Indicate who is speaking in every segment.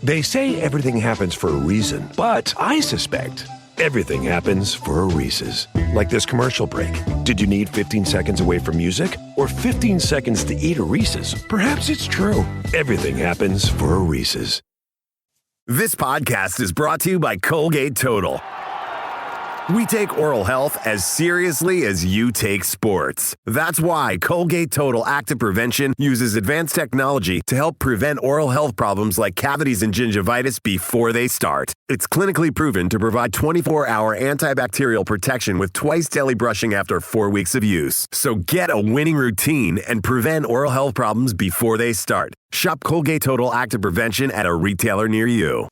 Speaker 1: They say everything happens for a reason, but I suspect everything happens for a Reese's. Like this commercial break. Did you need 15 seconds away from music or 15 seconds to eat a Reese's? Perhaps it's true. Everything happens for a Reese's.
Speaker 2: This podcast is brought to you by Colgate Total. We take oral health as seriously as you take sports. That's why Colgate Total Active Prevention uses advanced technology to help prevent oral health problems like cavities and gingivitis before they start. It's clinically proven to provide 24-hour antibacterial protection with twice daily brushing after 4 weeks of use. So get a winning routine and prevent oral health problems before they start. Shop Colgate Total Active Prevention at a retailer near you.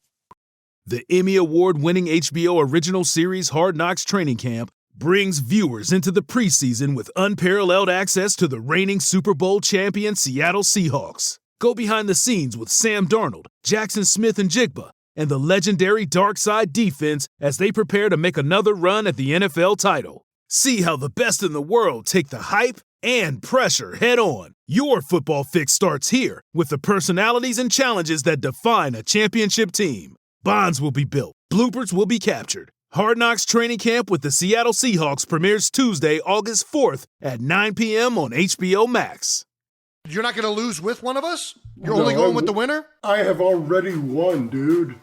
Speaker 3: The Emmy Award-winning HBO original series Hard Knocks Training Camp brings viewers into the preseason with unparalleled access to the reigning Super Bowl champion Seattle Seahawks. Go behind the scenes with Sam Darnold, Jackson Smith and Jigba, and the legendary Dark Side defense as they prepare to make another run at the NFL title. See how the best in the world take the hype and pressure head-on. Your football fix starts here with the personalities and challenges that define a championship team. Bonds will be built. Bloopers will be captured. Hard Knocks Training Camp with the Seattle Seahawks premieres Tuesday, August 4th at 9 p.m. on HBO Max.
Speaker 4: You're not going to lose with one of us? You're only going with the winner?
Speaker 5: I have already won, dude.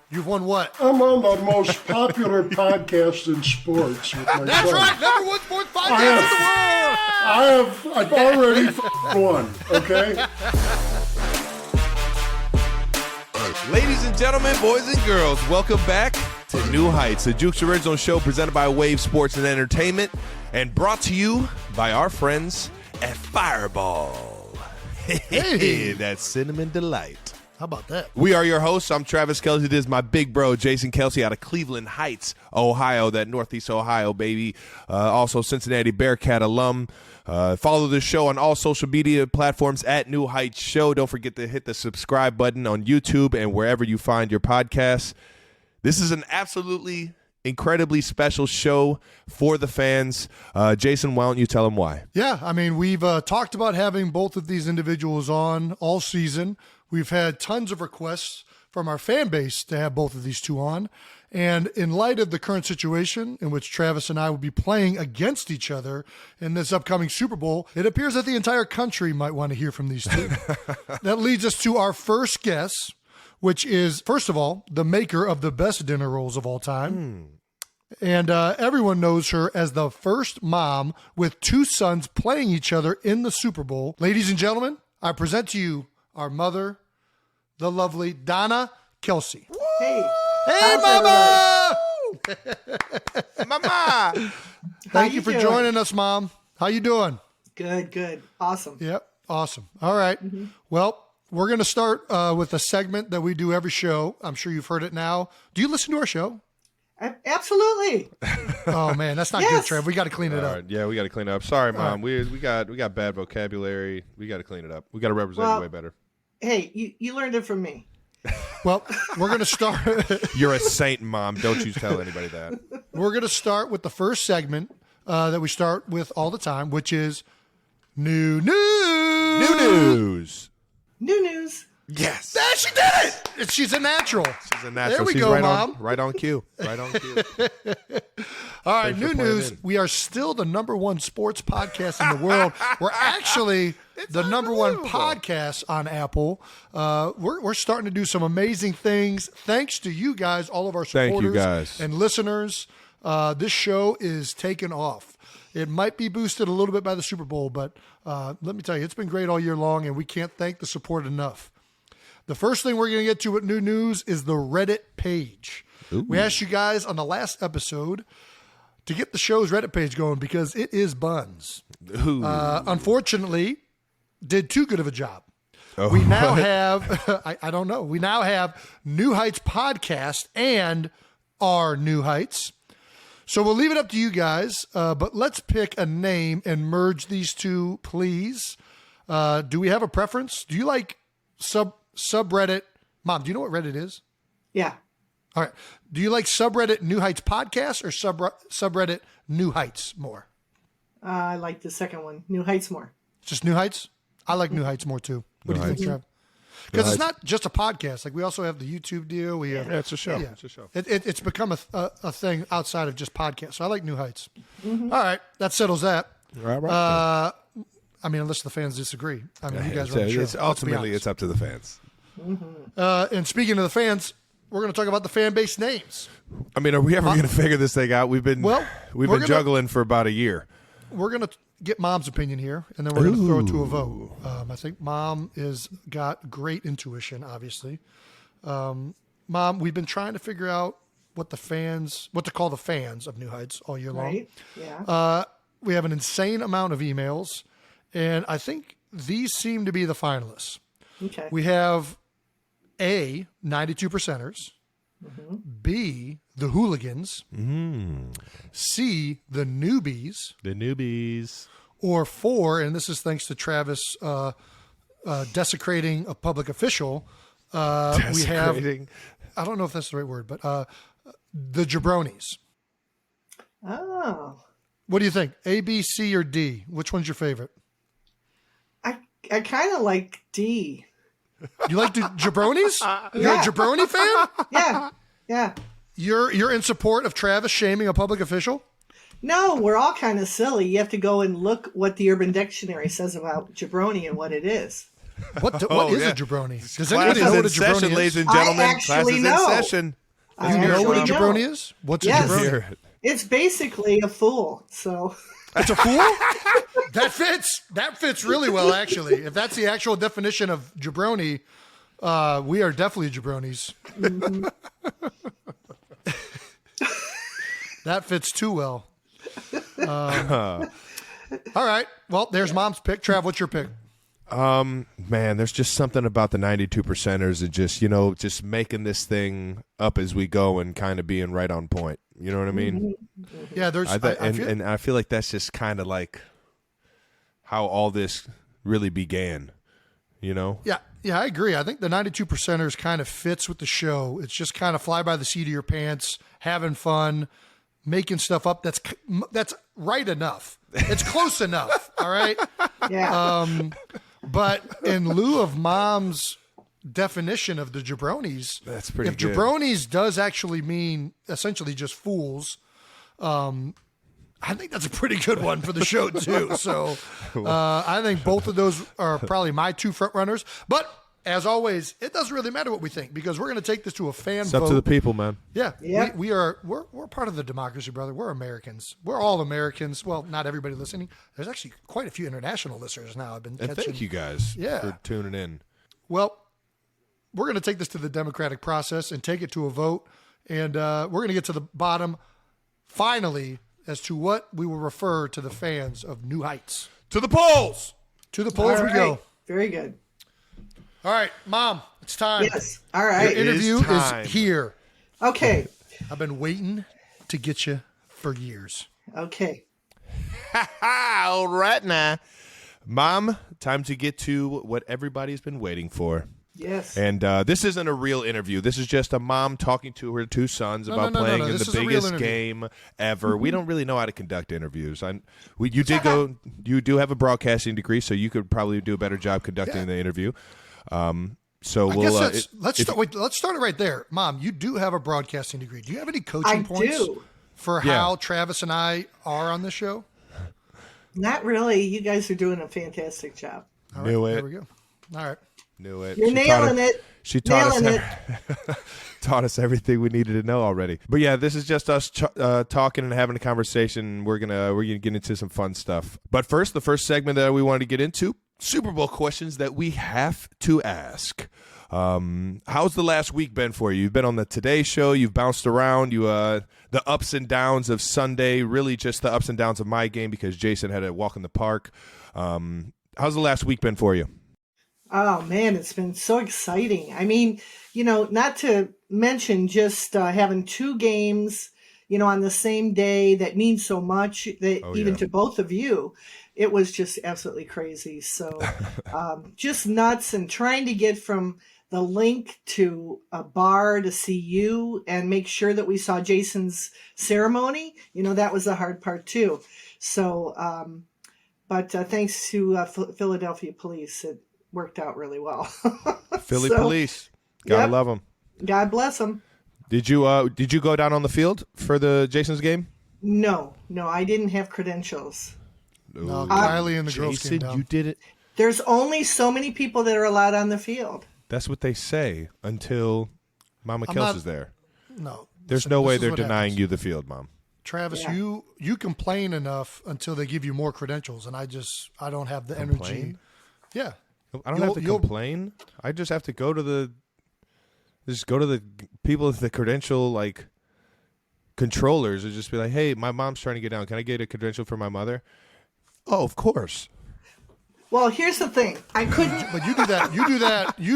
Speaker 4: You've won what?
Speaker 5: I'm on the most popular podcast in sports with my
Speaker 4: That's
Speaker 5: son.
Speaker 4: right. Number one sports podcast in the world.
Speaker 5: I've already won, okay?
Speaker 6: Ladies and gentlemen, boys and girls, welcome back to New Heights, the Jukes Original Show presented by Wave Sports and Entertainment and brought to you by our friends at Fireball. Hey, that's Cinnamon Delight.
Speaker 4: How about that?
Speaker 6: We are your hosts. I'm Travis Kelce. This is my big bro, Jason Kelce, out of Cleveland Heights, Ohio, that Northeast Ohio, baby. Also Cincinnati Bearcat alum. Follow the show on all social media platforms at New Heights Show. Don't forget to hit the subscribe button on YouTube and wherever you find your podcasts. This is an absolutely incredibly special show for the fans. Jason, why don't you tell them why?
Speaker 4: Yeah, I mean, we've talked about having both of these individuals on all season. We've had tons of requests from our fan base to have both of these two on. And in light of the current situation in which Travis and I will be playing against each other in this upcoming Super Bowl, it appears that the entire country might want to hear from these two. That leads us to our first guest, which is, first of all, the maker of the best dinner rolls of all time. And everyone knows her as the first mom with two sons playing each other in the Super Bowl. Ladies and gentlemen, I present to you our mother, the lovely Donna Kelce.
Speaker 7: Hey.
Speaker 4: Hey, Mama!
Speaker 6: Mama!
Speaker 4: Thank you for joining us, Mom. How you doing?
Speaker 7: Good. Awesome.
Speaker 4: Yep, awesome. All right. Mm-hmm. Well, we're going to start with a segment that we do every show. I'm sure you've heard it now. Do you listen to our show?
Speaker 7: Absolutely.
Speaker 4: Oh, man, that's not good, Trev. We got to clean it up.
Speaker 6: Right. Yeah, we got to clean it up. Sorry, Mom. Right. We got bad vocabulary. We got to clean it up. We got to represent you way better.
Speaker 7: Hey, you learned it from me.
Speaker 4: Well, we're going to start.
Speaker 6: You're a saint, Mom. Don't you tell anybody that.
Speaker 4: We're going to start with the first segment that we start with all the time, which is New News.
Speaker 6: New News.
Speaker 7: New News.
Speaker 6: Yes.
Speaker 4: There, she did it. She's a natural.
Speaker 6: She's a natural.
Speaker 4: There we
Speaker 6: She's
Speaker 4: go,
Speaker 6: right
Speaker 4: Mom.
Speaker 6: Right on cue. Right on cue.
Speaker 4: All right, new news. We are still the number one sports podcast in the world. We're actually the number one podcast on Apple. We're starting to do some amazing things. Thanks to you guys, all of our supporters and listeners. This show is taking off. It might be boosted a little bit by the Super Bowl, but let me tell you, it's been great all year long, and we can't thank the support enough. The first thing we're going to get to with new news is the Reddit page. Ooh. We asked you guys on the last episode to get the show's Reddit page going because it is buns. Unfortunately, did too good of a job. Oh, we now have, I don't know, we now have New Heights Podcast and our New Heights. So we'll leave it up to you guys, but let's pick a name and merge these two, please. Do we have a preference? Do you like subreddit? Mom, do you know what Reddit is?
Speaker 7: Yeah.
Speaker 4: All right. Do you like subreddit New Heights Podcast or subreddit New Heights more?
Speaker 7: I like the second one, New Heights more.
Speaker 4: Just New Heights? I like New Heights more too. What do you think, Trev? because it's not just a podcast. Like we also have the YouTube deal. We have,
Speaker 6: it's a show.
Speaker 4: Yeah.
Speaker 6: It's a show.
Speaker 4: It's become a thing outside of just podcasts. So I like New Heights. All right, that settles that.
Speaker 6: Right.
Speaker 4: I mean, unless the fans disagree. I mean, you guys run the show.
Speaker 6: Ultimately, it's up to the fans.
Speaker 4: And speaking of the fans, we're going to talk about the fan base names.
Speaker 6: I mean, are we ever going to figure this thing out? We've been juggling for about a year.
Speaker 4: We're going to get Mom's opinion here, and then we're going to throw it to a vote. I think Mom is got great intuition, obviously. Mom, we've been trying to figure out what to call the fans of New Heights all year long.
Speaker 7: Right. Yeah.
Speaker 4: We have an insane amount of emails, and I think these seem to be the finalists.
Speaker 7: Okay.
Speaker 4: We have A, 92 percenters, B, the hooligans, C, the newbies, or 4, and this is thanks to Travis desecrating a public official. We have, I don't know if that's the right word, but the jabronis.
Speaker 7: Oh.
Speaker 4: What do you think? A, B, C, or D? Which one's your favorite?
Speaker 7: I kind of like D.
Speaker 4: You like the jabronis? You're a jabroni fan?
Speaker 7: Yeah. Yeah.
Speaker 4: You're in support of Travis shaming a public official?
Speaker 7: No, we're all kind of silly. You have to go and look what the Urban Dictionary says about jabroni and what it is.
Speaker 4: What is a jabroni? Does
Speaker 6: Class
Speaker 4: anybody
Speaker 6: is
Speaker 4: know what
Speaker 6: in
Speaker 4: a jabroni
Speaker 6: session,
Speaker 4: is?
Speaker 6: ladies and gentlemen.
Speaker 7: I actually
Speaker 6: Class is in
Speaker 7: know.
Speaker 6: session.
Speaker 4: You know what a
Speaker 7: actually
Speaker 4: jabroni is? What's
Speaker 7: Yes.
Speaker 4: a jabroni?
Speaker 7: It's basically a fool. So
Speaker 4: It's a fool? That fits really well, actually. If that's the actual definition of jabroni, we are definitely jabronis. That fits too well. All right. Well, there's Mom's pick. Trav, what's your pick?
Speaker 6: Man, there's just something about the 92 percenters and just making this thing up as we go and kind of being right on point. You know what I mean?
Speaker 4: Yeah, there's
Speaker 6: I feel like that's just kind of like how all this really began. You know?
Speaker 4: Yeah, I agree. I think the 92 percenters kind of fits with the show. It's just kind of fly by the seat of your pants, having fun, making stuff up. That's right enough. It's close enough. All right.
Speaker 7: yeah.
Speaker 4: But in lieu of Mom's definition of the jabronis,
Speaker 6: That's pretty
Speaker 4: if
Speaker 6: good.
Speaker 4: jabronis does actually mean essentially just fools, I think that's a pretty good one for the show too. So I think both of those are probably my two front runners. But as always, it doesn't really matter what we think because we're going to take this to a fan
Speaker 6: It's
Speaker 4: vote.
Speaker 6: up to the people, man.
Speaker 4: Yeah,
Speaker 7: Yep.
Speaker 4: we're part of the democracy, brother. We're Americans. We're all Americans. Well, not everybody listening. There's actually quite a few international listeners now. I've been
Speaker 6: And
Speaker 4: catching.
Speaker 6: thank you guys for tuning in.
Speaker 4: Well, we're going to take this to the democratic process and take it to a vote, and we're going to get to the bottom finally as to what we will refer to the fans of New Heights.
Speaker 6: To the polls.
Speaker 4: To the polls
Speaker 7: All
Speaker 4: we
Speaker 7: right.
Speaker 4: go.
Speaker 7: Very good.
Speaker 4: All right, Mom, it's time.
Speaker 7: Yes. All right.
Speaker 4: Your interview
Speaker 6: time.
Speaker 4: is here.
Speaker 7: Okay.
Speaker 4: I've been waiting to get you for years.
Speaker 7: Okay.
Speaker 6: All right now. Mom, time to get to what everybody's been waiting for.
Speaker 7: Yes.
Speaker 6: And this isn't a real interview. This is just a mom talking to her two sons about playing in
Speaker 4: This
Speaker 6: the
Speaker 4: is a real
Speaker 6: biggest
Speaker 4: interview.
Speaker 6: game ever. We don't really know how to conduct interviews. You do have a broadcasting degree, so you could probably do a better job conducting the interview. So
Speaker 4: I
Speaker 6: we'll
Speaker 4: guess let's start it right there. Mom, you do have a broadcasting degree. Do you have any coaching
Speaker 7: I
Speaker 4: points
Speaker 7: do.
Speaker 4: for how Travis and I are on this show?
Speaker 7: Not really. You guys are doing a fantastic job.
Speaker 4: All
Speaker 6: Knew it.
Speaker 4: There we go. All right.
Speaker 6: Knew it.
Speaker 7: You're nailing it.
Speaker 6: She taught
Speaker 7: Nailing
Speaker 6: us taught us everything we needed to know already. But yeah, this is just us talking and having a conversation. We're gonna get into some fun stuff. But first, the first segment that we wanted to get into: Super Bowl questions that we have to ask. How's the last week been for you? You've been on the Today Show. You've bounced around. The ups and downs of Sunday. Really, just the ups and downs of my game because Jason had a walk in the park. How's the last week been for you?
Speaker 7: Oh, man, it's been so exciting. I mean, not to mention just having two games, on the same day that means so much that to both of you. It was just absolutely crazy. So just nuts and trying to get from the link to a bar to see you and make sure that we saw Jason's ceremony. That was the hard part too. So, but thanks to Philadelphia police, worked out really well.
Speaker 6: Philly police. Gotta love them.
Speaker 7: God bless them.
Speaker 6: Did you go down on the field for the Jason's game?
Speaker 7: No, I didn't have credentials.
Speaker 4: No, Kylie and the girls came down.
Speaker 6: You did it.
Speaker 7: There's only so many people that are allowed on the field.
Speaker 6: That's what they say until Mama Kelce's there.
Speaker 4: No.
Speaker 6: There's no way they're denying you the field, Mom.
Speaker 4: Travis, you complain enough until they give you more credentials, and I don't have the energy. Yeah.
Speaker 6: I don't have to complain. I just have to go to the people with the credential, like, controllers, and just be like, hey, my mom's trying to get down. Can I get a credential for my mother? Oh, of course.
Speaker 7: Well, here's the thing. I couldn't.
Speaker 4: But you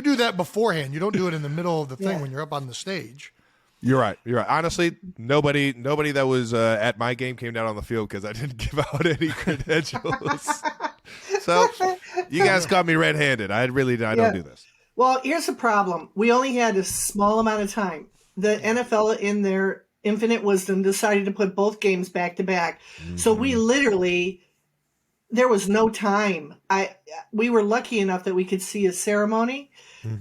Speaker 4: do that beforehand. You don't do it in the middle of the thing when you're up on the stage.
Speaker 6: You're right. Honestly, nobody that was at my game came down on the field because I didn't give out any credentials. So you guys caught me red-handed. I don't do this.
Speaker 7: Well, here's the problem. We only had a small amount of time. The NFL, in their infinite wisdom, decided to put both games back to back. So we literally, there was no time. We were lucky enough that we could see a ceremony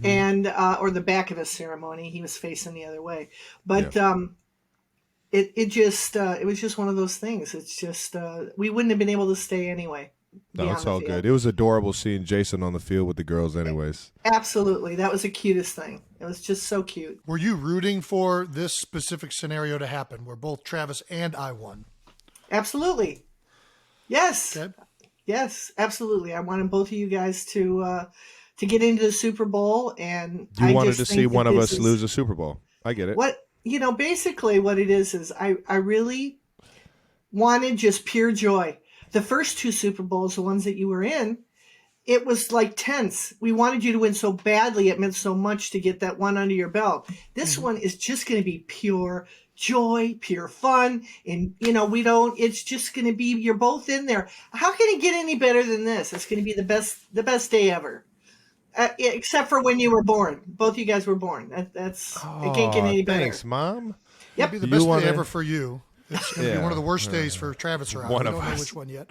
Speaker 7: and or the back of a ceremony. He was facing the other way, but it was just one of those things. It's just we wouldn't have been able to stay anyway.
Speaker 6: No, it's all good. It was adorable seeing Jason on the field with the girls anyways.
Speaker 7: Absolutely. That was the cutest thing. It was just so cute.
Speaker 4: Were you rooting for this specific scenario to happen where both Travis and I won?
Speaker 7: Absolutely. Yes.
Speaker 4: Okay.
Speaker 7: Yes, absolutely. I wanted both of you guys to get into the Super Bowl, and
Speaker 6: you wanted to see one of us lose a Super Bowl. I get it.
Speaker 7: Basically what it is I really wanted just pure joy. The first two Super Bowls, the ones that you were in, it was like tense. We wanted you to win so badly. It meant so much to get that one under your belt. This one is just going to be pure joy, pure fun. And, it's just going to be, you're both in there. How can it get any better than this? It's going to be the best day ever. Except for when you were born. Both you guys were born. It can't get any better.
Speaker 6: Thanks, Mom.
Speaker 7: Yep.
Speaker 4: It'll be the best day ever for you. It's going to be one of the worst days for Travis or I. We don't know which one yet.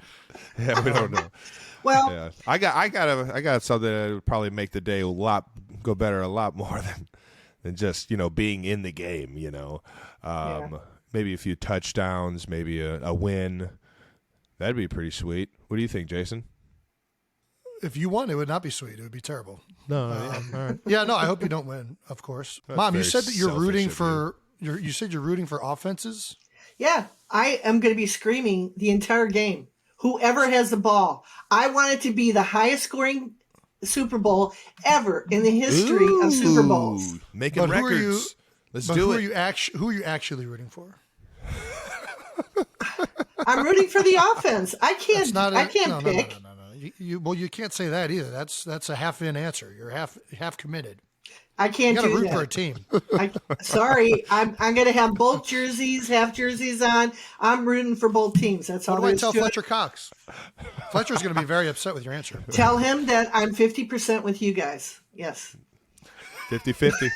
Speaker 6: Yeah, we don't know.
Speaker 7: Well,
Speaker 6: I got something that would probably make the day go better a lot more than just being in the game. Maybe a few touchdowns, maybe a win. That'd be pretty sweet. What do you think, Jason?
Speaker 4: If you won, it would not be sweet. It would be terrible.
Speaker 6: No, all right.
Speaker 4: Yeah, no. I hope you don't win. Of course,
Speaker 6: That's
Speaker 4: Mom. You said that you're rooting
Speaker 6: for.
Speaker 4: You said you're rooting for offenses.
Speaker 7: Yeah, I am going to be screaming the entire game. Whoever has the ball. I want it to be the highest scoring Super Bowl ever in the history of Super Bowls.
Speaker 6: Making records. Let's do it.
Speaker 4: Who are you actually rooting for?
Speaker 7: I'm rooting for the offense. I can't pick.
Speaker 4: No. You can't say that either. That's a half-in answer. You're half committed.
Speaker 7: I can't do that.
Speaker 4: You got to root for a team.
Speaker 7: Sorry, I'm going to have both half jerseys on. I'm rooting for both teams. That's all.
Speaker 4: What do I tell Fletcher Cox? Fletcher's going to be very upset with your answer.
Speaker 7: Tell him that I'm 50% with you guys. Yes.
Speaker 6: 50-50.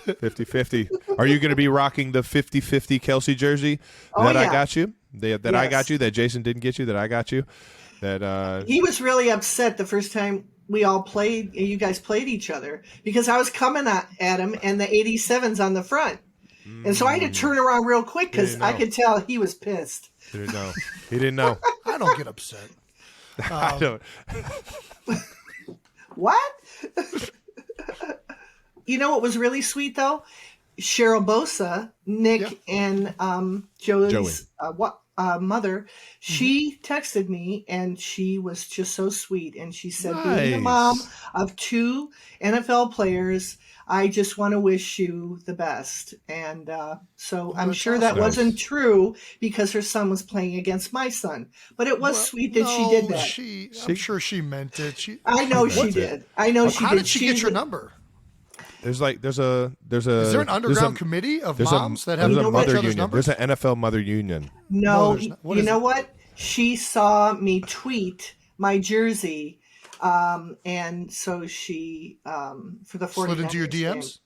Speaker 6: 50-50. Are you going to be rocking the 50-50 Kelce jersey that I got you? That I got you, that Jason didn't get you, that I got you? That
Speaker 7: he was really upset the first time you guys played each other, because I was coming at him and the 87's on the front. And so I had to turn around real quick because I could tell he was pissed.
Speaker 6: He didn't know.
Speaker 4: I don't get upset.
Speaker 6: I don't.
Speaker 7: What? You know what was really sweet, though? Cheryl Bosa, Nick, and Joey's mother, she texted me, and she was just so sweet. And she said, being the mom of two NFL players, I just want to wish you the best. And so I'm sure that wasn't true because her son was playing against my son. But it was sweet that she did that.
Speaker 4: I'm sure she meant it.
Speaker 7: I know she did. I know she did.
Speaker 4: How did she get your number?
Speaker 6: Is there an
Speaker 4: underground committee of moms that have
Speaker 6: each other's
Speaker 4: union?
Speaker 6: Numbers? There's an NFL mother union.
Speaker 7: No, you know what? She saw me tweet my jersey, and so she for the 49ers
Speaker 4: slid into your DMs.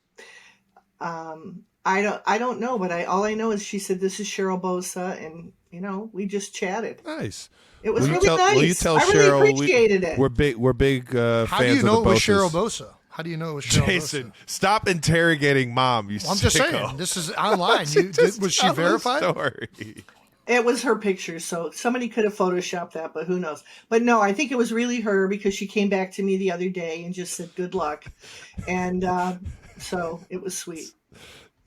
Speaker 7: I I don't know, but all I know is she said this is Cheryl Bosa, and we just chatted.
Speaker 6: Nice.
Speaker 7: It was really nice.
Speaker 6: Will you tell
Speaker 7: I really
Speaker 6: Cheryl
Speaker 7: appreciated it.
Speaker 6: We're big fans
Speaker 4: How do you know
Speaker 6: of the
Speaker 4: it was
Speaker 6: Bosas.
Speaker 4: Cheryl Bosa? How do you know it was Cheryl
Speaker 6: Jason,
Speaker 4: Bosa?
Speaker 6: stop interrogating Mom. You
Speaker 4: I'm just
Speaker 6: sicko.
Speaker 4: saying. This is online. Was she
Speaker 6: Tell the
Speaker 4: verified?
Speaker 6: story.
Speaker 7: It was her picture, so somebody could have photoshopped that, but who knows? But no, I think it was really her because she came back to me the other day and just said good luck, and so it was sweet.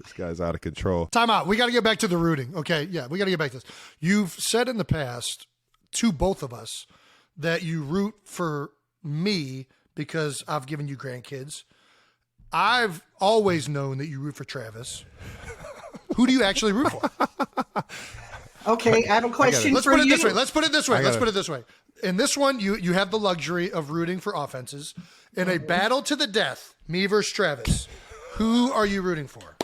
Speaker 6: This guy's out of control.
Speaker 4: Time out. We got to get back to the rooting. Okay, yeah, we got to get back to this. You've said in the past to both of us that you root for me because I've given you grandkids. I've always known that you root for Travis. Who do you actually root for?
Speaker 7: Okay, I have a question
Speaker 4: Let's
Speaker 7: for
Speaker 4: put it
Speaker 7: you.
Speaker 4: this way. Let's put it this way. In this one, you have the luxury of rooting for offenses. In a battle to the death, me versus Travis, who are you rooting for?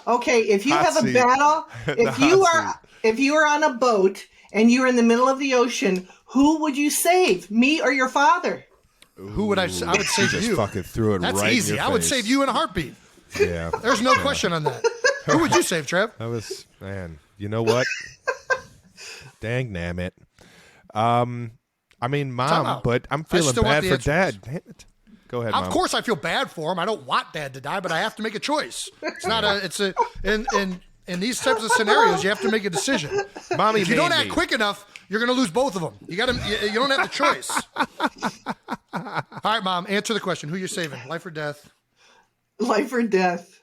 Speaker 7: Okay, if you
Speaker 6: Hot
Speaker 7: have a
Speaker 6: seat.
Speaker 7: battle,
Speaker 6: The
Speaker 7: if you are on a boat and you're in the middle of the ocean, who would you save, me or your father?
Speaker 4: Who would I would save
Speaker 6: just
Speaker 4: you.
Speaker 6: fucking threw it
Speaker 4: That's
Speaker 6: right in
Speaker 4: easy.
Speaker 6: your
Speaker 4: I would
Speaker 6: face.
Speaker 4: save you in a heartbeat.
Speaker 6: Yeah.
Speaker 4: There's no question on that. Who would you save, Trev?
Speaker 6: That was, man, you know what? Dang nammit. I mean,
Speaker 4: Time
Speaker 6: Mom,
Speaker 4: out.
Speaker 6: but I'm
Speaker 4: I
Speaker 6: feeling
Speaker 4: still want
Speaker 6: bad
Speaker 4: the
Speaker 6: for
Speaker 4: answers.
Speaker 6: Dad. Damn it. Go ahead, Mom.
Speaker 4: Of course, I feel bad for him. I don't want Dad to die, but I have to make a choice. It's not a. It's a. In these types of scenarios, you have to make a decision.
Speaker 6: Mommy
Speaker 4: If you don't
Speaker 6: made
Speaker 4: act
Speaker 6: me.
Speaker 4: quick enough, you're going to lose both of them. You got to. You don't have the choice. All right, Mom. Answer the question. Who you saving? Life or death?
Speaker 7: Life or death?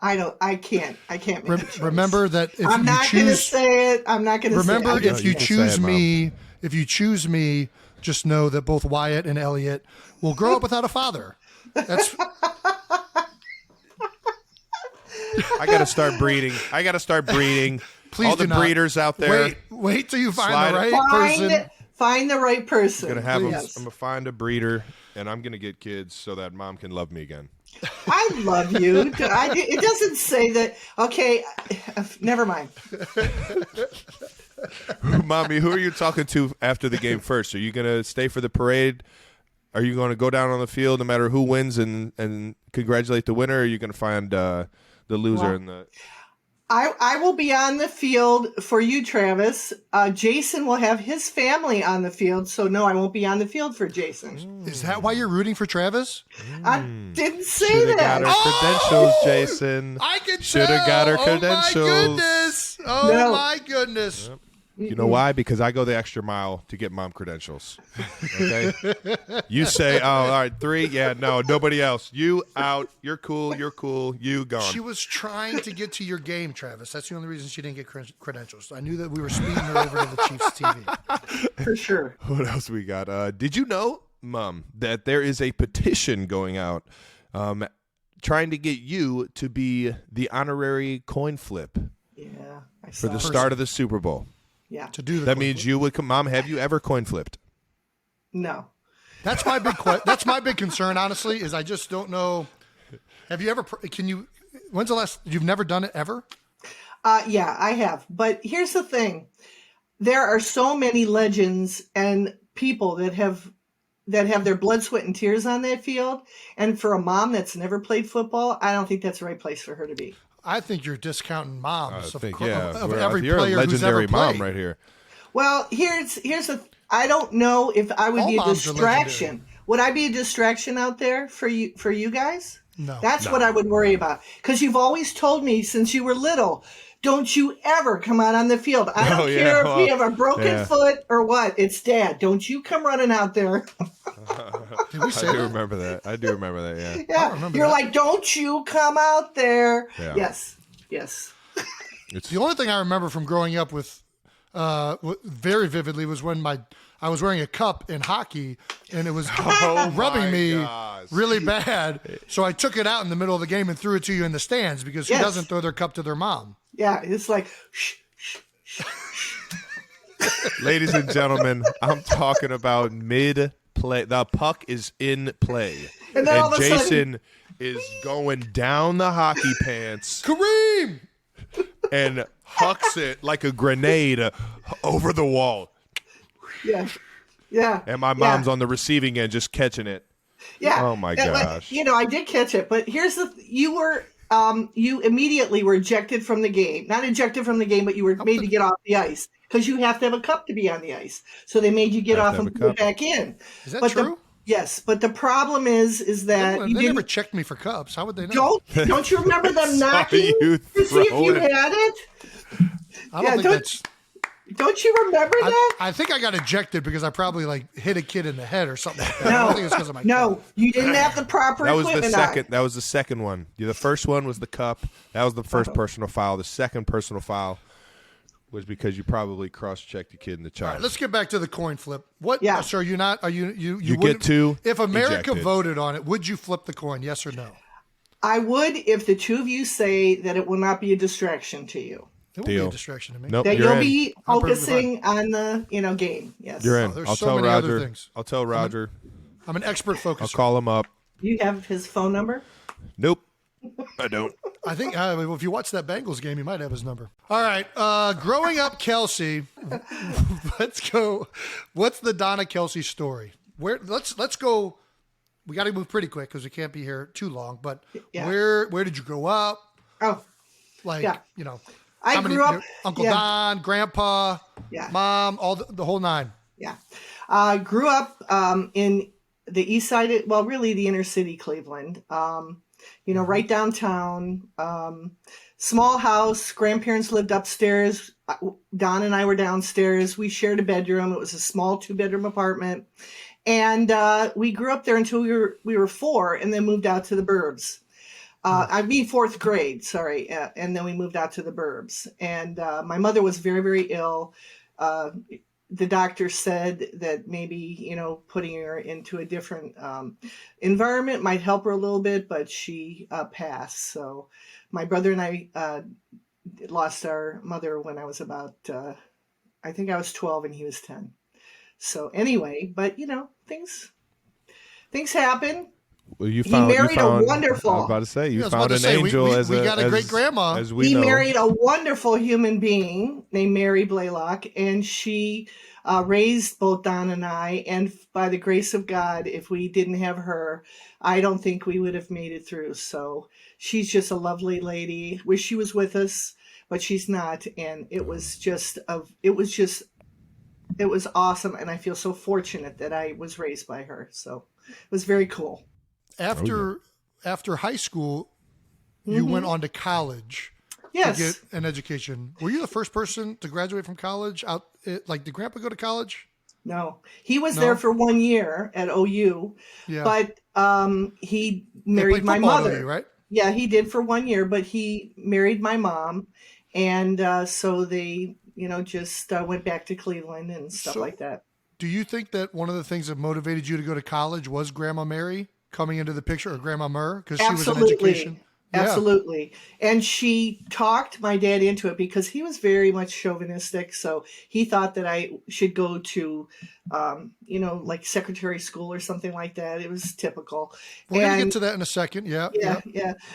Speaker 7: I can't make a choice.
Speaker 4: Remember that if
Speaker 7: I'm
Speaker 4: you
Speaker 7: not going to
Speaker 4: choose.
Speaker 7: say it. I'm not going to say it.
Speaker 4: Remember,
Speaker 7: I'm
Speaker 4: if
Speaker 7: just
Speaker 4: you
Speaker 6: can say
Speaker 4: choose
Speaker 6: it, Mom.
Speaker 4: me, just know that both Wyatt and Elliot will grow up without a father. That's
Speaker 6: I got to start breeding.
Speaker 4: Please
Speaker 6: All the
Speaker 4: do not.
Speaker 6: breeders out there.
Speaker 4: Wait till you find
Speaker 6: Slide
Speaker 4: the
Speaker 6: it.
Speaker 4: right person.
Speaker 7: Find the right person.
Speaker 6: I'm gonna have 'em-
Speaker 7: Yes.
Speaker 6: I'm gonna find a breeder, and I'm gonna get kids so that Mom can love me again.
Speaker 7: I love you. It doesn't say that. Okay, never mind.
Speaker 6: Mommy, who are you talking to after the game first? Are you gonna stay for the parade? Are you going to go down on the field no matter who wins and congratulate the winner? Or are you going to find the loser in the?
Speaker 7: I will be on the field for you, Travis. Jason will have his family on the field, so no, I won't be on the field for Jason.
Speaker 4: Is that why you're rooting for Travis?
Speaker 7: I didn't say
Speaker 6: Should have
Speaker 7: that.
Speaker 6: got her credentials, Jason.
Speaker 4: I can
Speaker 6: Should have got her credentials.
Speaker 4: Oh my goodness! Oh
Speaker 7: No.
Speaker 4: my goodness!
Speaker 6: You know why? Because I go the extra mile to get Mom credentials. Okay? You say, oh, all right, 3. Yeah, no, nobody else. You out. You're cool. You're cool. You gone.
Speaker 4: She was trying to get to your game, Travis. That's the only reason she didn't get credentials. I knew that we were speeding her over to the Chiefs TV.
Speaker 7: For sure.
Speaker 6: What else we got? Did you know, Mom, that there is a petition going out trying to get you to be the honorary coin flip
Speaker 7: Yeah. I
Speaker 6: for
Speaker 7: saw
Speaker 6: the
Speaker 7: it.
Speaker 6: start of the Super Bowl?
Speaker 7: Yeah.
Speaker 4: To do
Speaker 6: That means you would come. Mom, have you ever coin flipped?
Speaker 7: No.
Speaker 4: That's my big that's my big concern. Honestly, is I just don't know. Have you ever? Can you? When's the last? You've never done it ever?
Speaker 7: Yeah, I have. But here's the thing. There are so many legends and people that have their blood, sweat, and tears on that field. And for a mom that's never played football, I don't think that's the right place for her to be.
Speaker 4: I think you're discounting moms
Speaker 6: I think,
Speaker 4: of
Speaker 6: We're-
Speaker 4: every
Speaker 6: you're
Speaker 4: player
Speaker 6: a
Speaker 4: who's ever
Speaker 6: legendary mom
Speaker 4: played.
Speaker 6: right here.
Speaker 7: Well, here's the. I don't know if I would
Speaker 4: All
Speaker 7: be a
Speaker 4: moms are
Speaker 7: distraction.
Speaker 4: legendary.
Speaker 7: Would I be a distraction out there for you guys?
Speaker 4: No.
Speaker 7: That's what I would worry about. Because you've always told me since you were little, don't you ever come out on the field. I don't care if you have a broken foot or what. It's Dad. Don't you come running out there.
Speaker 4: Did we say
Speaker 6: I do
Speaker 4: that?
Speaker 6: remember that. I do remember that, yeah.
Speaker 7: Yeah.
Speaker 4: remember
Speaker 7: You're
Speaker 4: that.
Speaker 7: like, don't you come out there.
Speaker 6: Yeah.
Speaker 7: Yes.
Speaker 4: The only thing I remember from growing up with very vividly was when I was wearing a cup in hockey and it was rubbing me
Speaker 6: gosh.
Speaker 4: really bad. So I took it out in the middle of the game and threw it to you in the stands because who
Speaker 7: Yes.
Speaker 4: doesn't throw their cup to their mom?
Speaker 7: Yeah. It's like, shh.
Speaker 6: Ladies and gentlemen, I'm talking about mid-play. The puck is in play.
Speaker 7: And then all of a
Speaker 6: Jason
Speaker 7: sudden-
Speaker 6: is going down the hockey pants
Speaker 4: Kareem!
Speaker 6: and hucks it like a grenade over the wall.
Speaker 7: Yeah. Yeah.
Speaker 6: And my mom's on the receiving end just catching it.
Speaker 7: Yeah.
Speaker 6: Oh, my
Speaker 7: And,
Speaker 6: gosh.
Speaker 7: I did catch it, but here's you immediately were ejected from the game. Not ejected from the game, but you were made to get off the ice because you have to have a cup to be on the ice. So they made you get off and go back in.
Speaker 4: Is that true?
Speaker 7: Yes, but the problem is that
Speaker 4: they never checked me for cups. How would they know?
Speaker 7: Don't you remember them knocking to see if you had it?
Speaker 4: I don't think that's.
Speaker 7: Don't you remember that?
Speaker 4: I think I got ejected because I probably hit a kid in the head or something like that.
Speaker 7: No,
Speaker 4: I don't think it's because of my cup.
Speaker 7: You didn't have the proper equipment.
Speaker 6: That was the second one. The first one was the cup. That was the first personal foul. The second personal foul was because you probably cross-checked the kid in the child.
Speaker 4: All right, let's get back to the coin flip. What?
Speaker 7: Yeah.
Speaker 4: So you're not? Are you?
Speaker 6: You get two.
Speaker 4: If America
Speaker 6: ejected.
Speaker 4: voted on it, would you flip the coin? Yes or no?
Speaker 7: I would if the two of you say that it will not be a distraction to you.
Speaker 4: It won't be a distraction to me.
Speaker 6: Nope,
Speaker 7: that
Speaker 6: you'll
Speaker 7: be focusing on the game. Yes,
Speaker 6: you're in.
Speaker 4: There's
Speaker 6: I'll
Speaker 4: so
Speaker 6: tell
Speaker 4: many
Speaker 6: Roger.
Speaker 4: other things.
Speaker 6: I'll tell Roger.
Speaker 4: I'm an expert focuser.
Speaker 6: I'll call him up.
Speaker 7: You have his phone number?
Speaker 6: Nope, I don't.
Speaker 4: I think if you watch that Bengals game, you might have his number. All right. Growing up, Kelce. Let's go. What's the Donna Kelce story? Let's go. We got to move pretty quick because we can't be here too long. But where did you grow up?
Speaker 7: Oh,
Speaker 4: I
Speaker 7: grew up.
Speaker 4: Uncle Don, Grandpa, Mom, all the whole nine.
Speaker 7: Yeah. Grew up in the east side, really the inner city Cleveland, right downtown, small house. Grandparents lived upstairs. Don and I were downstairs. We shared a bedroom. It was a small 2-bedroom apartment. And we grew up there until we were 4 and then moved out to the burbs. I mean, 4th grade, sorry. And then we moved out to the burbs. And my mother was very, very ill. The doctor said that maybe, putting her into a different environment might help her a little bit, but she passed. So my brother and I lost our mother when I was about, I think I was 12 and he was 10. So anyway, but, things happen.
Speaker 6: Well,
Speaker 7: he married a wonderful.
Speaker 6: I was about to say you found an angel
Speaker 4: we got a great grandma.
Speaker 7: He married a wonderful human being named Mary Blaylock, and she raised both Don and I. And by the grace of God, if we didn't have her, I don't think we would have made it through. So she's just a lovely lady. Wish she was with us, but she's not. And it was awesome, and I feel so fortunate that I was raised by her. So it was very cool.
Speaker 4: After high school, you went on to college.
Speaker 7: Yes.
Speaker 4: To get an education. Were you the first person to graduate from college? Did Grandpa go to college?
Speaker 7: No, he was there for 1 year at OU, but he married my mother.
Speaker 4: OU, right?
Speaker 7: Yeah, he did for 1 year, but he married my mom, and so they, just went back to Cleveland and stuff like that.
Speaker 4: Do you think that one of the things that motivated you to go to college was Grandma Mary coming into the picture, or Grandma Murr, because she was in education?
Speaker 7: Absolutely. And she talked my dad into it because he was very much chauvinistic. So he thought that I should go to, like secretary school or something like that. It was typical.
Speaker 4: We're going to get to that in a second. Yeah.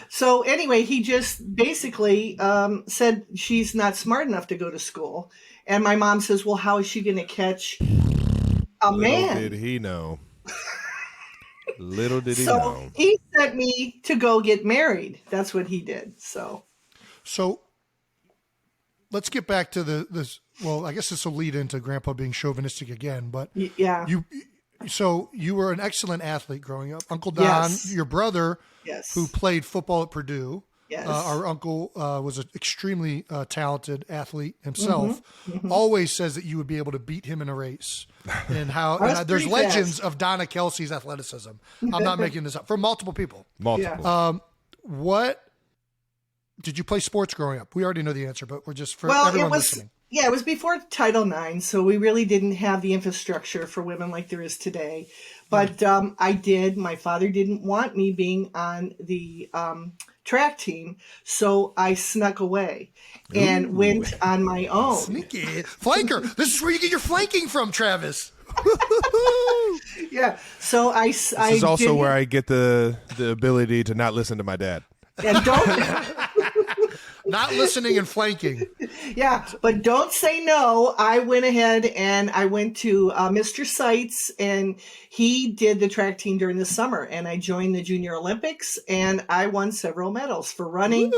Speaker 7: So anyway, he just basically said she's not smart enough to go to school. And my mom says, well, how is she going to catch a man?
Speaker 6: Little did he know. Little did he
Speaker 7: know.
Speaker 6: So
Speaker 7: he sent me to go get married. That's what he did. So
Speaker 4: let's get back to this. Well, I guess this will lead into Grandpa being chauvinistic again. But
Speaker 7: yeah,
Speaker 4: you were an excellent athlete growing up. Uncle Don, your brother, who played football at Purdue.
Speaker 7: Yes.
Speaker 4: Our uncle was an extremely talented athlete himself. Always says that you would be able to beat him in a race. And there's legends of Donna Kelce's athleticism. I'm not making this up, from multiple people. What did you play sports growing up? We already know the answer, but we're just for everyone listening.
Speaker 7: Yeah, it was before Title IX, so we really didn't have the infrastructure for women like there is today. But I did. My father didn't want me being on the track team, so I snuck away and went on my own.
Speaker 4: Sneaky flanker. This is where you get your flanking from, Travis.
Speaker 7: Yeah. So
Speaker 6: this is also where I get the ability to not listen to my dad.
Speaker 7: And don't.
Speaker 4: Not listening and flanking.
Speaker 7: Yeah, but don't say no. I went ahead and I went to Mr. Seitz, and he did the track team during the summer, and I joined the Junior Olympics, and I won several medals for running,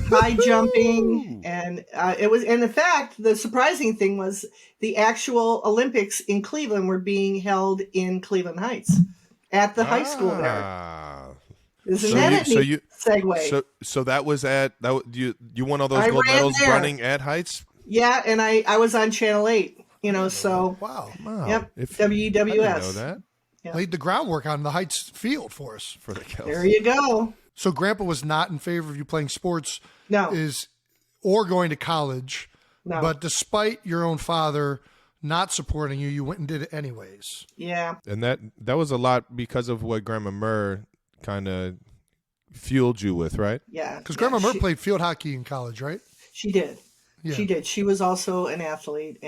Speaker 7: high jumping, and it was. And in fact, the surprising thing was the actual Olympics in Cleveland were being held in Cleveland Heights at the high school there. Isn't that a neat segue?
Speaker 6: So that was you won all those gold medals running at Heights?
Speaker 7: Yeah, and I was on Channel 8, so.
Speaker 4: Wow.
Speaker 7: Yep, WWS.
Speaker 6: I didn't know that.
Speaker 7: Yeah.
Speaker 4: Laid the groundwork on the Heights field for us.
Speaker 6: For the Kelce.
Speaker 7: There you go.
Speaker 4: So Grandpa was not in favor of you playing sports or going to college.
Speaker 7: No.
Speaker 4: But despite your own father not supporting you, you went and did it anyways.
Speaker 7: Yeah.
Speaker 6: And that was a lot because of what Grandma Murr kind of fueled you with, right?
Speaker 7: Yeah.
Speaker 4: Because Grandma Murr played field hockey in college, right?
Speaker 7: She did. Yeah. She did. She was also an athlete,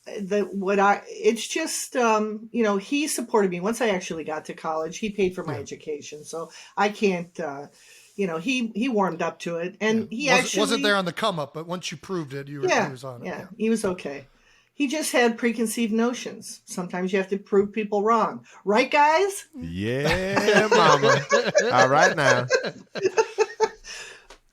Speaker 7: it's just he supported me once I actually got to college. He paid for my education, so I can't. He warmed up to it, and he
Speaker 4: wasn't there on the come up, but once you proved it, he was on it.
Speaker 7: Yeah, he was okay. He just had preconceived notions. Sometimes you have to prove people wrong, right, guys?
Speaker 6: Yeah, mama. All right now.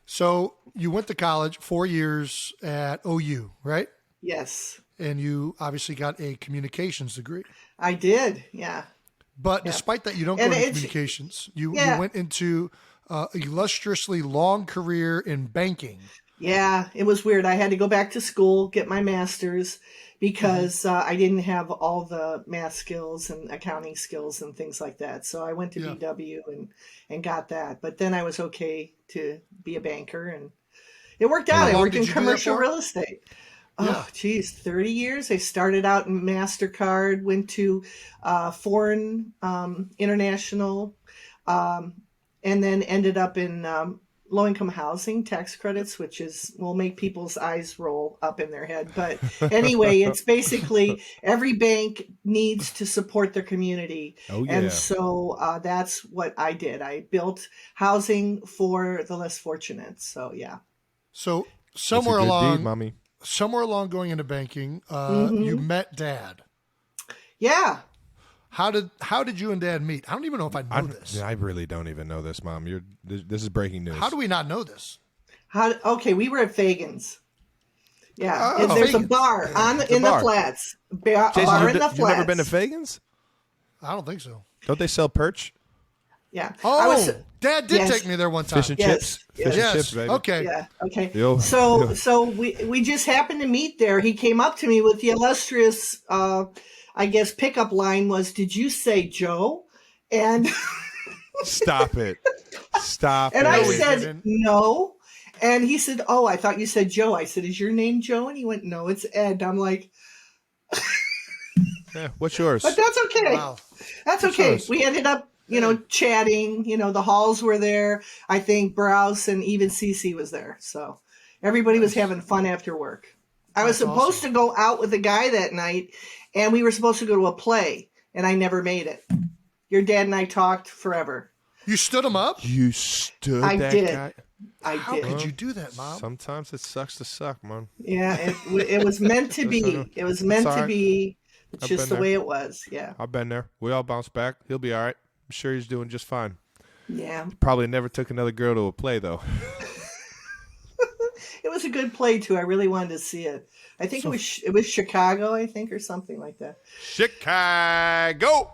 Speaker 4: So you went to college 4 years at OU, right?
Speaker 7: Yes.
Speaker 4: And you obviously got a communications degree.
Speaker 7: I did, yeah.
Speaker 4: But despite that, you don't go into communications. You went into an illustriously long career in banking.
Speaker 7: Yeah, it was weird. I had to go back to school, get my master's, because I didn't have all the math skills and accounting skills and things like that. So I went to BW and got that. But then I was okay to be a banker, and it worked out. I worked in commercial real estate. Oh, geez, 30 years. I started out in MasterCard, went to foreign, international, and then ended up in low-income housing tax credits, which will make people's eyes roll up in their head. But anyway, it's basically every bank needs to support their community. Oh, yeah. And so that's what I did. I built housing for the less fortunate. So, yeah.
Speaker 4: So somewhere along going into banking, you met Dad.
Speaker 7: Yeah.
Speaker 4: How did you and Dad meet? I don't even know if I know this.
Speaker 6: I really don't even know this, Mom. This is breaking news.
Speaker 4: How do we not know this?
Speaker 7: Okay, we were at Fagan's. Yeah, and there's a bar in the flats.
Speaker 6: Jason,
Speaker 7: bar in the flats.
Speaker 6: You've never been to Fagan's?
Speaker 4: I don't think so.
Speaker 6: Don't they sell perch?
Speaker 7: Yeah.
Speaker 4: Oh, Dad did take me there one time.
Speaker 6: Fish and chips. Fish and chips, baby.
Speaker 4: Okay.
Speaker 7: Yeah. Okay. So we just happened to meet there. He came up to me with the illustrious, I guess, pickup line was, "Did you say Joe?" And
Speaker 6: Stop it.
Speaker 7: And I said no. And he said, "Oh, I thought you said Joe." I said, "Is your name Joe?" And he went, "No, it's Ed." I'm like,
Speaker 6: what's yours?
Speaker 7: But that's okay.
Speaker 4: Wow.
Speaker 7: That's okay. We ended up, chatting. The halls were there. I think Browse and even Cece was there. So everybody was having fun after work. I was supposed to go out with a guy that night, and we were supposed to go to a play, and I never made it. Your dad and I talked forever.
Speaker 4: You stood him up?
Speaker 6: You stood
Speaker 7: I
Speaker 6: that
Speaker 7: did.
Speaker 6: guy?
Speaker 4: How could you do that, Mom?
Speaker 6: Sometimes it sucks to suck, man.
Speaker 7: Yeah, it was meant to be. It was meant to be. It's just the way it was. Yeah.
Speaker 6: I've been there. We all bounce back. He'll be all right. I'm sure he's doing just fine.
Speaker 7: Yeah.
Speaker 6: Probably never took another girl to a play, though.
Speaker 7: It was a good play, too. I really wanted to see it. I think it was Chicago, I think, or something like that.
Speaker 6: Chicago!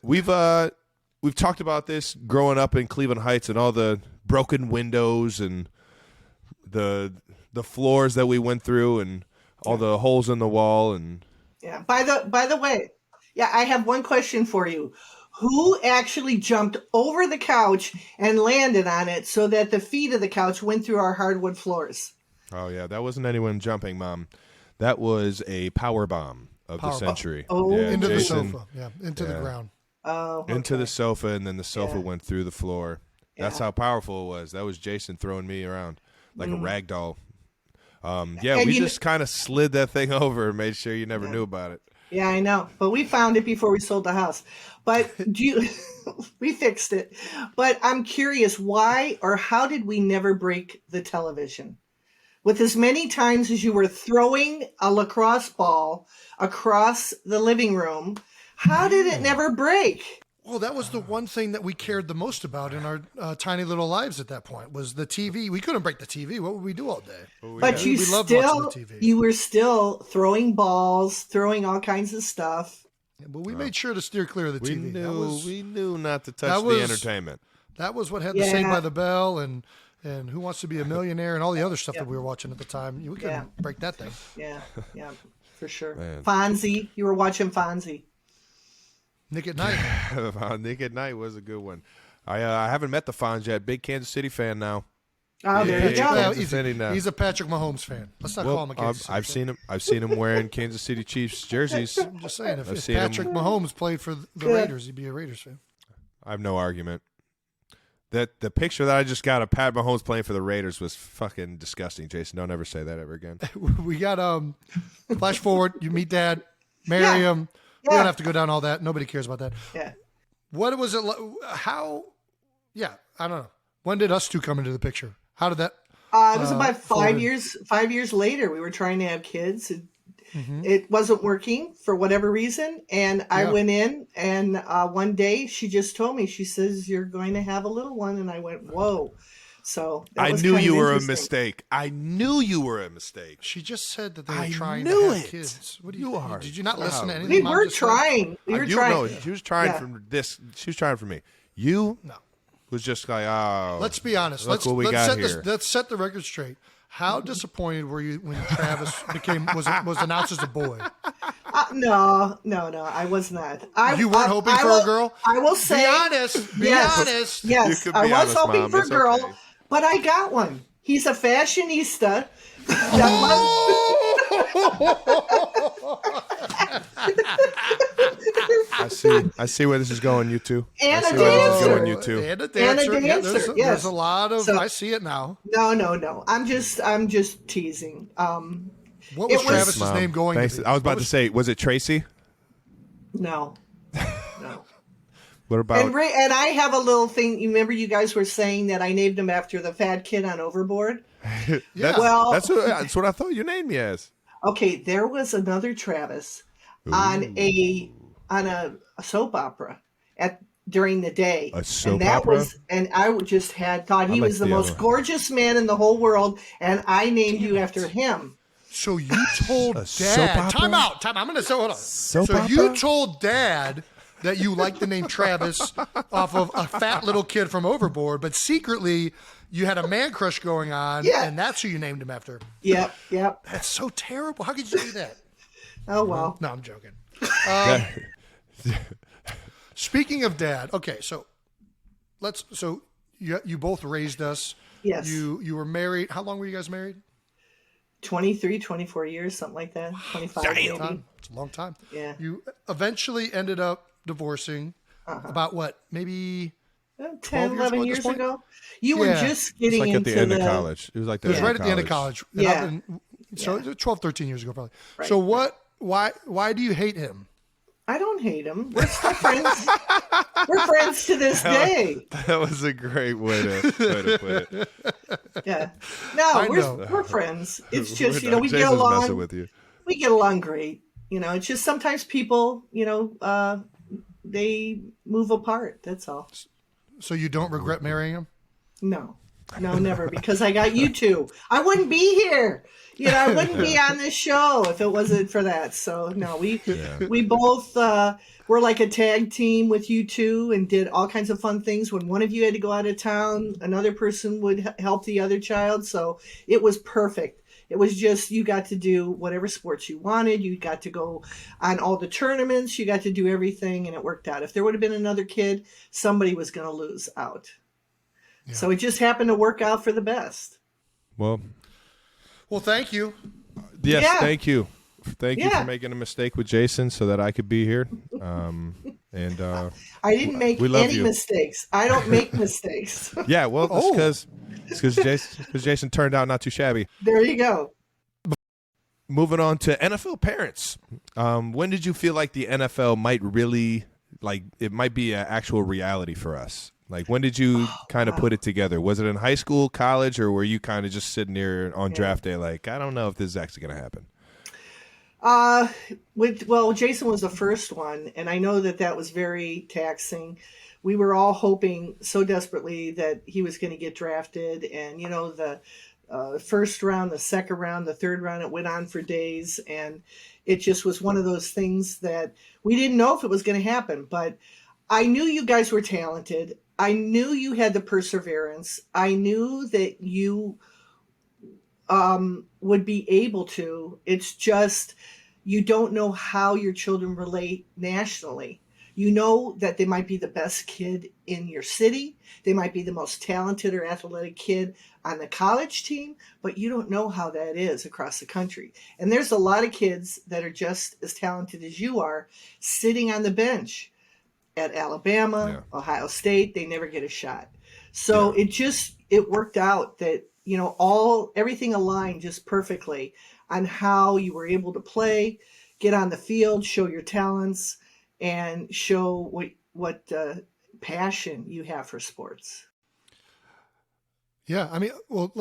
Speaker 6: We've talked about this growing up in Cleveland Heights and all the broken windows and the floors that we went through and all the holes in the wall and
Speaker 7: yeah. By the way, I have one question for you. Who actually jumped over the couch and landed on it so that the feet of the couch went through our hardwood floors?
Speaker 6: Oh yeah, that wasn't anyone jumping, Mom. That was a power bomb of the century.
Speaker 7: Oh,
Speaker 6: yeah,
Speaker 4: into
Speaker 6: Jason,
Speaker 4: the sofa. Yeah, into the ground.
Speaker 7: Oh, okay.
Speaker 6: Into the sofa, and then the sofa went through the floor. That's how powerful it was. That was Jason throwing me around like a rag doll. We just kind of slid that thing over and made sure you never knew about it.
Speaker 7: Yeah, I know. But we found it before we sold the house. But we fixed it. But I'm curious, why or how did we never break the television? With as many times as you were throwing a lacrosse ball across the living room, how did it never break?
Speaker 4: Well, that was the one thing that we cared the most about in our tiny little lives at that point was the TV. We couldn't break the TV. What would we do all day?
Speaker 7: But
Speaker 4: we loved watching the TV.
Speaker 7: You were still throwing balls, throwing all kinds of stuff.
Speaker 4: Yeah, but we made sure to steer clear of the TV.
Speaker 6: We knew not to touch the entertainment.
Speaker 4: That was what had the Saved by the Bell and Who Wants to Be a Millionaire and all the other stuff that we were watching at the time. We couldn't break that thing.
Speaker 7: Yeah, for sure.
Speaker 6: Man.
Speaker 7: Fonzie, you were watching Fonzie.
Speaker 4: Nick at Night.
Speaker 6: Nick at Night was a good one. I haven't met the Fonz yet. Big Kansas City fan now.
Speaker 7: Oh, there you go.
Speaker 6: Well,
Speaker 4: he's a Patrick Mahomes fan. Let's not call him a Kansas City fan.
Speaker 6: I've seen him wearing Kansas City Chiefs jerseys.
Speaker 4: I'm just saying, if Patrick Mahomes played for the Raiders, he'd be a Raiders fan.
Speaker 6: I have no argument. That the picture that I just got of Pat Mahomes playing for the Raiders was fucking disgusting. Jason, don't ever say that ever again.
Speaker 4: We got flash forward. You meet Dad, marry him. We don't have to go down all that. Nobody cares about that.
Speaker 7: Yeah.
Speaker 4: What was it? How? Yeah, I don't know. When did us two come into the picture? How did that?
Speaker 7: It was about 5 years. 5 years later, we were trying to have kids. It wasn't working for whatever reason, and I went in, and one day she just told me. She says, "You're going to have a little one," and I went, "Whoa!" So
Speaker 6: I knew you were a mistake. I knew you were a mistake.
Speaker 4: She just said that they were trying to have kids. What do you are? Did you not listen to anything?
Speaker 7: We were trying. We were trying.
Speaker 6: No, she was trying for this. She was trying for me. You was just like, oh.
Speaker 4: Let's be honest.
Speaker 6: Let's
Speaker 4: set the record straight. How disappointed were you when Travis was announced as a boy?
Speaker 7: No, I was not.
Speaker 4: You weren't hoping for a girl?
Speaker 7: I will say.
Speaker 4: Be honest.
Speaker 7: Yes,
Speaker 6: You could be
Speaker 7: I was
Speaker 6: honest,
Speaker 7: hoping
Speaker 6: Mom.
Speaker 7: for a
Speaker 6: It's
Speaker 7: girl,
Speaker 6: okay.
Speaker 7: but I got one. He's a fashionista.
Speaker 6: I see where this is going, you two.
Speaker 7: And
Speaker 6: I
Speaker 7: a
Speaker 6: see where this is
Speaker 7: dancer.
Speaker 6: going, you two.
Speaker 4: And a dancer.
Speaker 7: Yeah,
Speaker 4: There's a lot of. I see it now.
Speaker 7: No. I'm just teasing.
Speaker 4: What was Travis's name going to be?
Speaker 6: I was about to say, was it Tracy?
Speaker 7: No.
Speaker 6: What about?
Speaker 7: And I have a little thing. You remember you guys were saying that I named him after the fat kid on Overboard?
Speaker 6: That's what I thought you named me as.
Speaker 7: Okay, there was another Travis on a soap opera during the day.
Speaker 6: A soap opera?
Speaker 7: And I just thought he was the most gorgeous man in the whole world, and I named you after him.
Speaker 4: So you told Dad. Time out. I'm going to hold on. So you told Dad that you liked the name Travis off of a fat little kid from Overboard, but secretly you had a man crush going on, and that's who you named him after.
Speaker 7: Yep.
Speaker 4: That's so terrible. How could you do that?
Speaker 7: Oh, well.
Speaker 4: No, I'm joking. Speaking of Dad, okay, so you both raised us.
Speaker 7: Yes.
Speaker 4: You were married. How long were you guys married?
Speaker 7: 23, 24 years, something like that. 25 maybe.
Speaker 4: It's a long time.
Speaker 7: Yeah.
Speaker 4: You eventually ended up divorcing about what? Maybe
Speaker 7: 10, 11 years ago. You were just getting
Speaker 6: like
Speaker 7: into
Speaker 6: at the end of college. It was like
Speaker 4: it was right at the end of college.
Speaker 7: Yeah.
Speaker 4: So 12, 13 years ago probably.
Speaker 7: Right.
Speaker 4: So why do you hate him?
Speaker 7: I don't hate him. We're still friends. We're friends to this day.
Speaker 6: That was a great way to put it.
Speaker 7: Yeah. No, we're friends. It's just, we
Speaker 6: Jason's
Speaker 7: get along.
Speaker 6: messing with you.
Speaker 7: We get along great. It's just sometimes people, they move apart. That's all.
Speaker 4: So you don't regret marrying him?
Speaker 7: No, never. Because I got you two. I wouldn't be here. I wouldn't be on this show if it wasn't for that. So no, we both were like a tag team with you two and did all kinds of fun things. When one of you had to go out of town, another person would help the other child. So it was perfect. It was just, you got to do whatever sports you wanted. You got to go on all the tournaments. You got to do everything, and it worked out. If there would have been another kid, somebody was going to lose out. Yeah. So it just happened to work out for the best.
Speaker 6: Well,
Speaker 4: thank you.
Speaker 6: Yes, thank you. Thank you for making a mistake with Jason so that I could be here. And
Speaker 7: I didn't make any mistakes. I don't make mistakes.
Speaker 6: Yeah, well, it's because Jason turned out not too shabby.
Speaker 7: There you go.
Speaker 6: moving on to NFL parents. When did you feel like the NFL might really, like, it might be an actual reality for us? Like, when did you kind of put it together? Was it in high school, college, or were you kind of just sitting there on draft day like, I don't know if this is actually going to happen?
Speaker 7: Well, Jason was the first one, and I know that was very taxing. We were all hoping so desperately that he was going to get drafted, and the first round, the second round, the third round, it went on for days, and it just was one of those things that we didn't know if it was going to happen. But I knew you guys were talented. I knew you had the perseverance. I knew that you would be able to. It's just you don't know how your children relate nationally. You know that they might be the best kid in your city. They might be the most talented or athletic kid on the college team, but you don't know how that is across the country. And there's a lot of kids that are just as talented as you are sitting on the bench at Alabama, Ohio State. They never get a shot. So it worked out that, everything aligned just perfectly on how you were able to play, get on the field, show your talents, and show what passion you have for sports.
Speaker 4: Yeah, I mean, well,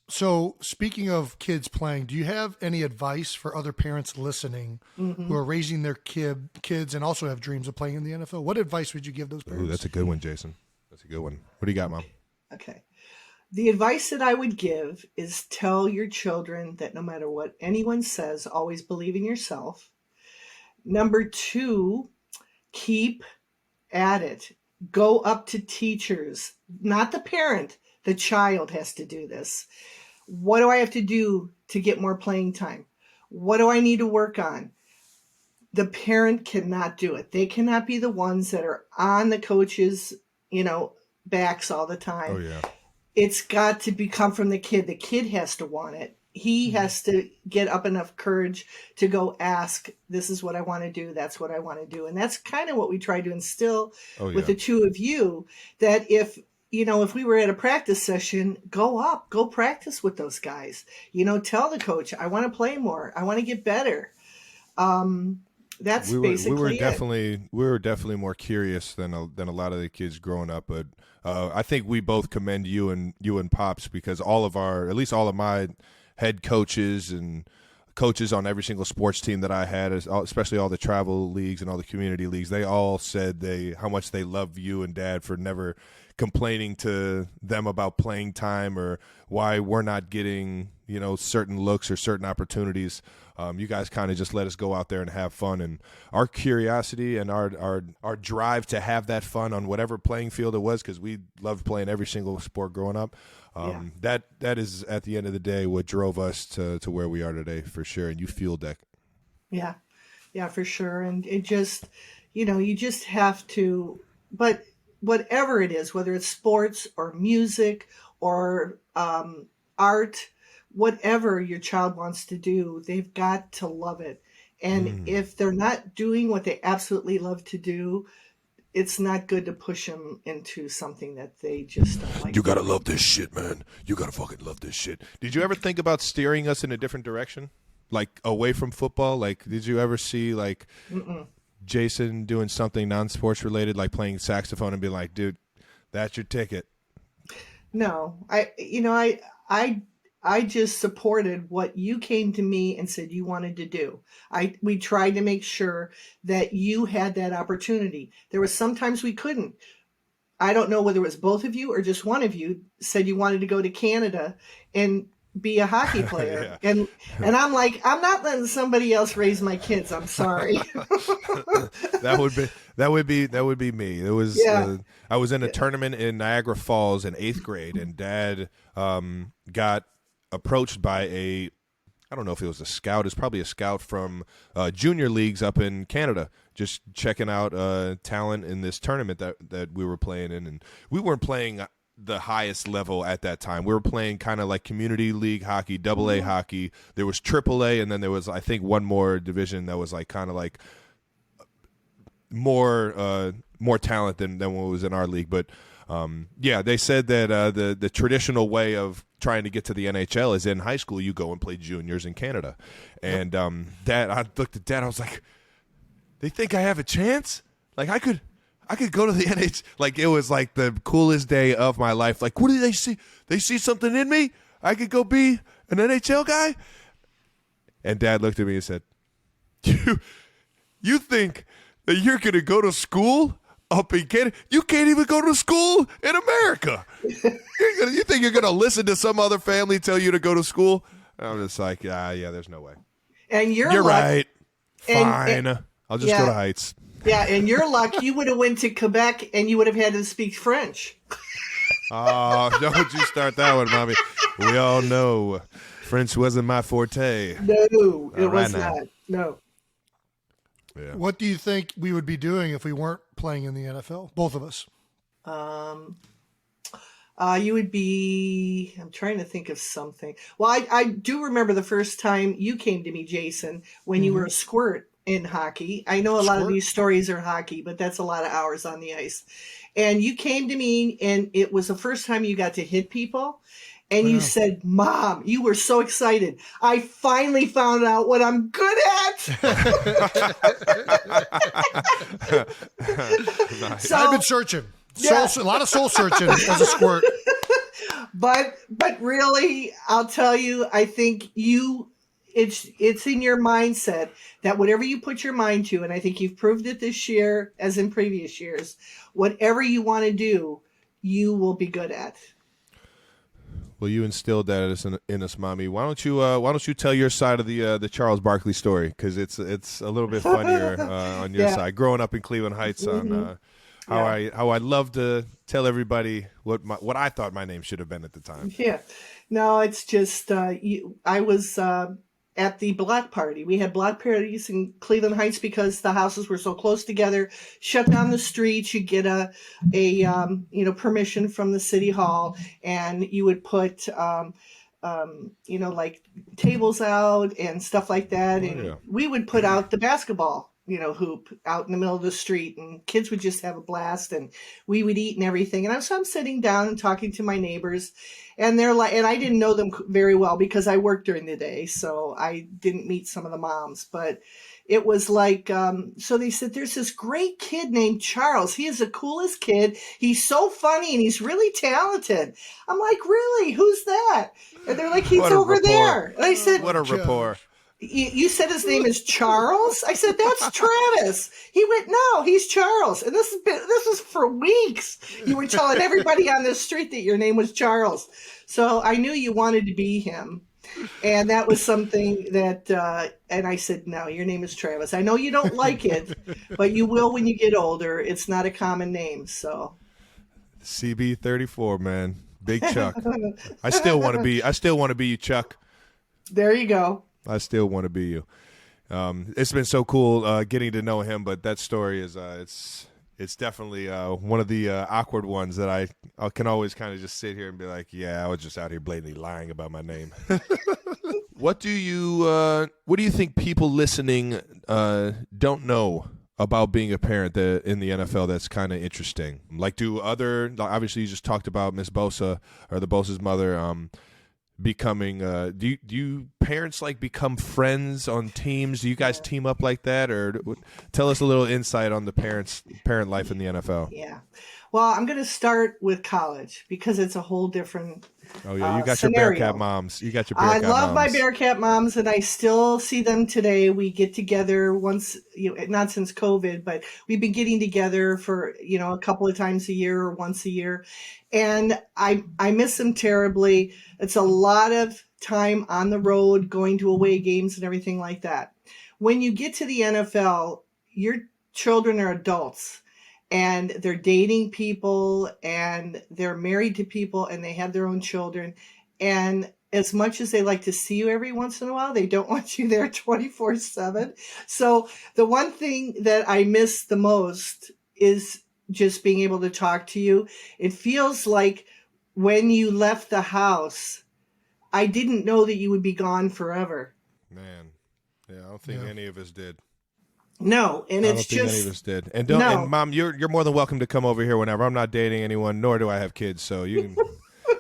Speaker 4: so speaking of kids playing, do you have any advice for other parents listening who are raising their kids and also have dreams of playing in the NFL? What advice would you give those parents?
Speaker 6: Ooh, that's a good one, Jason. That's a good one. What do you got, Mom?
Speaker 7: Okay. The advice that I would give is tell your children that no matter what anyone says, always believe in yourself. Number 2, keep at it. Go up to teachers, not the parent. The child has to do this. What do I have to do to get more playing time? What do I need to work on? The parent cannot do it. They cannot be the ones that are on the coaches, backs all the time.
Speaker 6: Oh, yeah.
Speaker 7: It's got to come from the kid. The kid has to want it. He has to get up enough courage to go ask, this is what I want to do. That's what I want to do. And that's kind of what we try to instill with the two of you, that if we were at a practice session, go practice with those guys. Tell the coach, I want to play more. I want to get better. That's basically
Speaker 6: we were definitely more curious than a lot of the kids growing up. But I think we both commend you and Pops, because at least all of my head coaches and coaches on every single sports team that I had, especially all the travel leagues and all the community leagues, they all said how much they love you and Dad for never complaining to them about playing time or why we're not getting, certain looks or certain opportunities. You guys kind of just let us go out there and have fun, and our curiosity and our drive to have that fun on whatever playing field it was, because we loved playing every single sport growing up. That is at the end of the day what drove us to where we are today, for sure. And you fueled that.
Speaker 7: Yeah, for sure. And it just, you just have to, but whatever it is, whether it's sports or music or art, whatever your child wants to do, they've got to love it. And if they're not doing what they absolutely love to do, it's not good to push them into something that they just don't like.
Speaker 6: You got to love this shit, man. You got to fucking love this shit. Did you ever think about steering us in a different direction? Like away from football? Like, did you ever see Jason doing something non-sports related, like playing saxophone, and be like, dude, that's your ticket?
Speaker 7: No, I just supported what you came to me and said you wanted to do. We tried to make sure that you had that opportunity. There was sometimes we couldn't. I don't know whether it was both of you or just one of you said you wanted to go to Canada and be a hockey player. And I'm like, I'm not letting somebody else raise my kids. I'm sorry.
Speaker 6: That would be me. It was I was in a tournament in Niagara Falls in 8th grade, and Dad got approached by I don't know if it was a scout. It's probably a scout from junior leagues up in Canada, just checking out talent in this tournament that we were playing in. And we weren't playing the highest level at that time. We were playing kind of like community league hockey, AA hockey. There was AAA, and then there was, I think, one more division that was like kind of like more talent than what was in our league. But yeah, they said that the traditional way of trying to get to the NHL is in high school. You go and play juniors in Canada. And Dad, I looked at Dad. I was like, they think I have a chance? Like I could go to the NHL. Like it was like the coolest day of my life. Like, what do they see? They see something in me? I could go be an NHL guy? And Dad looked at me and said, You think that you're going to go to school up in Canada? You can't even go to school in America. You think you're going to listen to some other family tell you to go to school? I'm just like, yeah, there's no way.
Speaker 7: And
Speaker 6: you're right. Fine. I'll just go to Heights.
Speaker 7: Yeah, and your luck, you would have went to Quebec and you would have had to speak French.
Speaker 6: Oh, don't you start that one, Mommy. We all know French wasn't my forte.
Speaker 7: No, it was not. No.
Speaker 4: Yeah. What do you think we would be doing if we weren't playing in the NFL? Both of us.
Speaker 7: You would be, I'm trying to think of something. Well, I do remember the first time you came to me, Jason, when you were a squirt in hockey. I know a lot of these stories are hockey, but that's a lot of hours on the ice. And you came to me, and it was the first time you got to hit people. And you said, Mom, you were so excited. I finally found out what I'm good at.
Speaker 4: Nice. So, I've been searching. A lot of soul searching as a squirt.
Speaker 7: But really, I'll tell you, I think it's in your mindset that whatever you put your mind to, and I think you've proved it this year as in previous years, whatever you want to do, you will be good at.
Speaker 6: Well, you instilled that in us, Mommy. Why don't you tell your side of the Charles Barkley story, because it's a little bit funnier on your side. Growing up in Cleveland Heights, on how I love to tell everybody what I thought my name should have been at the time.
Speaker 7: Yeah, no, it's just I was at the block party. We had block parties in Cleveland Heights because the houses were so close together. Shut down the streets. You get a permission from the city hall, and you would put like tables out and stuff like that. And we would put out the basketball hoop out in the middle of the street, and kids would just have a blast, and we would eat and everything. And I'm sitting down and talking to my neighbors, and they're like, and I didn't know them very well because I worked during the day, so I didn't meet some of the moms, but it was like, so they said, there's this great kid named Charles. He is the coolest kid. He's so funny and he's really talented. I'm like, really? Who's that? And they're like, he's over there. And I said,
Speaker 6: what a rapport.
Speaker 7: You said his name is Charles? I said, that's Travis. He went, no, he's Charles. And this was for weeks. You were telling everybody on the street that your name was Charles. So I knew you wanted to be him. And that was something that, and I said, no, your name is Travis. I know you don't like it, but you will when you get older. It's not a common name, so.
Speaker 6: CB34, man. Big Chuck. I still want to be you, Chuck.
Speaker 7: There you go.
Speaker 6: I still want to be you. It's been so cool getting to know him, but that story is it's definitely one of the awkward ones that I can always kind of just sit here and be like, yeah, I was just out here blatantly lying about my name. What do you think people listening don't know about being a parent in the NFL that's kind of interesting? Like, obviously you just talked about Miss Bosa or the Bosa's mother becoming do you parents like become friends on teams? Do you guys team up like that, or tell us a little insight on the parent life in the NFL?
Speaker 7: Yeah, well, I'm going to start with college because it's a whole different
Speaker 6: you got
Speaker 7: scenario.
Speaker 6: Your Bearcat moms. You got your Bearcat moms.
Speaker 7: I love my Bearcat moms, and I still see them today. We get together once, not since COVID, but we've been getting together for a couple of times a year or once a year, and I miss them terribly. It's a lot of time on the road, going to away games and everything like that. When you get to the NFL, your children are adults, and they're dating people, and they're married to people, and they have their own children. And as much as they like to see you every once in a while, they don't want you there 24/7. So the one thing that I miss the most is just being able to talk to you. It feels like when you left the house, I didn't know that you would be gone forever.
Speaker 6: Man, yeah, I don't think any of us did.
Speaker 7: No, and
Speaker 6: I
Speaker 7: it's
Speaker 6: don't think
Speaker 7: just
Speaker 6: any of us did. And don't.
Speaker 7: no.
Speaker 6: And Mom, you're more than welcome to come over here whenever. I'm not dating anyone, nor do I have kids, so you can.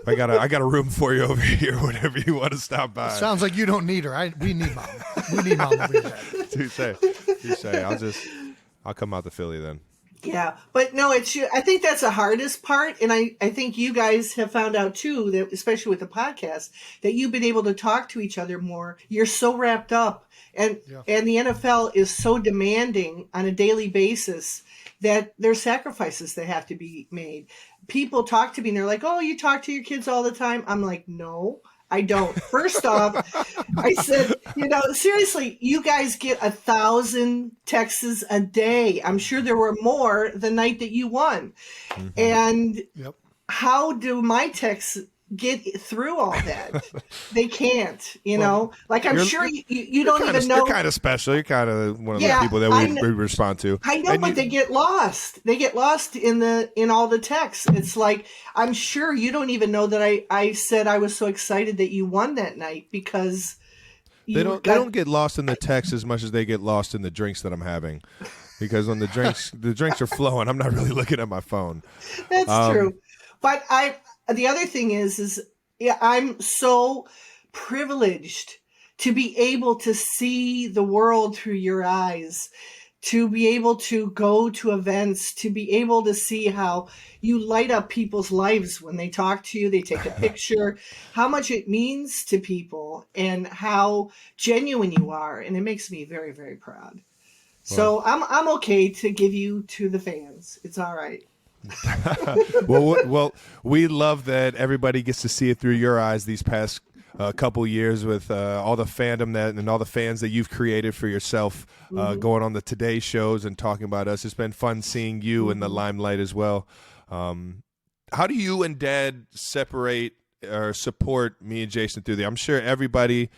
Speaker 6: I got a room for you over here whenever you want to stop by.
Speaker 4: Sounds like you don't need her. We need Mom. We need Mom over here.
Speaker 6: Touche. I'll come out to Philly then.
Speaker 7: Yeah, but no, I think that's the hardest part, and I think you guys have found out too that, especially with the podcast, that you've been able to talk to each other more. You're so wrapped up, and the NFL is so demanding on a daily basis that there's sacrifices that have to be made. People talk to me and they're like, "Oh, you talk to your kids all the time." I'm like, "No, I don't." First off, I said, seriously, you guys get 1,000 texts a day. I'm sure there were more the night that you won. Mm-hmm. And how do my texts get through all that? They can't, like I'm sure you don't even know.
Speaker 6: You're kind of special. You're kind of one of the people that we respond to.
Speaker 7: I know, but they get lost. They get lost in all the texts. It's like, I'm sure you don't even know that I said I was so excited that you won that night because
Speaker 6: they don't get lost in the text as much as they get lost in the drinks that I'm having. Because when the drinks are flowing, I'm not really looking at my phone.
Speaker 7: That's true. But the other thing is I'm so privileged to be able to see the world through your eyes, to be able to go to events, to be able to see how you light up people's lives when they talk to you, they take a picture, how much it means to people and how genuine you are. And it makes me very, very proud. So I'm okay to give you to the fans. It's all right.
Speaker 6: well, we love that everybody gets to see it through your eyes these past couple years with all the fandom and all the fans that you've created for yourself, going on the Today shows and talking about us. It's been fun seeing you in the limelight as well. How do you and Dad separate or support me and Jason through I'm sure everybody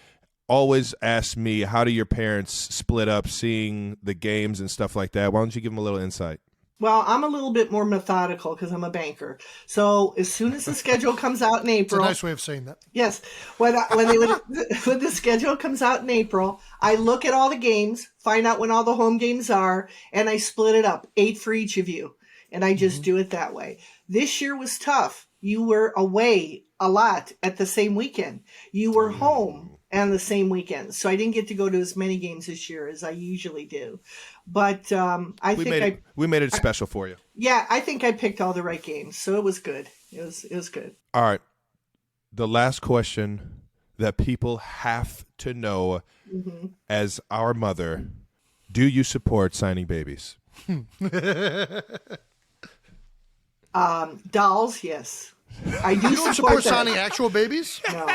Speaker 6: always asks me, how do your parents split up seeing the games and stuff like that? Why don't you give them a little insight?
Speaker 7: Well, I'm a little bit more methodical because I'm a banker. So as soon as the schedule comes out in April,
Speaker 4: it's a nice way of saying that.
Speaker 7: Yes, when the schedule comes out in April, I look at all the games, find out when all the home games are, and I split it up, 8 for each of you, and I just do it that way. This year was tough. You were away a lot at the same weekend. You were home on the same weekend, so I didn't get to go to as many games this year as I usually do. But
Speaker 6: we made it special for you.
Speaker 7: Yeah, I think I picked all the right games, so it was good. It was good.
Speaker 6: All right, the last question that people have to know, as our mother, do you support signing babies?
Speaker 7: Dolls, yes. I do
Speaker 4: you don't support signing actual babies?
Speaker 7: No.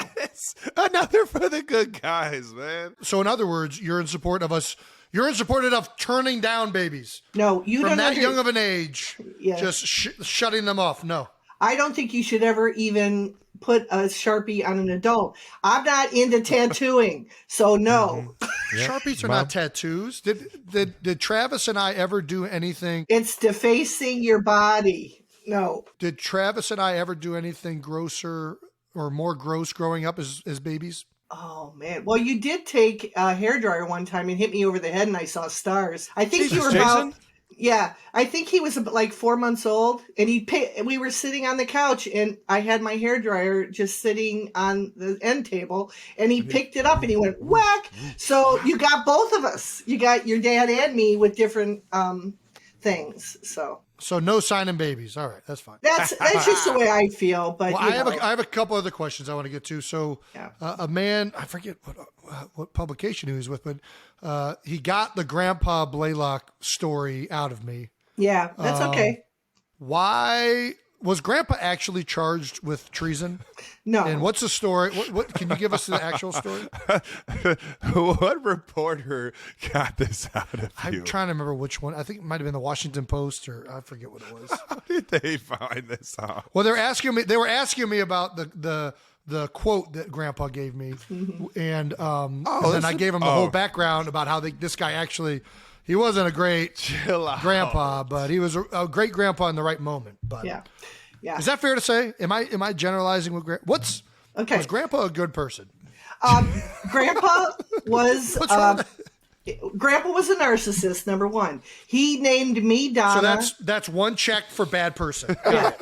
Speaker 6: Another for the good guys, man.
Speaker 4: So in other words, you're in support of us. You're in support of turning down babies.
Speaker 7: No, you
Speaker 4: from
Speaker 7: don't.
Speaker 4: From that young of an age, just shutting them off. No.
Speaker 7: I don't think you should ever even put a Sharpie on an adult. I'm not into tattooing, so no.
Speaker 4: Yep. Sharpies are not tattoos. Did Travis and I ever do anything?
Speaker 7: It's defacing your body. No.
Speaker 4: Did Travis and I ever do anything grosser or more gross growing up as babies?
Speaker 7: Oh, man. Well, you did take a hairdryer one time and hit me over the head and I saw stars. I think you were about... Yeah, I think he was like 4 months old, and we were sitting on the couch, and I had my hairdryer just sitting on the end table, and he picked it up, and he went, whack! So you got both of us. You got your dad and me with different things,
Speaker 4: So no signing babies. All right, that's fine.
Speaker 7: That's just the way I feel. But
Speaker 4: I have a couple other questions I want to get to. So a man, I forget what publication he was with, but he got the Grandpa Blaylock story out of me.
Speaker 7: Yeah, that's okay.
Speaker 4: Why was Grandpa actually charged with treason?
Speaker 7: No.
Speaker 4: And what's the story? What can you give us the actual story?
Speaker 6: What reporter got this out of you?
Speaker 4: I'm trying to remember which one. I think it might have been the Washington Post, or I forget what it was.
Speaker 6: How did they find this out?
Speaker 4: Well, they were asking me about the quote that Grandpa gave me, and then I gave him the whole background about how this guy actually. He wasn't a great grandpa, but he was a great grandpa in the right moment. But
Speaker 7: yeah.
Speaker 4: Is that fair to say? Am I generalizing with was Grandpa a good person?
Speaker 7: Grandpa was Grandpa was a narcissist, number one. He named me Donna.
Speaker 4: So that's one check for bad person.
Speaker 7: Yeah.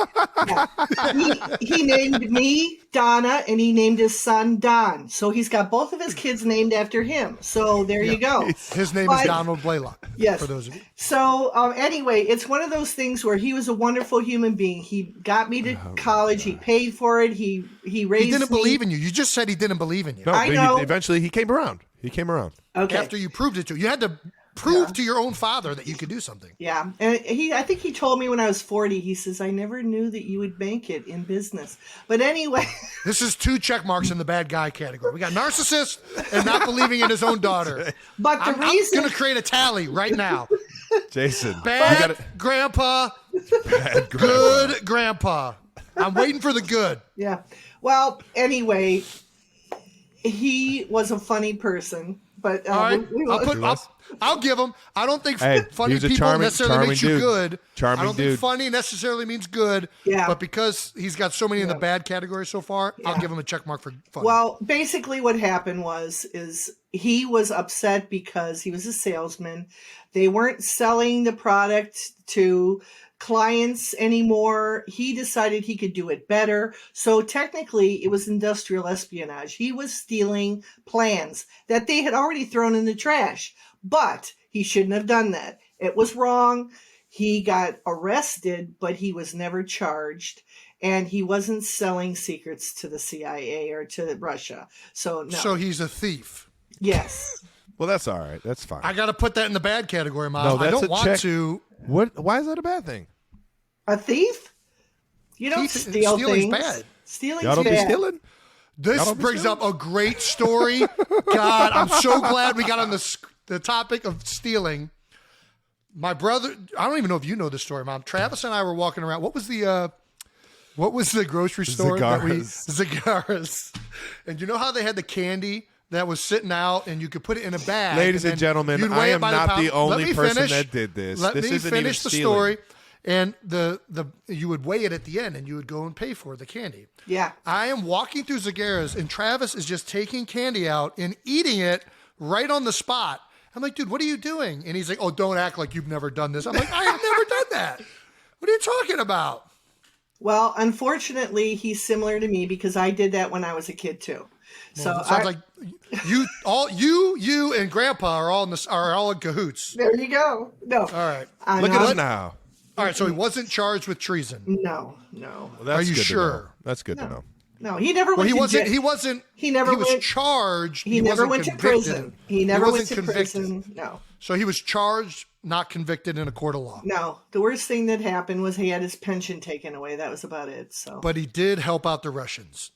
Speaker 7: He named me Donna, and he named his son Don. So he's got both of his kids named after him. So there you go.
Speaker 4: His name is Donald Blaylock.
Speaker 7: Yes.
Speaker 4: For those of you.
Speaker 7: So anyway, it's one of those things where he was a wonderful human being. He got me to college. He paid for it. He raised
Speaker 4: He didn't believe in you. You just said he didn't believe in you.
Speaker 6: No,
Speaker 7: I know.
Speaker 6: Eventually, he came around.
Speaker 7: Okay.
Speaker 4: After you proved it to him. You had to prove to your own father that you could do something.
Speaker 7: Yeah. And I think he told me when I was 40, he says, I never knew that you would make it in business. But anyway.
Speaker 4: This is 2 check marks in the bad guy category. We got narcissist and not believing in his own daughter.
Speaker 7: But the reason.
Speaker 4: I'm going to create a tally right now.
Speaker 6: Jason.
Speaker 4: Bad grandpa. Good grandpa. I'm waiting for the good.
Speaker 7: Yeah. Well, anyway, he was a funny person. But
Speaker 4: all right, I'll give him. I don't think funny
Speaker 6: he was a
Speaker 4: people necessarily makes you
Speaker 6: dude.
Speaker 4: good.
Speaker 6: Charming
Speaker 4: I don't
Speaker 6: dude.
Speaker 4: think funny necessarily means good.
Speaker 7: Yeah.
Speaker 4: But because he's got so many in the bad category so far, I'll give him a check mark for funny.
Speaker 7: Well, basically what happened is he was upset because he was a salesman. They weren't selling the product to clients anymore. He decided he could do it better. So technically it was industrial espionage. He was stealing plans that they had already thrown in the trash, but he shouldn't have done that. It was wrong. He got arrested, but he was never charged. And he wasn't selling secrets to the CIA or to Russia. So no.
Speaker 4: So he's a thief.
Speaker 7: Yes.
Speaker 6: Well, that's all right. That's fine.
Speaker 4: I got to put that in the bad category, Mom.
Speaker 6: No, that's
Speaker 4: I don't
Speaker 6: a
Speaker 4: want
Speaker 6: check.
Speaker 4: to.
Speaker 6: What? Why is that a bad thing?
Speaker 7: A thief? You don't steal
Speaker 4: stealing's
Speaker 7: things.
Speaker 4: bad.
Speaker 7: Stealing's
Speaker 6: Y'all don't be
Speaker 7: bad.
Speaker 6: stealing?
Speaker 4: This brings up a great story. God, I'm so glad we got on the topic of stealing. My brother, I don't even know if you know this story, Mom. Travis and I were walking around. What was the grocery store Zagaras. And you know how they had the candy that was sitting out and you could put it in a bag?
Speaker 6: Ladies and gentlemen, I am not the only person that did this.
Speaker 4: Let
Speaker 6: This
Speaker 4: me
Speaker 6: isn't
Speaker 4: finish
Speaker 6: even
Speaker 4: the
Speaker 6: stealing.
Speaker 4: story. And you would weigh it at the end and you would go and pay for the candy.
Speaker 7: Yeah.
Speaker 4: I am walking through Zagaras and Travis is just taking candy out and eating it right on the spot. I'm like, dude, what are you doing? And he's like, oh, don't act like you've never done this. I'm like, I have never done that. What are you talking about?
Speaker 7: Well, unfortunately, he's similar to me because I did that when I was a kid too. So
Speaker 4: It sounds like you and Grandpa are all in cahoots.
Speaker 7: there you go. No.
Speaker 4: All right.
Speaker 6: Look at us now.
Speaker 4: All right, so he wasn't charged with treason.
Speaker 7: No.
Speaker 6: Well, that's
Speaker 4: Are you
Speaker 6: good to
Speaker 4: sure?
Speaker 6: know. That's good to know.
Speaker 7: No, he never
Speaker 4: Well,
Speaker 7: went
Speaker 4: he
Speaker 7: to
Speaker 4: wasn't.
Speaker 7: jail.
Speaker 4: He wasn't.
Speaker 7: He never
Speaker 4: was
Speaker 7: went-
Speaker 4: charged.
Speaker 7: He never
Speaker 4: wasn't
Speaker 7: went to
Speaker 4: convicted.
Speaker 7: prison. He never went
Speaker 4: wasn't
Speaker 7: to
Speaker 4: convicted.
Speaker 7: prison. No.
Speaker 4: So he was charged, not convicted in a court of law.
Speaker 7: No. The worst thing that happened was he had his pension taken away. That was about it. So
Speaker 4: But he did help out the Russians,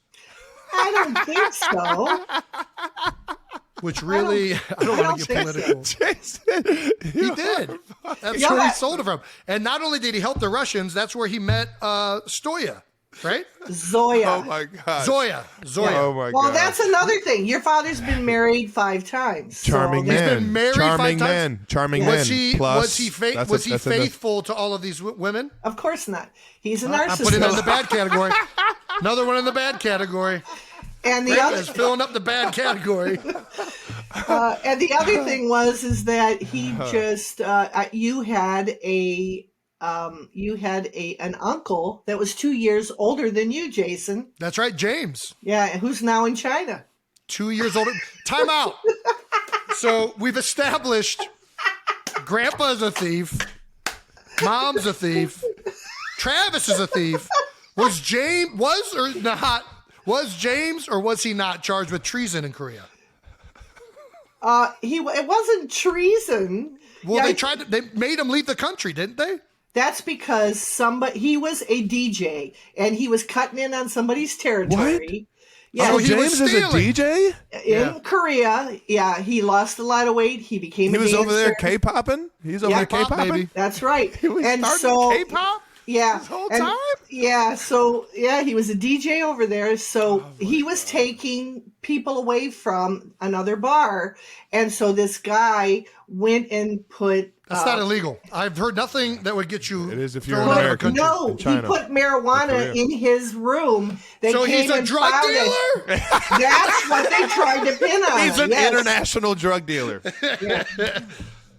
Speaker 7: I don't think so.
Speaker 4: which really I don't want to get political.
Speaker 6: Jason,
Speaker 4: He did. That's where he sold it from. And not only did he help the Russians, that's where he met Stoya, right?
Speaker 7: Zoya.
Speaker 6: Oh my God.
Speaker 4: Zoya.
Speaker 6: Oh my
Speaker 7: Well,
Speaker 6: God.
Speaker 7: that's another thing. Your father's been married 5 times. so-
Speaker 6: Charming
Speaker 4: He's
Speaker 6: man.
Speaker 4: been married
Speaker 6: Charming
Speaker 4: 5 times.
Speaker 6: man. Charming
Speaker 4: Was
Speaker 6: man.
Speaker 4: he?
Speaker 6: Plus,
Speaker 4: Was he
Speaker 6: that's enough.
Speaker 4: faithful to all of these women?
Speaker 7: Of course not. He's a
Speaker 4: I'm
Speaker 7: narcissist.
Speaker 4: putting that in the bad category. Another one in the bad category.
Speaker 7: and the
Speaker 4: Grandpa
Speaker 7: other
Speaker 4: is filling up the bad category.
Speaker 7: and the other thing is that he just you had an uncle that was 2 years older than you, Jason.
Speaker 4: That's right, James.
Speaker 7: Yeah, who's now in China.
Speaker 4: 2 years older. Time out. So we've established Grandpa's a thief. Mom's a thief. Travis is a thief. Was James or was he not charged with treason in Korea?
Speaker 7: It wasn't treason.
Speaker 4: Well,
Speaker 7: Yeah,
Speaker 4: they made him leave the country, didn't they?
Speaker 7: That's because he was a DJ and he was cutting in on somebody's territory. Yeah,
Speaker 4: Oh, he was
Speaker 6: James is a
Speaker 4: stealing.
Speaker 6: DJ?
Speaker 7: in Korea. Yeah, he lost a lot of weight. He became
Speaker 6: He
Speaker 7: a
Speaker 6: was over there
Speaker 7: dancer.
Speaker 6: K-popping? He's over
Speaker 7: Yeah,
Speaker 6: there K-popping?
Speaker 4: baby.
Speaker 7: That's right.
Speaker 6: He was
Speaker 7: and
Speaker 6: starting
Speaker 7: so
Speaker 6: K-pop?
Speaker 7: yeah,
Speaker 6: this whole
Speaker 7: and-
Speaker 6: time?
Speaker 7: Yeah, so he was a DJ over there. So he was taking people away from another bar. And so this guy went and put...
Speaker 4: That's not illegal. I've heard nothing that would get you...
Speaker 6: It is if you're in
Speaker 4: thrown out of
Speaker 6: America.
Speaker 4: the country.
Speaker 7: No,
Speaker 6: in China,
Speaker 7: he put marijuana in his room. They
Speaker 4: So
Speaker 7: came
Speaker 4: he's a
Speaker 7: and
Speaker 4: drug
Speaker 7: found
Speaker 4: dealer?
Speaker 7: it. That's what they tried to pin on
Speaker 6: He's
Speaker 7: him.
Speaker 6: an international drug dealer.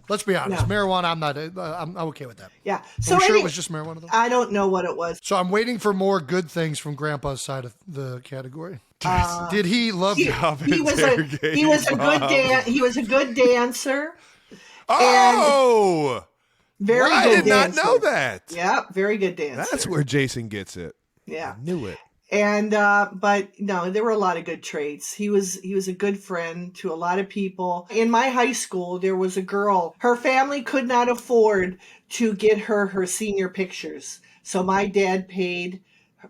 Speaker 4: Let's be honest.
Speaker 7: No.
Speaker 4: Marijuana, I'm okay with that.
Speaker 7: Yeah.
Speaker 4: Are
Speaker 7: So
Speaker 4: we sure it was just marijuana, though?
Speaker 7: I don't know what it was.
Speaker 4: So I'm waiting for more good things from Grandpa's side of the category. Did he love you?
Speaker 7: He was a good dancer.
Speaker 6: Oh!
Speaker 7: Very
Speaker 6: I
Speaker 7: good
Speaker 6: did not
Speaker 7: dancer.
Speaker 6: know that.
Speaker 7: Yeah, very good dancer.
Speaker 6: That's where Jason gets it.
Speaker 7: Yeah.
Speaker 6: I knew it.
Speaker 7: And but no, there were a lot of good traits. He was a good friend to a lot of people. In my high school, there was a girl. Her family could not afford to get her senior pictures. So my dad paid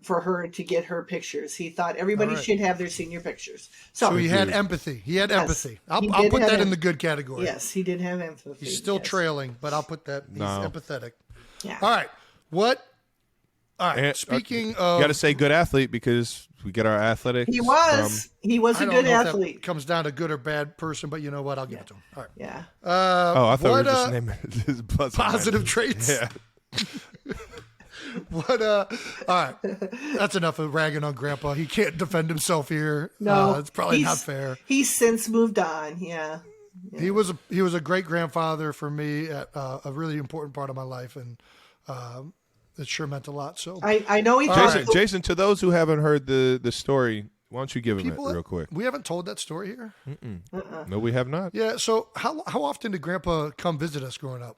Speaker 7: for her to get her pictures. He thought everybody should have their senior pictures.
Speaker 4: So he had empathy. He had empathy. I'll
Speaker 7: did
Speaker 4: put
Speaker 7: have
Speaker 4: that in the good category.
Speaker 7: Yes, he did have empathy.
Speaker 4: He's still
Speaker 7: yes.
Speaker 4: trailing, but I'll put that. He's empathetic.
Speaker 7: Yeah.
Speaker 4: All right. What? All right.
Speaker 6: And,
Speaker 4: Speaking
Speaker 6: you
Speaker 4: of,
Speaker 6: got to say good athlete because we get our athletics.
Speaker 7: He was
Speaker 4: I
Speaker 7: a
Speaker 4: don't
Speaker 7: good
Speaker 4: know if that
Speaker 7: athlete.
Speaker 4: comes down to good or bad person, but you know what? I'll give it to him. All right.
Speaker 7: Yeah.
Speaker 6: I thought we were
Speaker 4: what,
Speaker 6: just naming his
Speaker 4: positive traits.
Speaker 6: Yeah.
Speaker 4: What? All right. That's enough of ragging on Grandpa. He can't defend himself here.
Speaker 7: No,
Speaker 4: it's probably not fair.
Speaker 7: He's since moved on. Yeah.
Speaker 4: He was a great grandfather for me at a really important part of my life, and it sure meant a lot. So
Speaker 7: I know he
Speaker 6: Jason, to those who haven't heard the story, why don't you give him it real quick?
Speaker 4: We haven't told that story here.
Speaker 6: No, we have not.
Speaker 4: Yeah. So how often did Grandpa come visit us growing up?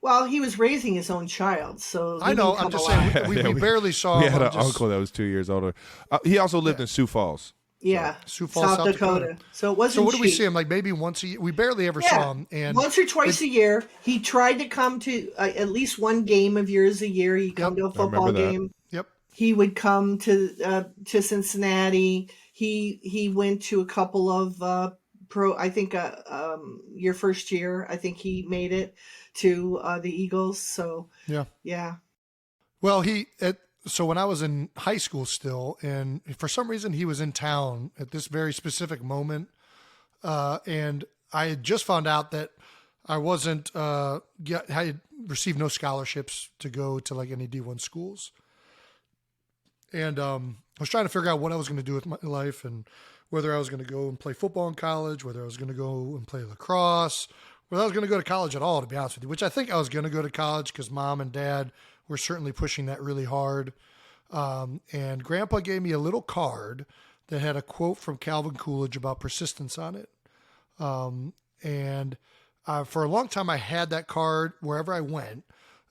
Speaker 7: Well, he was raising his own child, so
Speaker 4: I know. I'm just saying we barely saw.
Speaker 6: We
Speaker 4: him.
Speaker 6: had an
Speaker 4: I'm just-
Speaker 6: uncle that was 2 years older. He also lived in Sioux Falls.
Speaker 7: Yeah,
Speaker 4: Sioux Falls, South Dakota.
Speaker 7: So it wasn't.
Speaker 4: So what do we
Speaker 7: cheap.
Speaker 4: see him like? Maybe once a year. We barely ever saw him. And
Speaker 7: once or twice a year, he tried to come to at least one game of yours a year. He'd come to a football
Speaker 6: remember that.
Speaker 7: game.
Speaker 4: Yep.
Speaker 7: He would come to Cincinnati. He went to a couple of pro. I think your first year, I think he made it to the Eagles. So yeah.
Speaker 4: Well, so when I was in high school still, and for some reason he was in town at this very specific moment, and I had just found out that I wasn't. I had received no scholarships to go to like any D1 schools, and I was trying to figure out what I was going to do with my life and whether I was going to go and play football in college, whether I was going to go and play lacrosse, whether I was going to go to college at all, to be honest with you, which I think I was going to go to college because Mom and Dad were certainly pushing that really hard. And Grandpa gave me a little card that had a quote from Calvin Coolidge about persistence on it. And for a long time, I had that card wherever I went.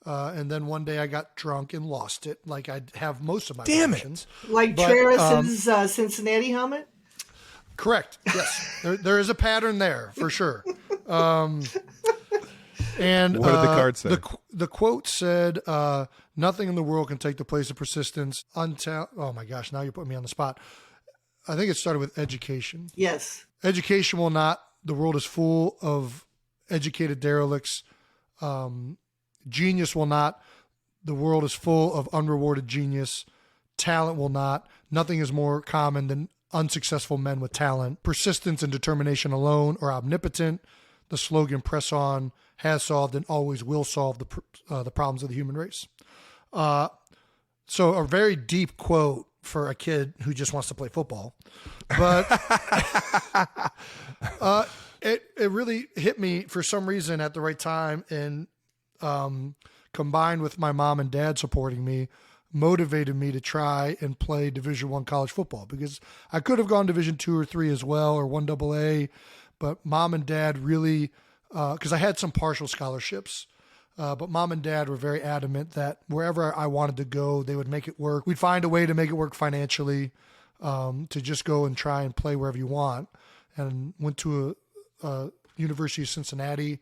Speaker 4: And then one day I got drunk and lost it, like I have most of my possessions.
Speaker 7: Like Travis's Cincinnati helmet?
Speaker 4: Correct. Yes. there is a pattern there for sure. And
Speaker 6: what did the card say?
Speaker 4: The quote said, nothing in the world can take the place of persistence until, oh my gosh, now you're putting me on the spot. I think it started with education.
Speaker 7: Yes.
Speaker 4: Education will not. The world is full of educated derelicts. Genius will not. The world is full of unrewarded genius. Talent will not. Nothing is more common than unsuccessful men with talent. Persistence and determination alone are omnipotent. The slogan "Press on" has solved and always will solve the problems of the human race. So a very deep quote for a kid who just wants to play football, but it really hit me for some reason at the right time, and combined with my mom and dad supporting me, motivated me to try and play Division I college football, because I could have gone Division II or III as well, or 1AA, but Mom and Dad really, because I had some partial scholarships, but Mom and Dad were very adamant that wherever I wanted to go, they would make it work. We'd find a way to make it work financially, to just go and try and play wherever you want. And went to a University of Cincinnati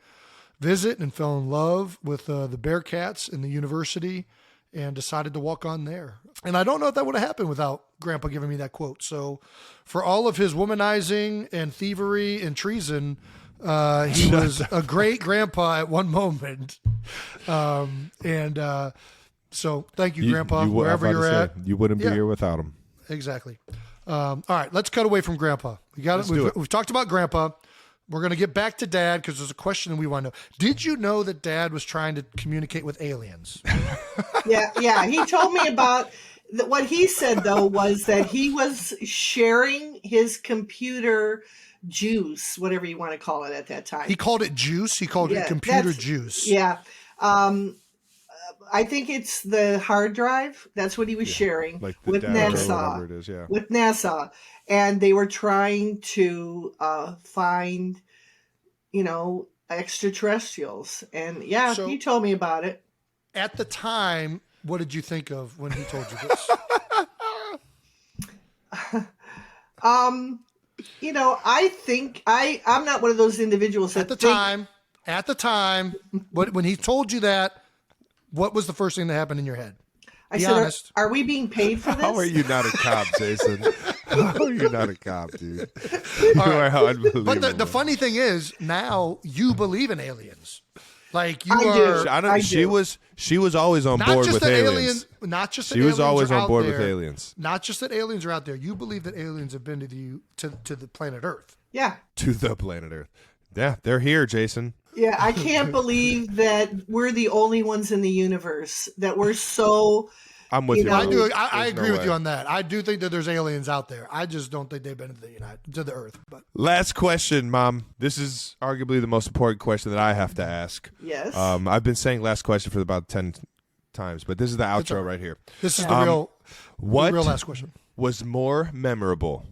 Speaker 4: visit and fell in love with the Bearcats in the university, and decided to walk on there. And I don't know if that would have happened without Grandpa giving me that quote. So for all of his womanizing and thievery and treason, he was a great grandpa at one moment. So thank you, Grandpa, wherever you're at.
Speaker 6: You wouldn't be here without him.
Speaker 4: Exactly. All right, let's cut away from Grandpa. We've talked about Grandpa. We're going to get back to Dad because there's a question we want to know. Did you know that Dad was trying to communicate with aliens?
Speaker 7: Yeah. He told me about what he said, though, was that he was sharing his computer juice, whatever you want to call it at that time.
Speaker 4: He called it juice. He called it computer juice.
Speaker 7: Yeah. I think it's the hard drive. That's what he was sharing with NASA.
Speaker 6: It is, yeah.
Speaker 7: With NASA. And they were trying to find, extraterrestrials. And so, he told me about it.
Speaker 4: At the time, what did you think of when he told you this?
Speaker 7: I think I'm not one of those individuals that
Speaker 4: At the time, when he told you that, what was the first thing that happened in your head?
Speaker 7: I said, are we being paid for this?
Speaker 6: How are you not a cop, Jason? How are you not a cop, dude? You
Speaker 4: are
Speaker 6: unbelievable.
Speaker 4: But the funny thing is, now you believe in aliens. Like you
Speaker 6: She was always on board with aliens.
Speaker 4: Not just that
Speaker 6: she was
Speaker 4: aliens
Speaker 6: always
Speaker 4: are
Speaker 6: on
Speaker 4: out
Speaker 6: board
Speaker 4: there,
Speaker 6: with aliens.
Speaker 4: Not just that aliens are out there. You believe that aliens have been to the planet Earth.
Speaker 7: Yeah.
Speaker 6: To the planet Earth. Yeah, they're here, Jason.
Speaker 7: Yeah, I can't believe that we're the only ones in the universe, that we're so...
Speaker 6: I'm with you.
Speaker 4: I agree with you on that. I do think that there's aliens out there. I just don't think they've been to the Earth. But
Speaker 6: last question, Mom. This is arguably the most important question that I have to ask.
Speaker 7: Yes.
Speaker 6: I've been saying last question for about 10 times, but this is the outro right here.
Speaker 4: This is the real last question.
Speaker 6: Was more memorable?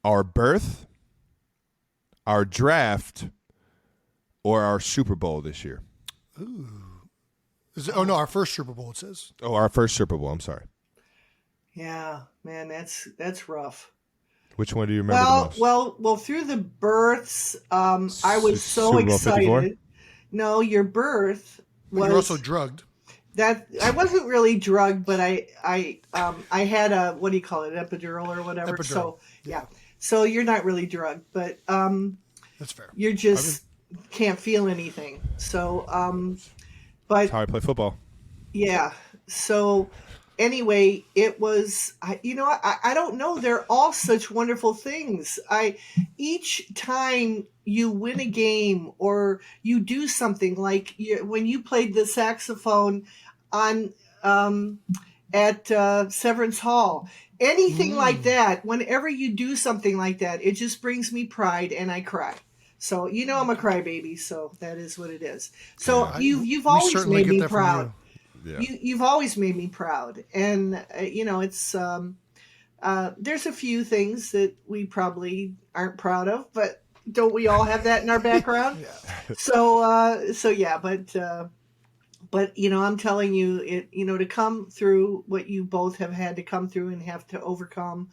Speaker 6: Our birth, our draft, or our Super Bowl this year?
Speaker 4: Ooh. Our first Super Bowl, it says.
Speaker 6: Oh, our first Super Bowl. I'm sorry.
Speaker 7: Yeah, man, that's rough.
Speaker 6: Which one do you remember the most?
Speaker 7: Well, through the births, I was so excited. No, your birth was...
Speaker 4: You're also drugged.
Speaker 7: That I wasn't really drugged, but I had a, what do you call it, epidural or whatever. Epidural. So yeah. So you're not really drugged, but
Speaker 4: that's fair.
Speaker 7: You're just can't feel anything. So but
Speaker 6: that's how I play football.
Speaker 7: Yeah. So anyway, it was, I don't know. They're all such wonderful things. Each time you win a game or you do something like when you played the saxophone on at Severance Hall, anything like that, whenever you do something like that, it just brings me pride and I cry. So, I'm a crybaby, so that is what it is. So you've always made me proud. Yeah. You've always made me proud. And, it's, there's a few things that we probably aren't proud of, but don't we all have that in our background? Yeah. So yeah, but, I'm telling you, to come through what you both have had to come through and have to overcome,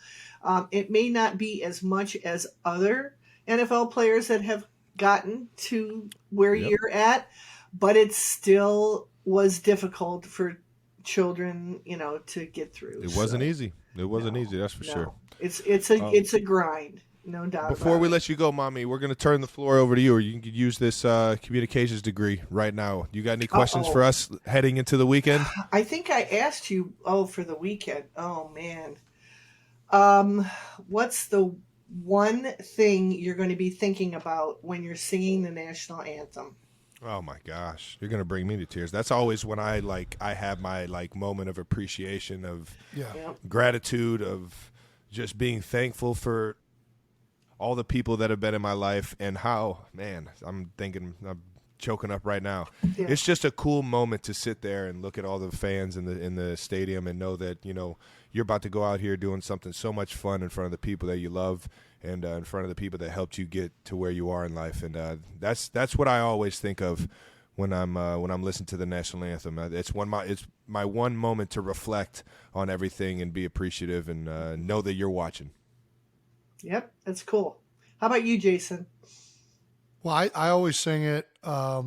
Speaker 7: it may not be as much as other NFL players that have gotten to where you're at, but it still was difficult for children, to get through.
Speaker 6: It wasn't easy. It wasn't easy, that's for sure.
Speaker 7: It's a grind, no doubt.
Speaker 6: Before we let you go, Mommy, we're going to turn the floor over to you, or you can use this communications degree right now. You got any questions for us heading into the weekend?
Speaker 7: I think I asked you, for the weekend. Oh, man. What's the one thing you're going to be thinking about when you're singing the national anthem?
Speaker 6: Oh my gosh, you're gonna bring me to tears. That's always when I have my moment of appreciation, of gratitude, of just being thankful for all the people that have been in my life, and how, man, I'm choking up right now. Yeah. It's just a cool moment to sit there and look at all the fans in the stadium and know that you're about to go out here doing something so much fun in front of the people that you love, and in front of the people that helped you get to where you are in life. And that's what I always think of when I'm listening to the national anthem. It's my one moment to reflect on everything and be appreciative and know that you're watching. Yep,
Speaker 7: that's cool. How about you, Jason?
Speaker 4: Well, I always sing it. I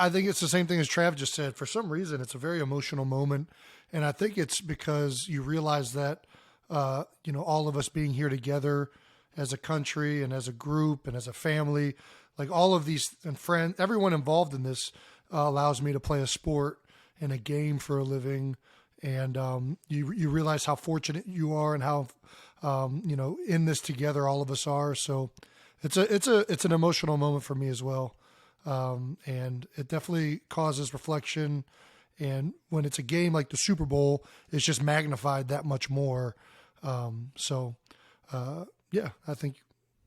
Speaker 4: think it's the same thing as Trav just said. For some reason, it's a very emotional moment. And I think it's because you realize that, all of us being here together as a country and as a group and as a family, like all of these and friends, everyone involved in this allows me to play a sport and a game for a living. and you realize how fortunate you are and how in this together all of us are. So it's an emotional moment for me as well, and it definitely causes reflection. And when it's a game like the Super Bowl, it's just magnified that much more. I think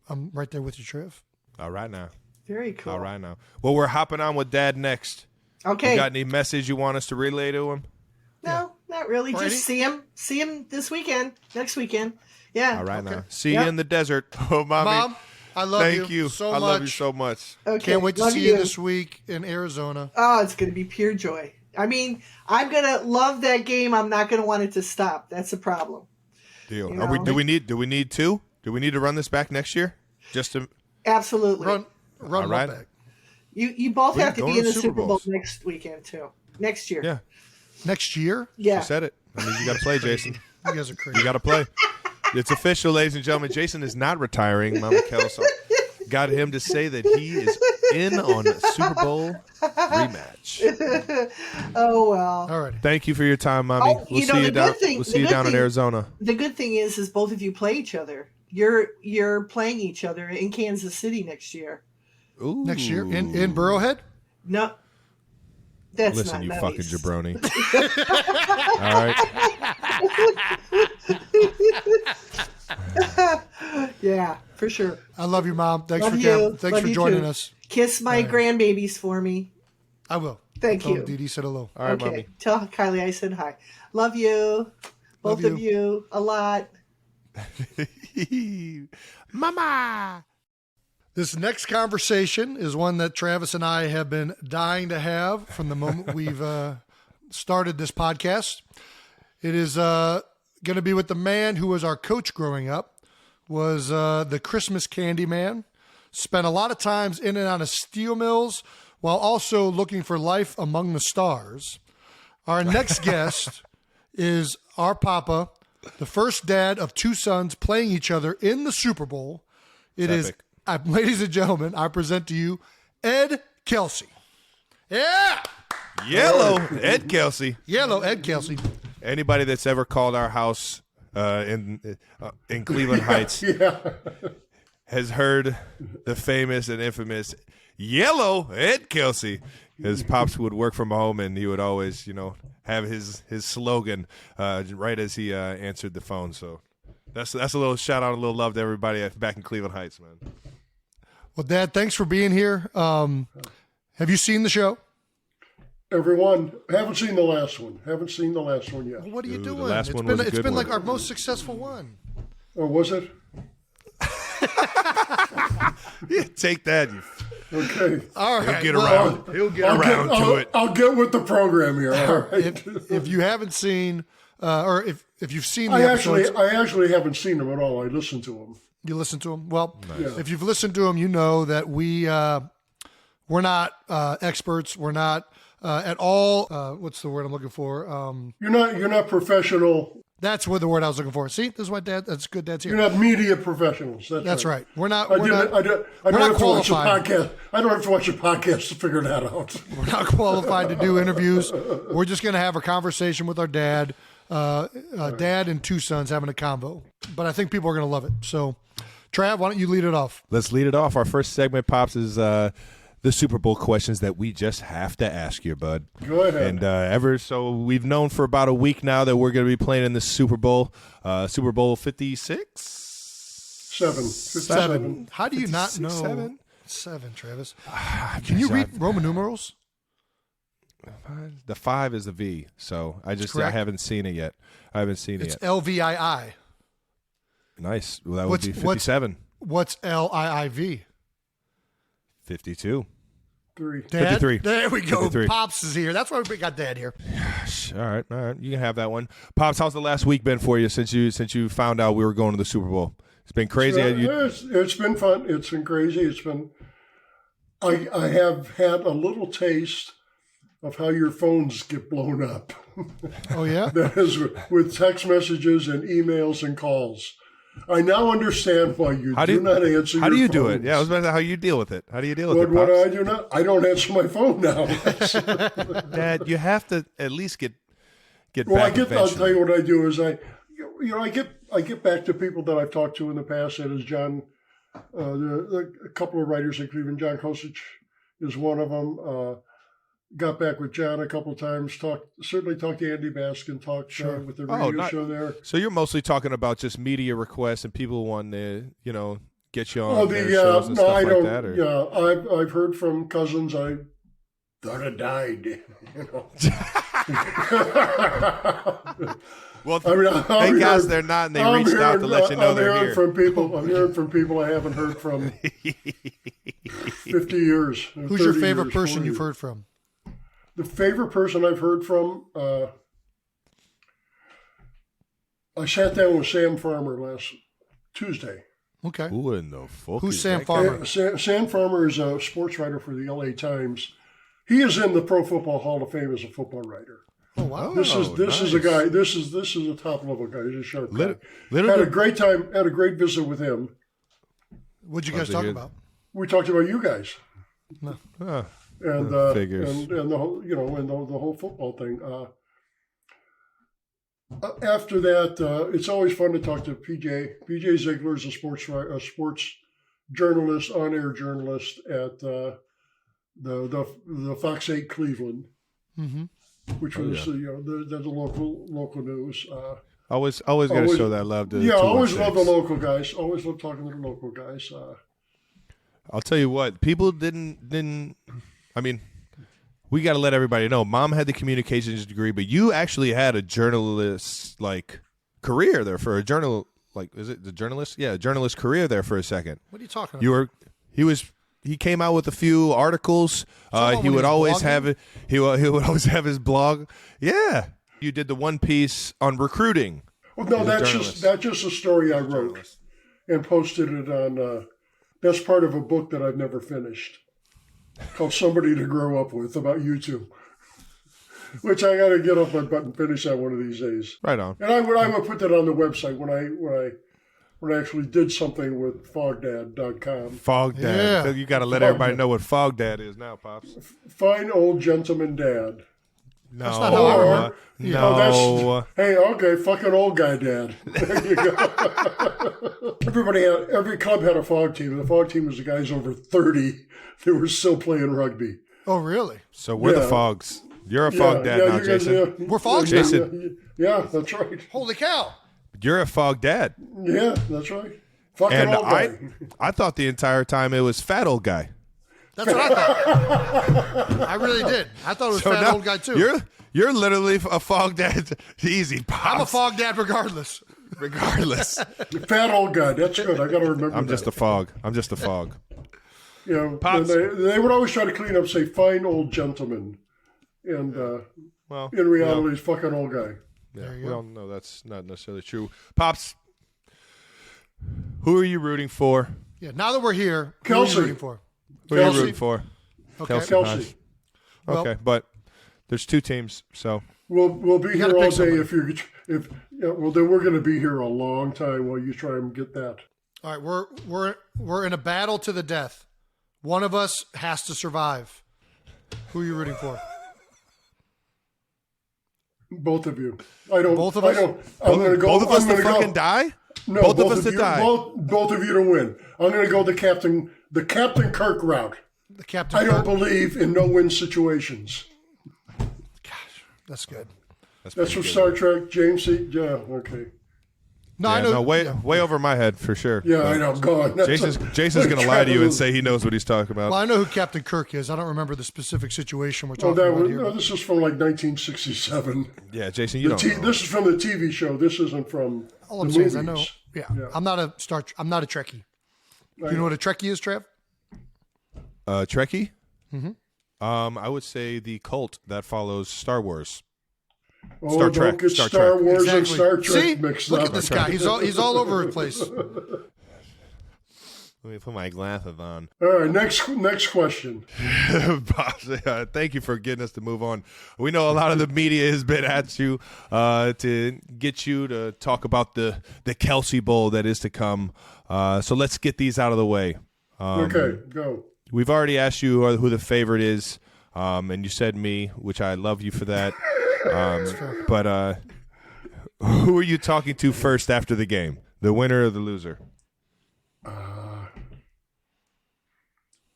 Speaker 4: I'm right there with you, Trev.
Speaker 6: All right now.
Speaker 7: Very cool.
Speaker 6: All right now. Well, we're hopping on with Dad next.
Speaker 7: Okay.
Speaker 6: You got any message you want us to relay to him?
Speaker 7: No, not really. Just see him this weekend, next weekend. Yeah.
Speaker 6: All right now. See you in the desert. Oh, Mommy.
Speaker 4: Mom, I love
Speaker 6: Thank you
Speaker 4: so much.
Speaker 6: I love you so much.
Speaker 7: Okay.
Speaker 4: Can't wait to see you this week in Arizona.
Speaker 7: Oh, it's going to be pure joy. I mean, I'm going to love that game. I'm not going to want it to stop. That's the problem.
Speaker 6: Deal.
Speaker 7: You know?
Speaker 6: Do we need two? Do we need to run this back next year? Just to
Speaker 4: Run
Speaker 7: Absolutely.
Speaker 6: All right.
Speaker 4: back.
Speaker 7: You both have to
Speaker 6: going
Speaker 7: be in
Speaker 6: to
Speaker 7: the
Speaker 6: Super
Speaker 7: Super Bowl
Speaker 6: Bowls.
Speaker 7: next weekend too. Next year.
Speaker 6: Yeah.
Speaker 4: Next year?
Speaker 7: Yeah.
Speaker 6: She said it. That means you got to play, Jason.
Speaker 4: You guys are crazy.
Speaker 6: You got to play. It's official, ladies and gentlemen. Jason is not retiring. Mama Kelce got him to say that he is in on a Super Bowl rematch.
Speaker 7: Oh well.
Speaker 4: All right.
Speaker 6: Thank you for your time, Mommy.
Speaker 7: Oh,
Speaker 6: We'll see you down. We'll see you down in Arizona.
Speaker 7: The good thing is both of you play each other. You're playing each other in Kansas City next year.
Speaker 6: Ooh.
Speaker 4: Next year in Burrowhead?
Speaker 7: No. That's
Speaker 6: Listen,
Speaker 7: not
Speaker 6: you
Speaker 7: nice.
Speaker 6: fucking jabroni. All right.
Speaker 7: Yeah, for sure.
Speaker 4: I love you, Mom. Thanks
Speaker 7: Love
Speaker 4: for
Speaker 7: you.
Speaker 4: Thanks
Speaker 7: Love
Speaker 4: for
Speaker 7: you
Speaker 4: joining
Speaker 7: too.
Speaker 4: us.
Speaker 7: Kiss my grandbabies for me.
Speaker 4: I will.
Speaker 7: Thank
Speaker 4: Tell
Speaker 7: you.
Speaker 4: Dee Dee said hello.
Speaker 6: All right,
Speaker 7: Okay.
Speaker 6: Mommy.
Speaker 7: Tell Kylie I said hi. Love you. Both
Speaker 4: Love
Speaker 7: of you a lot.
Speaker 6: Mama.
Speaker 4: This next conversation is one that Travis and I have been dying to have from the moment we've started this podcast. It is going to be with the man who was our coach growing up, was the Christmas candy man, spent a lot of times in and out of steel mills while also looking for life among the stars. Our next guest is our papa, the first dad of two sons playing each other in the Super Bowl. It is, ladies and gentlemen, I present to you Ed Kelce. Yeah!
Speaker 6: Yellow Ed Kelce.
Speaker 4: Yellow Ed Kelce.
Speaker 6: Anybody that's ever called our house in Cleveland Heights has heard the famous and infamous Yellow Ed Kelce. His pops would work from home, and he would always, have his slogan right as he answered the phone. So that's a little shout out, a little love to everybody back in Cleveland Heights, man.
Speaker 4: Well, Dad, thanks for being here. Have you seen the show?
Speaker 5: Everyone, haven't seen the last one. Haven't seen the last one yet.
Speaker 4: What are you doing?
Speaker 6: The last one was a
Speaker 4: it's
Speaker 6: good
Speaker 4: been
Speaker 6: one.
Speaker 4: like our most successful one.
Speaker 5: Oh, was it?
Speaker 6: Take that.
Speaker 5: Okay.
Speaker 4: All right.
Speaker 6: He'll get around to it.
Speaker 5: I'll get with the program here. All right.
Speaker 4: If you haven't seen, or if you've seen the
Speaker 5: I
Speaker 4: episodes,
Speaker 5: actually haven't seen them at all. I listened to them.
Speaker 4: you listen to them. Well,
Speaker 5: Nice.
Speaker 4: if you've listened to them, you know that we're not experts. We're not at all. What's the word I'm looking for?
Speaker 5: You're not professional.
Speaker 4: That's what the word I was looking for. See, this is why Dad. That's good. Dad's here.
Speaker 5: You're not media professionals.
Speaker 4: That's right. We're not.
Speaker 5: I
Speaker 4: We're
Speaker 5: don't
Speaker 4: not.
Speaker 5: have to watch a
Speaker 4: qualified.
Speaker 5: podcast. I don't have to watch a podcast to figure that out.
Speaker 4: We're not qualified to do interviews. We're just going to have a conversation with our dad. Dad and two sons having a convo. But I think people are going to love it. So, Trav, why don't you lead it off?
Speaker 6: Let's lead it off. Our first segment, Pops, is the Super Bowl questions that we just have to ask you, bud.
Speaker 5: Go ahead.
Speaker 6: And so we've known for about a week now that we're going to be playing in the Super Bowl. Super Bowl 56?
Speaker 5: 7.
Speaker 4: How do you not know?
Speaker 6: 7?
Speaker 4: 7, Travis. Can you read Roman numerals?
Speaker 6: The 5 is the V, so I
Speaker 4: correct.
Speaker 6: haven't seen it yet.
Speaker 4: It's LVII.
Speaker 6: Nice. Well, that would be 57.
Speaker 4: What's LIIV?
Speaker 6: 52.
Speaker 5: 3.
Speaker 4: Dad?
Speaker 6: 53.
Speaker 4: There we go.
Speaker 6: 53.
Speaker 4: Pops is here. That's why we got Dad here.
Speaker 6: All right. You can have that one. Pops, how's the last week been for you since you found out we were going to the Super Bowl? It's been crazy.
Speaker 5: It's been fun. It's been crazy. It's been. I have had a little taste of how your phones get blown up.
Speaker 4: Oh yeah.
Speaker 5: That is with text messages and emails and calls. I now understand why you do not answer.
Speaker 6: How do you do
Speaker 5: phones.
Speaker 6: it? Yeah, I was about to say how you deal with it. How do you deal with it,
Speaker 5: What
Speaker 6: Pops?
Speaker 5: I do not. I don't answer my phone now.
Speaker 6: Dad, you have to at least get
Speaker 5: Well,
Speaker 6: back.
Speaker 5: I'll tell you what I do is I get back to people that I've talked to in the past. That is John, a couple of writers in Cleveland. John Kosich is one of them. Got back with John a couple of times. Certainly talked to Andy Baskin. Talked with the radio show there.
Speaker 6: So you're mostly talking about just media requests and people wanting to, get you on their shows and stuff like that? Or?
Speaker 5: Yeah, I've heard from cousins. I thought I died.
Speaker 6: Well, thank God they're not, and they reached out to let you know they're here.
Speaker 5: I'm hearing from people I haven't heard from 50 years.
Speaker 4: Who's your favorite person you've heard from?
Speaker 5: The favorite person I've heard from, I sat down with Sam Farmer last Tuesday.
Speaker 4: Okay.
Speaker 6: Who in the fuck?
Speaker 4: Who's Sam Farmer?
Speaker 5: Sam Farmer is a sports writer for the LA Times. He is in the Pro Football Hall of Fame as a football writer.
Speaker 4: Oh wow!
Speaker 5: This is a guy. This is a top level guy. He's a sharp guy.
Speaker 6: Had
Speaker 5: a great time. Had a great visit with him.
Speaker 4: What'd you guys talk about?
Speaker 5: We talked about you guys.
Speaker 4: No.
Speaker 5: And
Speaker 6: figures.
Speaker 5: And the whole and the whole football thing. After that, it's always fun to talk to PJ. PJ Ziegler is a sports journalist, on-air journalist at the Fox 8 Cleveland, which was the local news.
Speaker 6: Always got to show that love to.
Speaker 5: Always love the local guys. Always love talking to the local guys.
Speaker 6: I'll tell you what, people didn't. I mean, we got to let everybody know. Mom had the communications degree, but you actually had a journalist career there for a journal. Is it the journalist? Yeah, a journalist career there for a second.
Speaker 4: What are you talking about?
Speaker 6: He came out with a few articles. He would always have it. He would always have his blog. Yeah, you did the one piece on recruiting.
Speaker 5: Well, no, that's just a story I wrote and posted it on. That's part of a book that I've never finished, called "Somebody to Grow Up With" about YouTube, which I got to get off my butt and finish that one of these days.
Speaker 6: Right on.
Speaker 5: And I would put that on the website when I actually did something with fogdad.com.
Speaker 6: Fogdad.
Speaker 4: Yeah.
Speaker 6: You got to let everybody know what Fogdad is now, Pops.
Speaker 5: Fine old gentleman dad.
Speaker 6: No.
Speaker 4: That's not how I remember.
Speaker 6: No.
Speaker 5: Hey, okay, fucking old guy dad. There you go. Every club had a fog team. The fog team was the guys over 30 that were still playing rugby.
Speaker 4: Oh, really?
Speaker 6: So we're the Fogs. You're a Fog Dad now, Jason.
Speaker 4: We're Fogs
Speaker 6: now. Jason.
Speaker 5: Yeah, that's right.
Speaker 4: Holy cow.
Speaker 6: You're a Fog Dad.
Speaker 5: Yeah, that's right. Fucking
Speaker 6: And
Speaker 5: old guy.
Speaker 6: I thought the entire time it was Fat Old Guy.
Speaker 4: That's what I thought. I really did. I thought it was fat old guy too.
Speaker 6: You're literally a Fog Dad. Easy, Pops.
Speaker 4: I'm a Fog Dad regardless.
Speaker 5: Fat old guy. That's good. I got to remember
Speaker 6: I'm just a Fog.
Speaker 5: Yeah,
Speaker 6: Pops.
Speaker 5: they would always try to clean up, say, fine old gentleman. And in reality, he's fucking old guy.
Speaker 6: Yeah, well, no, that's not necessarily true. Pops, who are you rooting for?
Speaker 4: Yeah, now that we're here,
Speaker 5: Kelce.
Speaker 4: who are you rooting for?
Speaker 6: Who are you rooting for?
Speaker 4: Okay.
Speaker 5: Kelce.
Speaker 6: Okay, but there's two teams, so
Speaker 5: We'll be here all
Speaker 4: pick
Speaker 5: day
Speaker 4: somebody.
Speaker 5: well, then we're going to be here a long time while you try and get that.
Speaker 4: All right, we're in a battle to the death. One of us has to survive. Who are you rooting for?
Speaker 5: Both of you. I don't.
Speaker 4: Both of us?
Speaker 5: I'm going to go.
Speaker 6: both of us
Speaker 5: I'm
Speaker 6: to
Speaker 5: gonna
Speaker 6: fucking
Speaker 5: go,
Speaker 6: die?
Speaker 5: No,
Speaker 6: both of us to
Speaker 5: you,
Speaker 6: die.
Speaker 5: Both of you to win. I'm going to go the Captain Kirk route.
Speaker 4: The Captain
Speaker 5: I don't
Speaker 4: Kirk?
Speaker 5: believe in no-win situations.
Speaker 4: Gosh, that's good.
Speaker 5: That's from Star Trek. James C. Yeah, okay.
Speaker 4: No, I know.
Speaker 6: No, way over my head for sure.
Speaker 5: Yeah,
Speaker 6: But
Speaker 5: I know. Go on.
Speaker 6: Jason's going to lie to you and say he knows what he's talking about.
Speaker 4: Well, I know who Captain Kirk is. I don't remember the specific situation we're talking
Speaker 5: Oh,
Speaker 4: about here.
Speaker 5: this is from like 1967.
Speaker 6: Yeah, Jason, you don't know.
Speaker 5: This is from the TV show. This isn't from
Speaker 4: All I'm
Speaker 5: the
Speaker 4: saying
Speaker 5: movies.
Speaker 4: is I know. Yeah, I'm not a Trekkie. Do you know what a Trekkie is, Trev?
Speaker 6: Trekkie? Mm-hmm. I would say the cult that follows Star Wars.
Speaker 5: Oh,
Speaker 6: Star
Speaker 5: don't
Speaker 6: Trek.
Speaker 5: get
Speaker 6: Star
Speaker 5: Star
Speaker 6: Trek.
Speaker 5: Wars
Speaker 4: Exactly.
Speaker 5: and Star Trek
Speaker 4: See?
Speaker 5: mixed
Speaker 4: Look
Speaker 5: up.
Speaker 4: at this guy. He's all over the place.
Speaker 6: Let me put my glasses on.
Speaker 5: All right, next question.
Speaker 6: Boss, thank you for getting us to move on. We know a lot of the media has been at you to get you to talk about the Kelce Bowl that is to come. So let's get these out of the way.
Speaker 5: Okay, go.
Speaker 6: We've already asked you who the favorite is, and you said me, which I love you for that. But who are you talking to first after the game? The winner or the loser?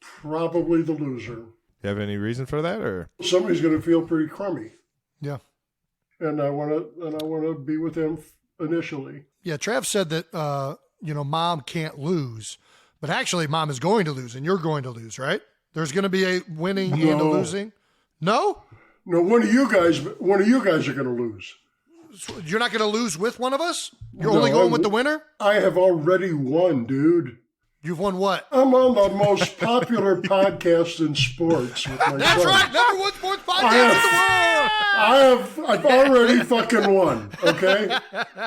Speaker 5: Probably the loser.
Speaker 6: You have any reason for that, or
Speaker 5: Somebody's going to feel pretty crummy,
Speaker 4: Yeah.
Speaker 5: and I want to be with them initially.
Speaker 4: Yeah, Trav said that Mom can't lose, but actually Mom is going to lose, and you're going to lose, right? There's going to be a winning and a losing. No?
Speaker 5: No, one of you guys are going to lose.
Speaker 4: You're not going to lose with one of us? You're
Speaker 5: No,
Speaker 4: only going with the winner?
Speaker 5: I have already won, dude.
Speaker 4: You've won what?
Speaker 5: I'm on the most popular podcast in sports with my
Speaker 4: That's
Speaker 5: son.
Speaker 4: right, number one sports podcast in the world.
Speaker 5: I've already fucking won, okay?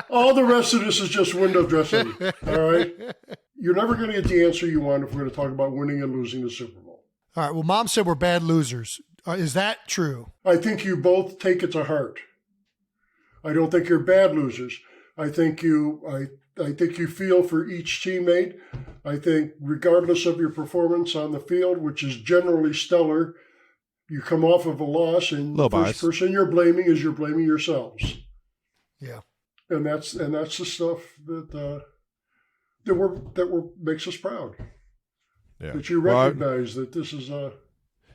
Speaker 5: All the rest of this is just window dressing, all right? You're never going to get the answer you want if we're going to talk about winning and losing the Super Bowl.
Speaker 4: All right, well, Mom said we're bad losers. Is that true?
Speaker 5: I think you both take it to heart. I don't think you're bad losers. I think you feel for each teammate. I think regardless of your performance on the field, which is generally stellar, you come off of a loss, and the first person you're blaming is you're blaming yourselves.
Speaker 4: Yeah,
Speaker 5: and that's the stuff that makes us proud.
Speaker 6: yeah.
Speaker 5: That you recognize that this is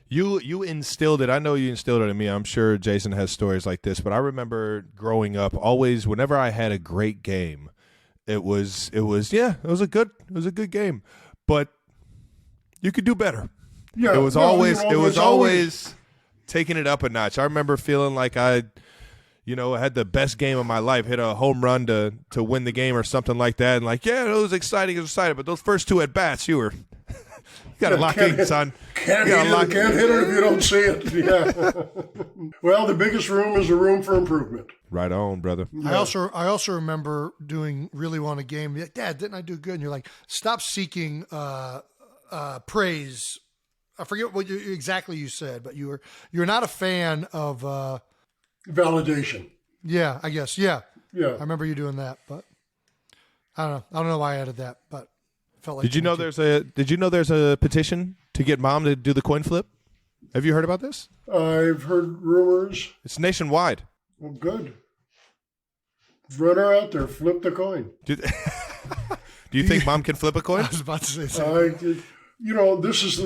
Speaker 6: You instilled it. I know you instilled it in me. I'm sure Jason has stories like this, but I remember growing up, always whenever I had a great game, it was a good game, but you could do better.
Speaker 5: Yeah,
Speaker 6: it was always taking it up a notch. I remember feeling like I had the best game of my life, hit a home run to win the game or something like that, and like, yeah, it was exciting, but those first two at bats, you got to lock in, son.
Speaker 5: Can't hit it if you don't see it. Yeah. Well, the biggest room is a room for improvement.
Speaker 6: Right on, brother.
Speaker 4: yeah. I also remember doing really well in a game. Dad, didn't I do good? And you're like, stop seeking praise. I forget what exactly you said, but you're not a fan of
Speaker 5: validation.
Speaker 4: Yeah, I guess. Yeah.
Speaker 5: Yeah.
Speaker 4: I remember you doing that, but I don't know why I added that, but felt like.
Speaker 6: Did you know there's a petition to get Mom to do the coin flip? Have you heard about this?
Speaker 5: I've heard rumors.
Speaker 6: It's nationwide.
Speaker 5: Well, good. Run her out there, flip the coin.
Speaker 6: Do you think Mom can flip a coin?
Speaker 4: I was about to say something.
Speaker 5: This is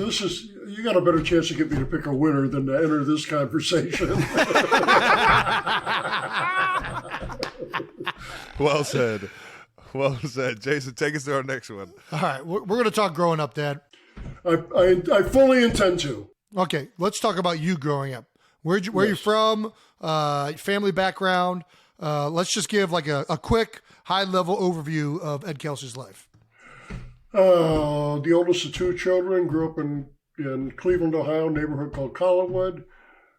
Speaker 5: you got a better chance to get me to pick a winner than to enter this conversation.
Speaker 6: Well said. Well said. Jason, take us to our next one.
Speaker 4: All right, we're going to talk growing up, Dad.
Speaker 5: I fully intend to.
Speaker 4: Okay, let's talk about you growing up. Where are you from? Family background. Let's just give like a quick high-level overview of Ed Kelce's life.
Speaker 5: The oldest of two children, grew up in Cleveland, Ohio, a neighborhood called Collinwood,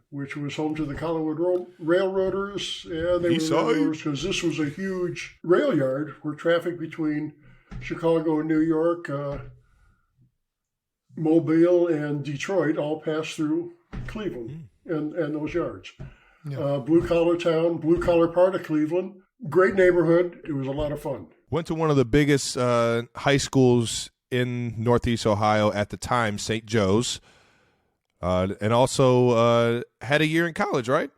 Speaker 5: which was home to the Collinwood Railroaders. Yeah, they were railroaders because this was a huge rail yard where traffic between Chicago and New York, Mobile and Detroit all passed through Cleveland and those yards. Yeah. Blue-collar town, blue-collar part of Cleveland. Great neighborhood. It was a lot of fun.
Speaker 6: Went to one of the biggest high schools in Northeast Ohio at the time, St. Joe's, and also had a year in college, right?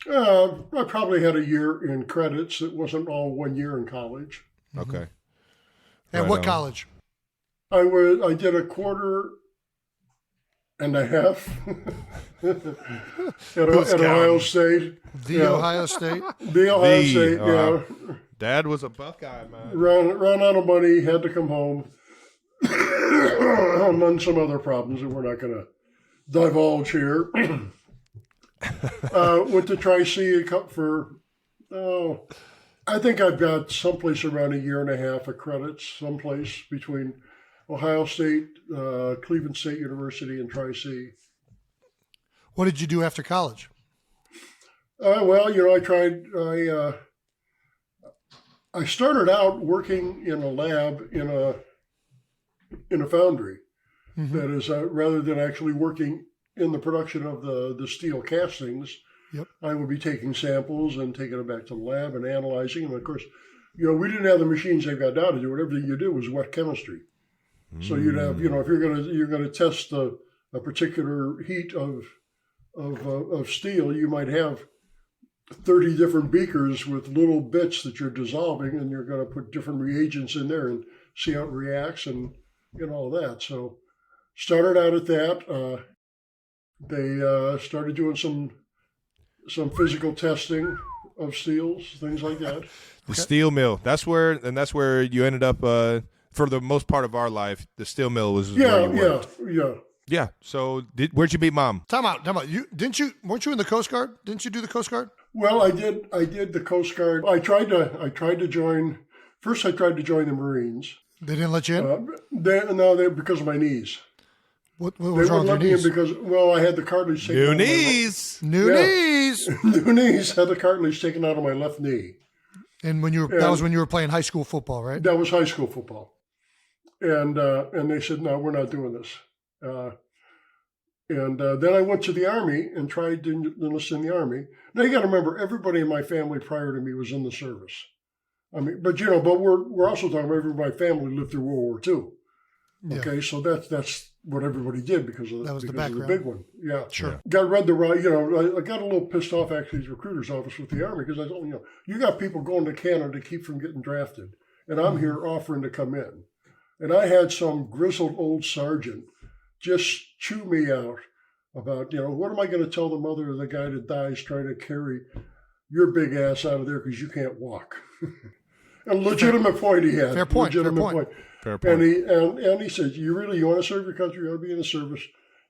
Speaker 5: I probably had a year in credits. It wasn't all 1 year in college.
Speaker 6: Okay.
Speaker 4: And
Speaker 6: right
Speaker 4: what
Speaker 6: on.
Speaker 4: college?
Speaker 5: I did a quarter and a half at Ohio State.
Speaker 4: Ohio State?
Speaker 5: The Ohio State, yeah.
Speaker 6: Dad was a Buckeye, man.
Speaker 5: Ran out of money, had to come home. Among some other problems that we're not going to divulge here. Went to Tri-C for, I think I've got someplace around a year and a half of credits, someplace between Ohio State, Cleveland State University, and Tri-C.
Speaker 4: What did you do after college?
Speaker 5: I started out working in a lab in a foundry. Mm-hmm. That is, rather than actually working in the production of the steel castings, yep. I would be taking samples and taking them back to the lab and analyzing. And of course, we didn't have the machines they've got now to do it. Everything you do was wet chemistry. So you'd have, if you're gonna test a particular heat of steel, you might have 30 different beakers with little bits that you're dissolving, and you're going to put different reagents in there and see how it reacts and all that. So started out at that. They started doing some physical testing of steels, things like that.
Speaker 6: The steel mill. That's where you ended up for the most part of our life. The steel mill was where you worked. Yeah. So where'd you meet Mom?
Speaker 4: Time out. Weren't you in the Coast Guard? Didn't you do the Coast Guard?
Speaker 5: Well, I did the Coast Guard. I tried to join. First, I tried to join the Marines.
Speaker 4: They didn't let you in?
Speaker 5: They because of my knees.
Speaker 4: What was wrong with your knees?
Speaker 5: Because, I had the cartilage taken out of my
Speaker 4: knees.
Speaker 5: New knees. Had the cartilage taken out of my left knee.
Speaker 4: And that was when you were playing high school football, right?
Speaker 5: That was high school football. And they said, no, we're not doing this. Then I went to the Army and tried to enlist in the Army. Now you got to remember, everybody in my family prior to me was in the service. I mean, but we're also talking about everybody in my family lived through World War II. Okay, yeah. So that's what everybody did because of the big one. Yeah,
Speaker 4: sure.
Speaker 5: I got a little pissed off actually at the recruiter's office with the Army because I told them, you got people going to Canada to keep from getting drafted, and I'm here offering to come in, and I had some grizzled old sergeant just chew me out about what am I going to tell the mother of the guy that dies trying to carry your big ass out of there because you can't walk. A legitimate point he had.
Speaker 4: Fair point.
Speaker 5: And he said, you want to serve your country, you want to be in the service,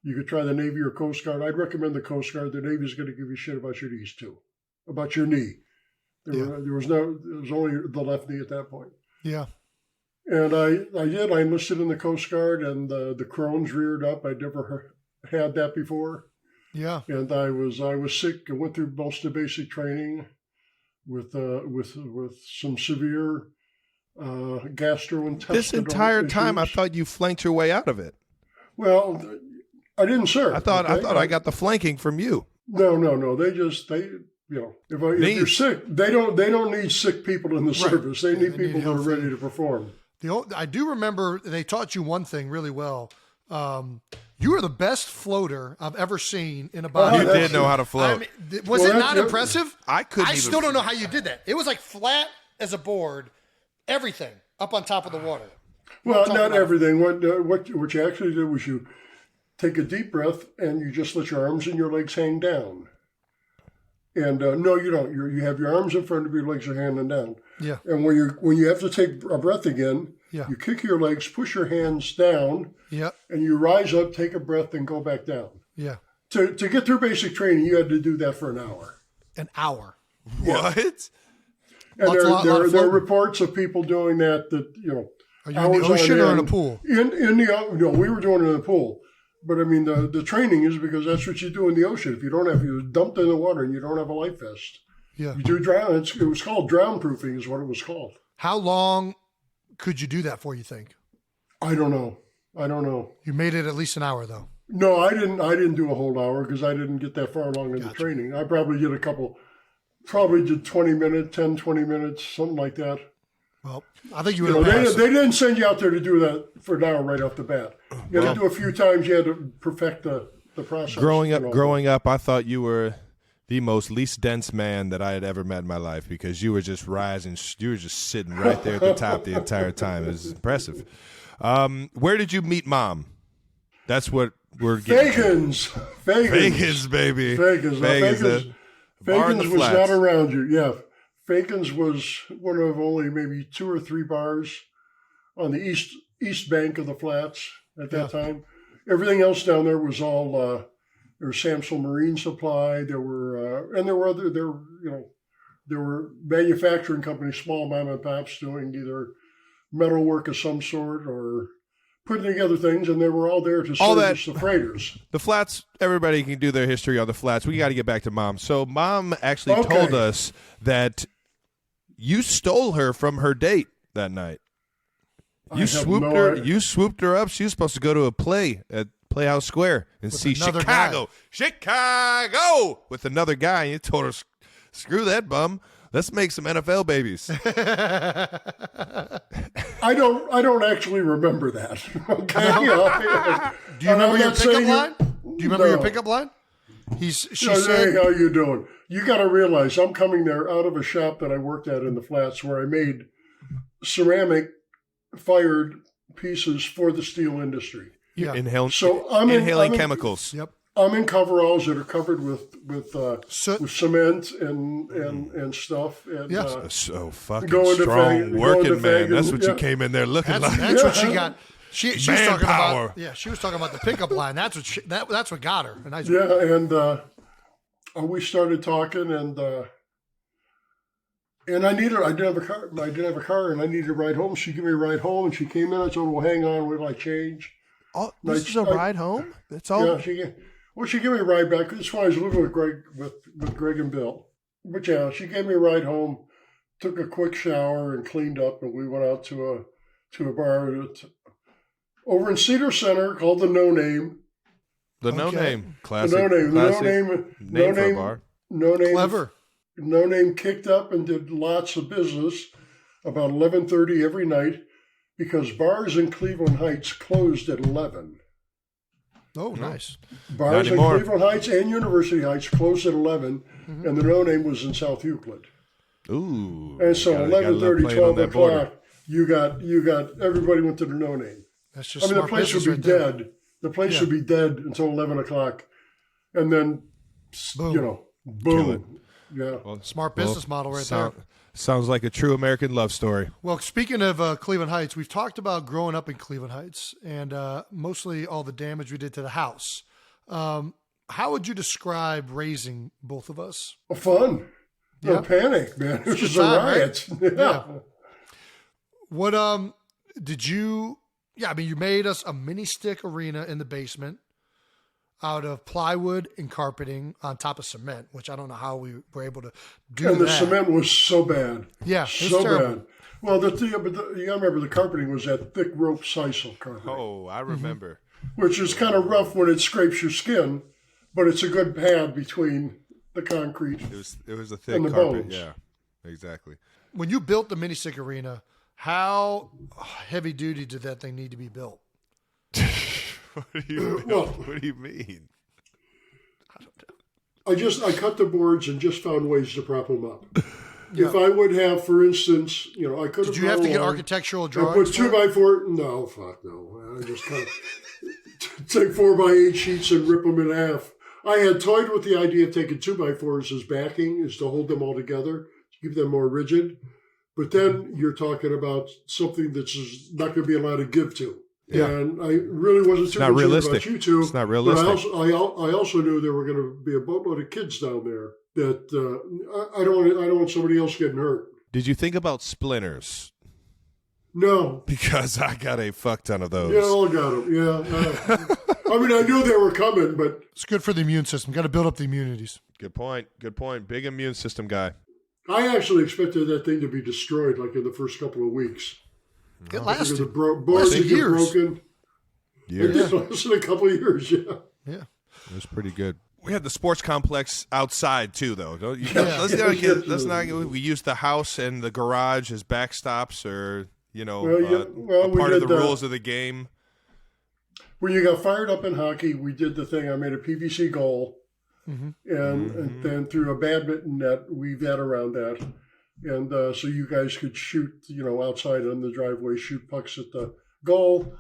Speaker 5: you could try the Navy or Coast Guard. I'd recommend the Coast Guard. The Navy's going to give you shit about your knees too, about your knee. There was only the left knee at that point.
Speaker 4: Yeah.
Speaker 5: And I enlisted in the Coast Guard, and the Crohn's reared up. I'd never had that before.
Speaker 4: Yeah.
Speaker 5: And I was sick. I went through most of basic training with some severe gastrointestinal
Speaker 6: This entire time,
Speaker 5: issues.
Speaker 6: I thought you flanked your way out of it.
Speaker 5: Well, I didn't serve.
Speaker 6: I thought I got the flanking from you.
Speaker 5: No. If you're sick, they don't need sick people in the service. They need people that are ready to perform.
Speaker 4: I do remember they taught you one thing really well. You were the best floater I've ever seen in a body.
Speaker 6: You did know how to float.
Speaker 4: I mean, was it not impressive?
Speaker 6: I
Speaker 4: still don't know how you did that. It was like flat as a board, everything up on top of the water.
Speaker 5: Well, not everything. What you actually did was you take a deep breath and you just let your arms and your legs hang down. And no, you don't. You have your arms in front of your legs are hanging down.
Speaker 4: Yeah.
Speaker 5: And when you have to take a breath again, you kick your legs, push your hands down.
Speaker 4: Yeah. And
Speaker 5: you rise up, take a breath, and go back down.
Speaker 4: Yeah.
Speaker 5: To get through basic training, you had to do that for an hour.
Speaker 4: An hour.
Speaker 6: What?
Speaker 5: And there are reports of people doing that.
Speaker 4: Are you in the ocean or in a pool?
Speaker 5: We were doing it in the pool. But I mean, the training is because that's what you do in the ocean. If you're dumped in the water and you don't have a life vest, you do drown. It was called drown proofing, is what it was called.
Speaker 4: How long could you do that for? You think?
Speaker 5: I don't know.
Speaker 4: You made it at least an hour, though.
Speaker 5: No, I didn't do a whole hour because I didn't get that far along in the training. I probably did probably did 20 minutes, 10, 20 minutes, something like that.
Speaker 4: Well, I think you would have
Speaker 5: they didn't send you out there to do that for an hour right off the bat. You had to do a few times. You had to perfect the process.
Speaker 6: Growing up, I thought you were the most least dense man that I had ever met in my life because you were just rising. You were just sitting right there at the top the entire time. It was impressive. Where did you meet Mom? That's what we're getting.
Speaker 5: Fagans,
Speaker 6: baby.
Speaker 5: Fagans was not around you. Yeah. Fagans was one of only maybe 2 or 3 bars on the east bank of the flats at that time. Everything else down there was all there was Samsel Marine Supply. There were manufacturing companies, small mom and pops doing either metal work of some sort or putting together things, and they were all there to service the freighters.
Speaker 6: The flats, everybody can do their history on the flats. We got to get back to Mom. So Mom actually told us that you stole her from her date that night. You swooped her up. She was supposed to go to a play at Playhouse Square and see Chicago with another guy. And you told her, screw that bum. Let's make some NFL babies.
Speaker 5: I don't actually remember that. Okay.
Speaker 4: Do you remember your pickup line? Do you remember your pickup line? She
Speaker 5: said,
Speaker 4: said,
Speaker 5: "Hey, how you doing?" You got to realize I'm coming there out of a shop that I worked at in the flats where I made ceramic fired pieces for the steel industry.
Speaker 4: Yeah.
Speaker 5: So I'm
Speaker 6: inhaling
Speaker 5: in
Speaker 6: chemicals.
Speaker 4: Yep.
Speaker 5: I'm in coveralls that are covered with
Speaker 4: Soot.
Speaker 5: cement and stuff. And,
Speaker 4: Yeah.
Speaker 6: So fucking
Speaker 5: Going to
Speaker 6: strong
Speaker 5: going
Speaker 6: working
Speaker 5: to
Speaker 6: man.
Speaker 5: fag
Speaker 6: That's
Speaker 5: and-
Speaker 6: what you came in there looking like.
Speaker 4: That's what she got. She was talking
Speaker 6: Manpower.
Speaker 4: about. Yeah, she was talking about the pickup line. That's what got her. And I
Speaker 5: we started talking and I didn't have a car. I didn't have a car, and I needed a ride home. She gave me a ride home, and she came in. I told her, "Well, hang on, wait till I change."
Speaker 6: Oh, this is a ride home? That's all?
Speaker 5: Yeah, she gave me a ride back. That's why I was living with Greg and Bill. But yeah, she gave me a ride home, took a quick shower and cleaned up, and we went out to a bar over in Cedar Center called the No Name.
Speaker 6: The No Name. Classic.
Speaker 5: The No Name.
Speaker 6: Classic
Speaker 5: No
Speaker 6: name for a
Speaker 5: Name.
Speaker 6: bar.
Speaker 5: No Name.
Speaker 4: clever.
Speaker 5: No Name kicked up and did lots of business about 11:30 every night because bars in Cleveland Heights closed at 11.
Speaker 4: Oh, nice.
Speaker 5: Bars in
Speaker 6: anymore.
Speaker 5: Cleveland Heights and University Heights closed at 11, and the No Name was in South Euclid.
Speaker 6: Ooh.
Speaker 5: And so
Speaker 6: gotta
Speaker 5: 11:30,
Speaker 6: love playing on
Speaker 5: 12
Speaker 6: that border.
Speaker 5: o'clock, you got everybody went to the No Name.
Speaker 4: That's just
Speaker 5: The
Speaker 4: smart
Speaker 5: place would
Speaker 4: business
Speaker 5: be
Speaker 4: right there.
Speaker 5: dead. The place would be dead until 11 o'clock, and then
Speaker 4: Boom.
Speaker 5: boom. Yeah.
Speaker 6: Well,
Speaker 4: Smart business model right there.
Speaker 6: Sounds like a true American love story.
Speaker 4: Well, speaking of Cleveland Heights, we've talked about growing up in Cleveland Heights and mostly all the damage we did to the house. How would you describe raising both of us?
Speaker 5: Fun. No
Speaker 4: Yeah.
Speaker 5: panic, man. It was
Speaker 4: Good
Speaker 5: just a
Speaker 4: time,
Speaker 5: riot.
Speaker 4: right? Yeah. What did you? Yeah, I mean, you made us a mini stick arena in the basement out of plywood and carpeting on top of cement, which I don't know how we were able to do
Speaker 5: And the
Speaker 4: that.
Speaker 5: cement was so bad.
Speaker 4: Yeah, it was
Speaker 5: so
Speaker 4: terrible.
Speaker 5: bad. Well, you gotta remember the carpeting was that thick rope sisal carpeting,
Speaker 6: Oh, I remember.
Speaker 5: which is kind of rough when it scrapes your skin, but it's a good pad between the concrete.
Speaker 6: It was a thick
Speaker 5: And the
Speaker 6: carpet.
Speaker 5: bones.
Speaker 6: Yeah, exactly.
Speaker 4: When you built the mini stick arena, how heavy duty did that thing need to be built?
Speaker 6: What do you mean?
Speaker 5: I cut the boards and just found ways to prop them up. If I would have, for instance, I could have.
Speaker 4: Did you have to get architectural
Speaker 5: I
Speaker 4: drawings?
Speaker 5: put 2x4. No, fuck no. I just kind of take 4x8 sheets and rip them in half. I had toyed with the idea of taking 2x4s as backing, is to hold them all together, to keep them more rigid. But then you're talking about something that's just not going to be allowed to give to.
Speaker 4: Yeah.
Speaker 5: And I really wasn't too
Speaker 6: not
Speaker 5: concerned
Speaker 6: realistic.
Speaker 5: about you two.
Speaker 6: It's not
Speaker 5: But
Speaker 6: realistic.
Speaker 5: I also knew there were going to be a boatload of kids down there that I don't want somebody else getting hurt.
Speaker 6: Did you think about splinters?
Speaker 5: No.
Speaker 6: Because I got a fuck ton of those.
Speaker 5: Yeah, all got them. Yeah. I mean, I knew they were coming, but
Speaker 4: It's good for the immune system. Got to build up the immunities.
Speaker 6: Good point. Big immune system guy.
Speaker 5: I actually expected that thing to be destroyed like in the first couple of weeks.
Speaker 4: It
Speaker 5: Because
Speaker 4: lasted.
Speaker 5: the boards
Speaker 4: Lasted
Speaker 5: would get
Speaker 4: years.
Speaker 5: broken.
Speaker 6: Years.
Speaker 5: It lasted a couple of years, yeah.
Speaker 4: Yeah.
Speaker 6: It was pretty good. We had the sports complex outside too, though. Don't you?
Speaker 5: Yeah.
Speaker 6: Let's not. We used the house and the garage as backstops, or
Speaker 5: we
Speaker 6: a part of
Speaker 5: did
Speaker 6: the rules of the game.
Speaker 5: When you got fired up in hockey, we did the thing. I made a PVC goal, and then through a badminton net, weave that around that. And so you guys could shoot, outside on the driveway, shoot pucks at the goal.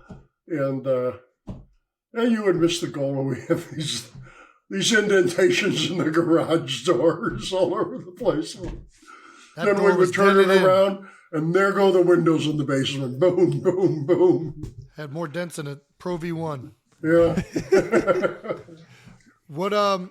Speaker 5: And you would miss the goal, and we have these indentations in the garage doors all over the place. Then we would turn it around, and there go the windows in the basement. Boom, boom, boom.
Speaker 4: Had more dents than a Pro V1.
Speaker 5: Yeah.
Speaker 4: What
Speaker 5: And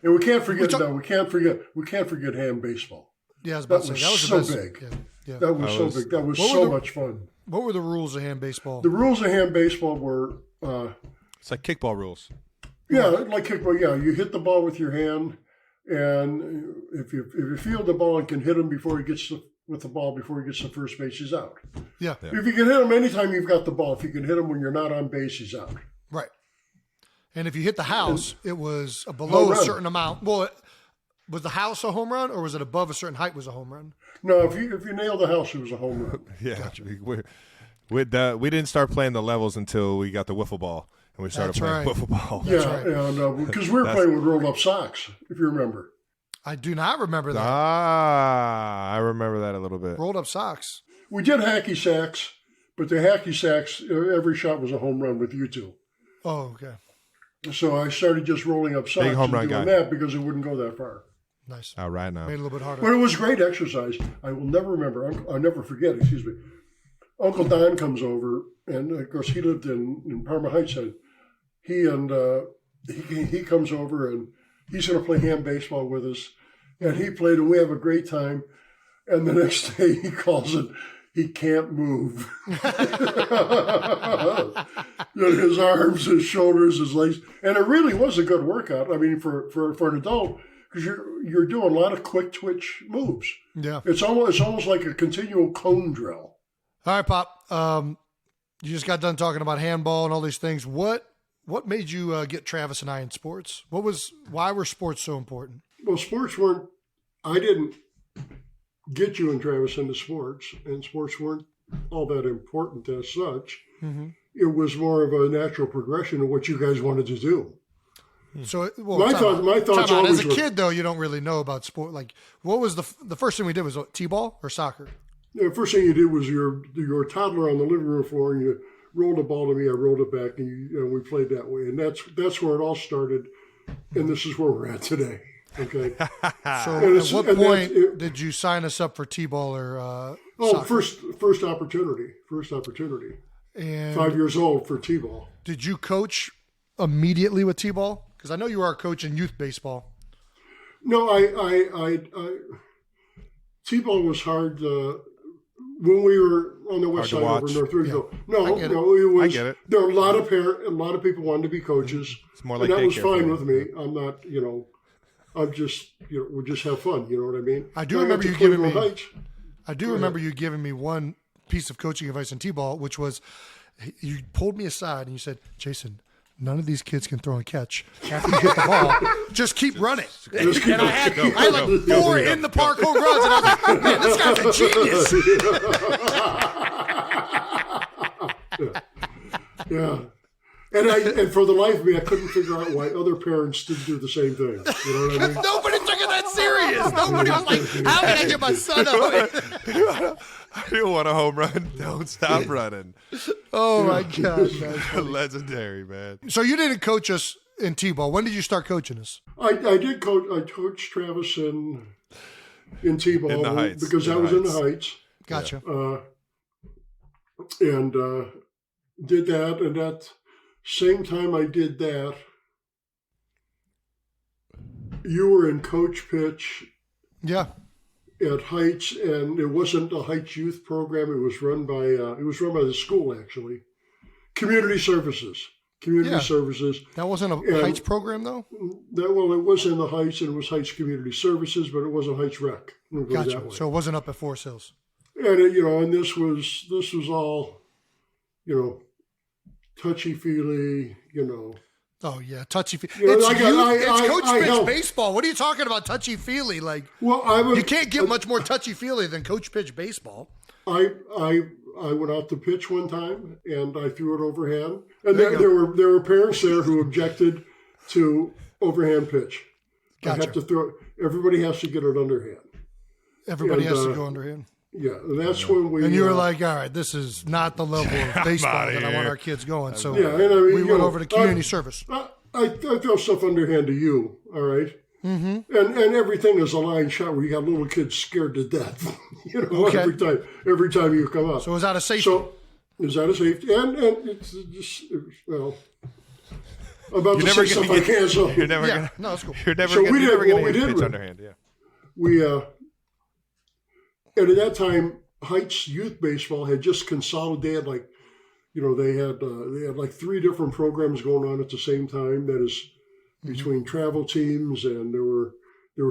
Speaker 5: we can't forget hand baseball.
Speaker 4: Yeah, I was about
Speaker 5: That
Speaker 4: to say
Speaker 5: was
Speaker 4: that
Speaker 5: so
Speaker 4: was the best.
Speaker 5: big.
Speaker 4: Yeah.
Speaker 5: That was so big. That was
Speaker 4: What were
Speaker 5: so
Speaker 4: the-
Speaker 5: much fun.
Speaker 4: What were the rules of hand baseball?
Speaker 5: The rules of hand baseball were,
Speaker 6: It's like kickball rules.
Speaker 5: like kickball. Yeah, you hit the ball with your hand, and if you field the ball and can hit him before he gets with the ball before he gets to first base, he's out.
Speaker 4: Yeah.
Speaker 5: If you can hit him anytime you've got the ball, if you can hit him when you're not on base, he's out.
Speaker 4: Right. And if you hit the house, it was below
Speaker 5: Home
Speaker 4: a
Speaker 5: run.
Speaker 4: certain amount. Well, was the house a home run, or was it above a certain height was a home run?
Speaker 5: No, if you nailed the house, it was a home run.
Speaker 6: Yeah, we didn't start playing the levels until we got the wiffle ball, and we started
Speaker 4: That's
Speaker 6: playing
Speaker 4: right.
Speaker 6: football.
Speaker 5: Yeah,
Speaker 4: right.
Speaker 5: and because we were playing with rolled up socks, if you remember.
Speaker 4: I do not remember that.
Speaker 6: I remember that a little bit.
Speaker 4: Rolled up socks.
Speaker 5: We did hacky sacks, but the hacky sacks, every shot was a home run with you two.
Speaker 4: Oh, okay.
Speaker 5: So I started just rolling up socks
Speaker 6: Big home
Speaker 5: and
Speaker 6: run
Speaker 5: doing
Speaker 6: guy.
Speaker 5: that because it wouldn't go that far.
Speaker 4: Nice.
Speaker 6: All right now.
Speaker 4: Made it a little bit harder.
Speaker 5: But it was great exercise. I will never remember. I'll never forget. Excuse me. Uncle Don comes over, and of course he lived in Parma Heights. And he comes over, and he's going to play hand baseball with us. And he played, and we have a great time. And the next day he calls it, he can't move. His arms, his shoulders, his legs. And it really was a good workout. I mean, for an adult, because you're doing a lot of quick twitch moves.
Speaker 4: Yeah.
Speaker 5: It's almost like a continual cone drill.
Speaker 4: All right, Pop. You just got done talking about handball and all these things. What made you get Travis and I in sports? Why were sports so important?
Speaker 5: Well, I didn't get you and Travis into sports, and sports weren't all that important as such.
Speaker 4: Mm-hmm.
Speaker 5: It was more of a natural progression of what you guys wanted to do.
Speaker 4: So,
Speaker 5: my thoughts always
Speaker 4: as a kid, though, you don't really know about sport. Like, what was the first thing we did was t-ball or soccer?
Speaker 5: The first thing you did was you were a toddler on the living room floor, and you rolled a ball to me. I rolled it back, and we played that way. And that's where it all started. And this is where we're at today. Okay.
Speaker 4: So, at what point did you sign us up for t-ball or soccer?
Speaker 5: First opportunity.
Speaker 4: And
Speaker 5: 5 years old for t-ball.
Speaker 4: Did you coach immediately with t-ball? Because I know you are a coach in youth baseball.
Speaker 5: No, I t-ball was hard when we were on the west side over North Ridgeville.
Speaker 4: Yeah.
Speaker 5: No,
Speaker 4: it
Speaker 5: was.
Speaker 6: I get it.
Speaker 5: There were a lot of people wanted to be coaches.
Speaker 6: It's more like
Speaker 5: and that was
Speaker 6: daycare
Speaker 5: fine
Speaker 6: for
Speaker 5: with me. I'm not, I'm just, we just have fun. You know what I mean?
Speaker 4: I do remember you giving me one piece of coaching advice in t-ball, which was you pulled me aside and you said, Jason, none of these kids can throw and catch. After you hit the ball, just keep running. And I had four in the park home runs, and I was like, man, this guy's a genius.
Speaker 5: Yeah. And for the life of me, I couldn't figure out why other parents didn't do the same thing. You know what I mean?
Speaker 4: Nobody took it that serious. Nobody was like, how can I get my son up?
Speaker 6: I do want a home run. Don't stop running.
Speaker 4: Oh, my gosh.
Speaker 6: Legendary, man.
Speaker 4: So you didn't coach us in t-ball. When did you start coaching us?
Speaker 5: I did coach. I coached Travis in t-ball
Speaker 6: In the Heights.
Speaker 5: because I was in the Heights.
Speaker 4: Gotcha.
Speaker 5: And did that. And that same time I did that, you were in coach pitch.
Speaker 4: Yeah.
Speaker 5: At Heights, and it wasn't a Heights youth program. It was run by the school, actually. Community services.
Speaker 4: That wasn't a Heights program, though?
Speaker 5: It was in the Heights, and it was Heights Community Services, but it wasn't Heights Rec.
Speaker 4: Gotcha. So it wasn't up at Forest Hills.
Speaker 5: And and this was all, touchy-feely,
Speaker 4: Oh, yeah, touchy-feely.
Speaker 5: It's
Speaker 4: Coach Pitch baseball. What are you talking about, touchy-feely? You can't get much more touchy-feely than Coach Pitch baseball.
Speaker 5: I went out to pitch one time, and I threw it overhand. And there were parents there who objected to overhand pitch.
Speaker 4: Gotcha.
Speaker 5: I have to throw. Everybody has to get it underhand.
Speaker 4: Everybody has to go underhand.
Speaker 5: Yeah, and that's when we.
Speaker 4: And you were like, all right, this is not the level of baseball that I want our kids going. So we went over to community service.
Speaker 5: I throw stuff underhand to you, all right?
Speaker 4: Mm-hmm.
Speaker 5: And everything is a line shot where you got little kids scared to death, every time you come up.
Speaker 4: So is that a safety?
Speaker 5: So is that a safety? And it's just, I'm about to say something I can't. So
Speaker 6: You're never gonna.
Speaker 4: No, that's cool.
Speaker 6: You're never gonna pitch underhand. Yeah.
Speaker 5: And at that time, Heights youth baseball had just consolidated. They had like 3 different programs going on at the same time. That is between travel teams, and there were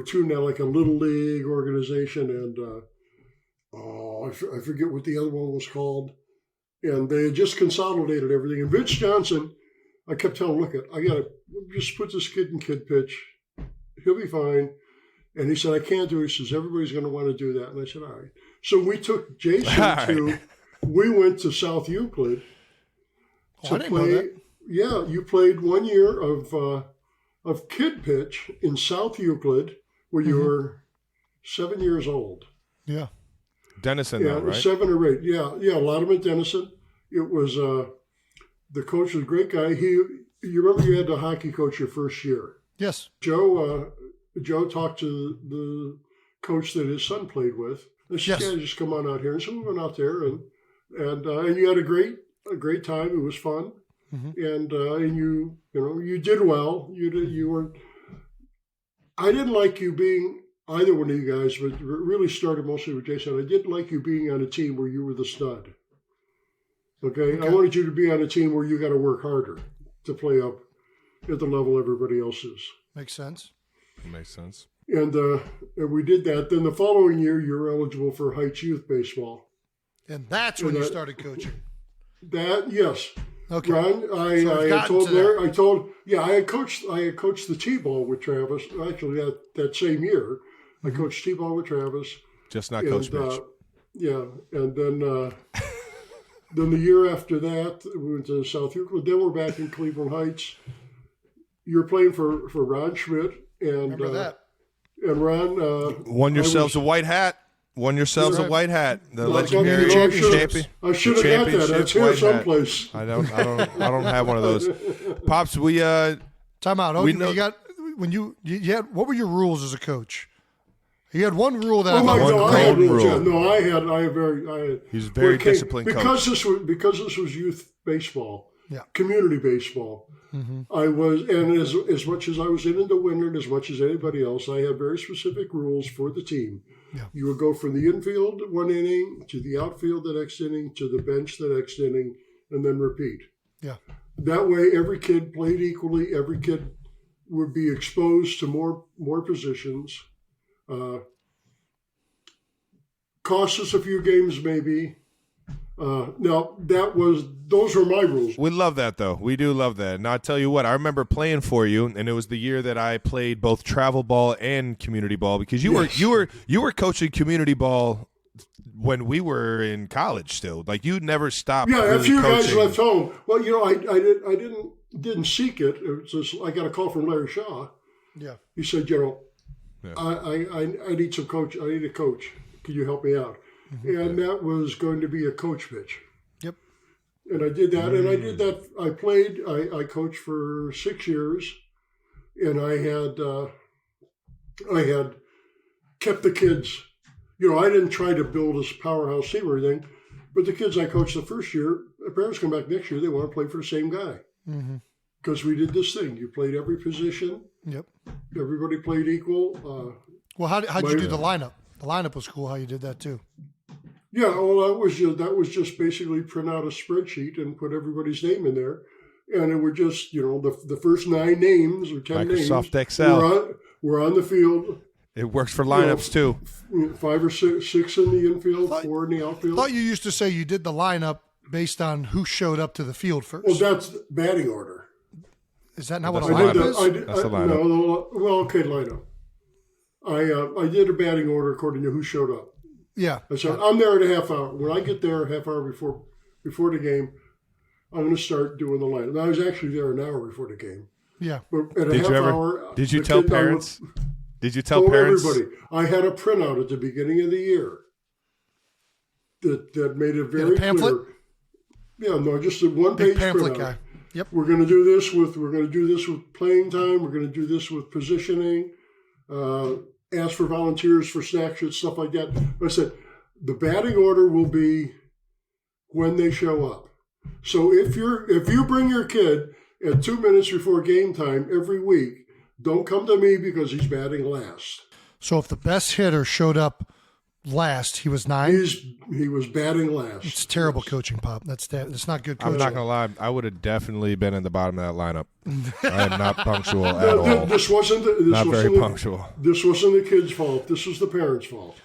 Speaker 5: 2 now, like a little league organization, and I forget what the other one was called. And they had just consolidated everything. And Vince Johnson, I kept telling him, look, I gotta just put this kid in kid pitch. He'll be fine. And he said, I can't do it. He says, everybody's going to want to do that. And I said, all right. So we took Jason we went to South Euclid to play. you played 1 year of kid pitch in South Euclid when you were 7 years old.
Speaker 4: Yeah.
Speaker 6: Denison, though, right?
Speaker 5: 7 or 8. Yeah, a lot of them at Denison. It was the coach was a great guy. You remember you had the hockey coach your first year.
Speaker 4: Yes.
Speaker 5: Joe talked to the coach that his son played with. And she said, just come on out here. And so we went out there, and you had a great time. It was fun, and you did well. You weren't. I didn't like you being either one of you guys, but it really started mostly with Jason. I didn't like you being on a team where you were the stud. Okay? I wanted you to be on a team where you got to work harder to play up at the level everybody else is.
Speaker 4: Makes sense.
Speaker 6: Makes sense.
Speaker 5: And we did that. Then the following year, you were eligible for Heights Youth Baseball.
Speaker 4: And that's when you started coaching.
Speaker 5: Yes.
Speaker 4: Okay.
Speaker 5: Ron, I had coached the T-ball with Travis. Actually, that same year, I coached T-ball with Travis.
Speaker 6: Just not Coach Mitch.
Speaker 5: And then then the year after that, we went to South Euclid. Then we're back in Cleveland Heights. You're playing for Ron Schmidt. And,
Speaker 4: remember that.
Speaker 5: And Ron...
Speaker 6: won yourselves a white hat. Won yourselves a white hat. The legendary champion.
Speaker 5: I should have got that. That's here someplace.
Speaker 6: I don't have one of those. Pops,
Speaker 4: time out. What were your rules as a coach? You had one rule that
Speaker 5: I had rules. No, I had.
Speaker 6: He's very disciplined
Speaker 5: because
Speaker 6: coach.
Speaker 5: Because this was youth baseball, community baseball. I was, and as much as I was in the winter, and as much as anybody else, I had very specific rules for the team. Yeah. You would go from the infield 1 inning to the outfield the next inning to the bench the next inning, and then repeat. Yeah. That way, every kid played equally. Every kid would be exposed to more positions. Cost us a few games, maybe. Now, those were my rules.
Speaker 6: We love that, though. We do love that. And I'll tell you what, I remember playing for you, and it was the year that I played both travel ball and community ball, because you were coaching community ball when we were in college still. Like, you never stopped.
Speaker 5: Yeah,
Speaker 6: really
Speaker 5: a few
Speaker 6: coaching.
Speaker 5: guys left home. Well, I didn't seek it. It was just, I got a call from Larry Shaw. Yeah. He said, I need some coach. I need a coach. Can you help me out? And that was going to be a coach pitch. Yep. And I did that, and I did that. I coached for 6 years, and I had kept the kids. I didn't try to build a powerhouse team or anything, but the kids I coached the first year, their parents come back next year, they want to play for the same guy. Because we did this thing. You played every position. Yep. Everybody played equal.
Speaker 4: Well, how'd you do the lineup? The lineup was cool how you did that too.
Speaker 5: Yeah, well, that was just basically print out a spreadsheet and put everybody's name in there, and it would just the first 9 names or 10 names.
Speaker 6: Microsoft Excel.
Speaker 5: Were on the field.
Speaker 6: It works for lineups too.
Speaker 5: 5 or 6 in the infield, 4 in the outfield.
Speaker 4: I thought you used to say you did the lineup based on who showed up to the field first.
Speaker 5: Well, that's batting order.
Speaker 4: Is that not what a lineup is?
Speaker 6: That's the lineup.
Speaker 5: Lineup. I did a batting order according to who showed up.
Speaker 4: Yeah.
Speaker 5: I said, I'm there at a half hour. When I get there a half hour before the game, I'm going to start doing the lineup. I was actually there an hour before the game.
Speaker 4: Yeah.
Speaker 5: But at a half hour.
Speaker 6: Did you tell parents? Did you tell parents?
Speaker 5: Everybody. I had a printout at the beginning of the year that made it very clear. Yeah, no, just a one-page
Speaker 4: pamphlet
Speaker 5: printout.
Speaker 4: Guy. Yep.
Speaker 5: We're going to do this with playing time. We're going to do this with positioning. Ask for volunteers for snack shit, stuff like that. But I said, the batting order will be when they show up. So if you bring your kid at 2 minutes before game time every week, don't come to me because he's batting last.
Speaker 4: So if the best hitter showed up last, he was 9?
Speaker 5: He was batting last. It's
Speaker 4: terrible coaching, Pop. That's not good coaching.
Speaker 6: I'm not going to lie. I would have definitely been in the bottom of that lineup. I am not punctual at all.
Speaker 5: This wasn't
Speaker 6: very punctual.
Speaker 5: This wasn't the kid's fault. This was the parents' fault.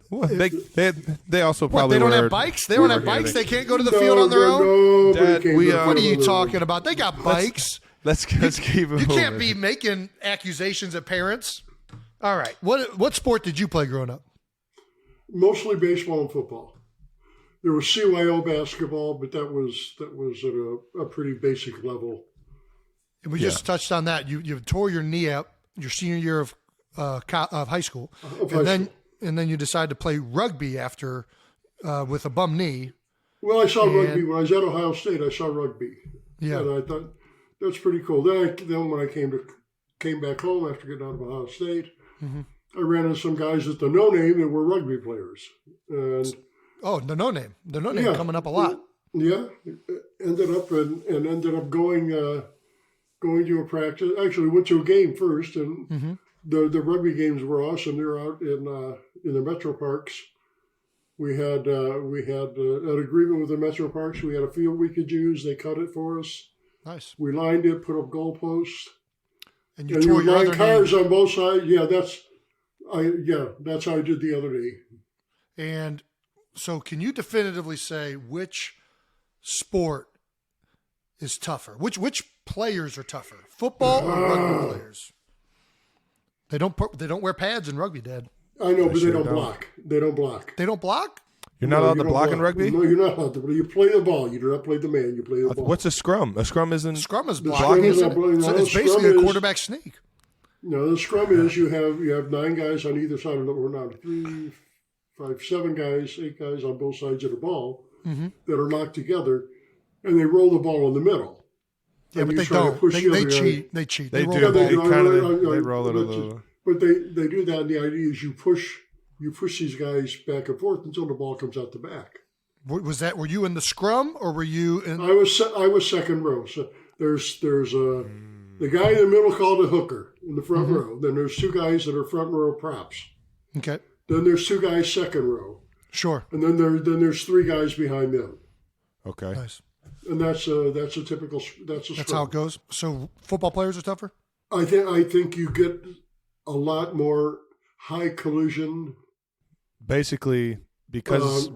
Speaker 6: Well, they also probably
Speaker 4: they don't have bikes? They don't have bikes? They can't go to the field on their own?
Speaker 6: Dad,
Speaker 4: what are you talking about? They got bikes.
Speaker 6: Let's keep it moving.
Speaker 4: You can't be making accusations at parents. All right. What sport did you play growing up?
Speaker 5: Mostly baseball and football. There was CYO basketball, but that was at a pretty basic level.
Speaker 4: And we just touched on that. You tore your knee out your senior year of high school, and then you decided to play rugby after with a bum knee.
Speaker 5: Well, I saw rugby when I was at Ohio State. I saw rugby, and I thought that's pretty cool. Then when I came back home after getting out of Ohio State, I ran into some guys at the No Name that were rugby players. And
Speaker 4: the No Name coming up a lot.
Speaker 5: Yeah, ended up going to a practice. Actually, went to a game first, and the rugby games were awesome. They were out in the Metro Parks. We had an agreement with the Metro Parks. We had a field we could use. They cut it for us.
Speaker 4: Nice.
Speaker 5: We lined it, put up goalposts,
Speaker 4: and you tore your other
Speaker 5: cars
Speaker 4: knee.
Speaker 5: on both sides. Yeah, that's how I did the other knee.
Speaker 4: And so, can you definitively say which sport is tougher? Which players are tougher, football or rugby players? They don't wear pads in rugby, Dad.
Speaker 5: I know, but they don't block. They don't block.
Speaker 4: They don't block?
Speaker 6: You're not allowed to block in rugby?
Speaker 5: No, you're not allowed to. You play the ball. You do not play the man. You play the ball.
Speaker 6: What's a scrum? A scrum isn't.
Speaker 4: Scrum is
Speaker 5: blocking.
Speaker 4: blocking. So it's basically a quarterback sneak.
Speaker 5: No, the scrum is you have 9 guys on either side of the, or not 3, 5, 7 guys, 8 guys on both sides of the ball that are locked together, and they roll the ball in the middle.
Speaker 4: Yeah, but they don't. They cheat. They cheat.
Speaker 6: They
Speaker 4: roll
Speaker 6: do.
Speaker 4: the
Speaker 6: They
Speaker 4: ball.
Speaker 6: they roll it a little.
Speaker 5: But they do that, and the idea is you push these guys back and forth until the ball comes out the back.
Speaker 4: Were you in the scrum or were you in?
Speaker 5: I was second row. So there's the guy in the middle called a hooker in the front row. Then there's 2 guys that are front row props.
Speaker 4: Okay.
Speaker 5: Then there's 2 guys second row.
Speaker 4: Sure.
Speaker 5: And then there's 3 guys behind them.
Speaker 6: Okay.
Speaker 4: Nice.
Speaker 5: And that's a typical
Speaker 4: That's
Speaker 5: scrum.
Speaker 4: how it goes. So football players are tougher?
Speaker 5: I think you get a lot more high collision.
Speaker 6: Basically, because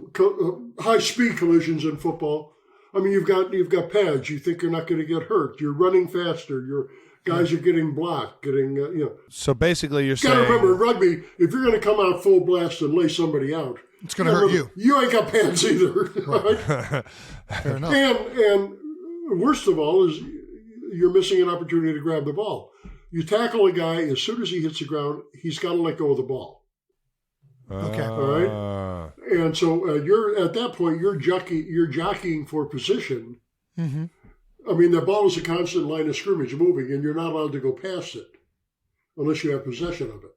Speaker 5: high speed collisions in football. I mean, you've got pads. You think you're not going to get hurt. You're running faster. Your guys are getting blocked.
Speaker 6: So basicly, you're
Speaker 5: saying. You got to remember, rugby. If you're going to come out full blast and lay somebody out,
Speaker 4: it's going to hurt you.
Speaker 5: You ain't got pads either. Right?
Speaker 4: Fair enough.
Speaker 5: And worst of all is you're missing an opportunity to grab the ball. You tackle a guy as soon as he hits the ground, he's got to let go of the ball.
Speaker 4: Okay.
Speaker 5: All right. And so you're at that point you're jockeying for position. Mm-hmm. I mean, the ball is a constant line of scrimmage moving, and you're not allowed to go past it unless you have possession of it.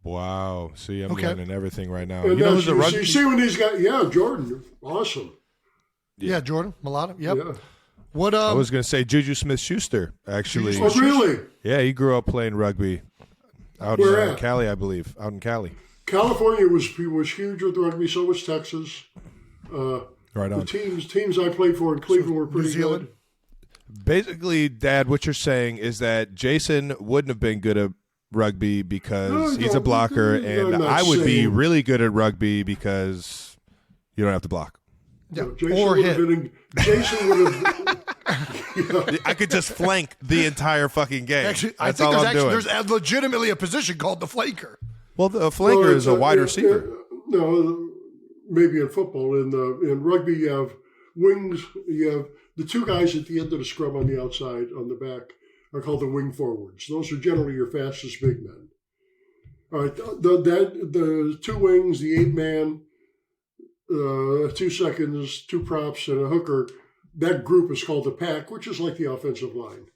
Speaker 6: Wow. See, I'm learning everything right now.
Speaker 5: And you see when these guys, Jordan, awesome.
Speaker 4: Yeah, Jordan Malata. Yep.
Speaker 5: Yeah.
Speaker 4: What?
Speaker 6: I was going to say Juju Smith-Schuster, actually.
Speaker 5: Oh, really?
Speaker 6: Yeah, he grew up playing rugby out in Cali, I believe. Out in Cali.
Speaker 5: California was huge with rugby. So was Texas.
Speaker 6: Right on.
Speaker 5: The teams I played for in Cleveland were pretty good.
Speaker 6: Basically, Dad, what you're saying is that Jason wouldn't have been good at rugby because he's a blocker, and I would be really good at rugby because you don't have to block.
Speaker 4: Yeah.
Speaker 5: Jason
Speaker 4: or
Speaker 5: would
Speaker 4: hit.
Speaker 5: have been. Jason would have.
Speaker 6: I could just flank the entire fucking game.
Speaker 4: Actually,
Speaker 6: That's
Speaker 4: I
Speaker 6: all
Speaker 4: think
Speaker 6: I'm doing.
Speaker 4: there's legitimately a position called the flanker.
Speaker 6: Well, the flanker is a wide receiver.
Speaker 5: No, maybe in football. In rugby, you have wings. You have the 2 guys at the end of the scrum on the outside, on the back, are called the wing forwards. Those are generally your fastest big men. All right, the 2 wings, the 8-man, 2 seconds, 2 props, and a hooker. That group is called the pack, which is like the offensive line.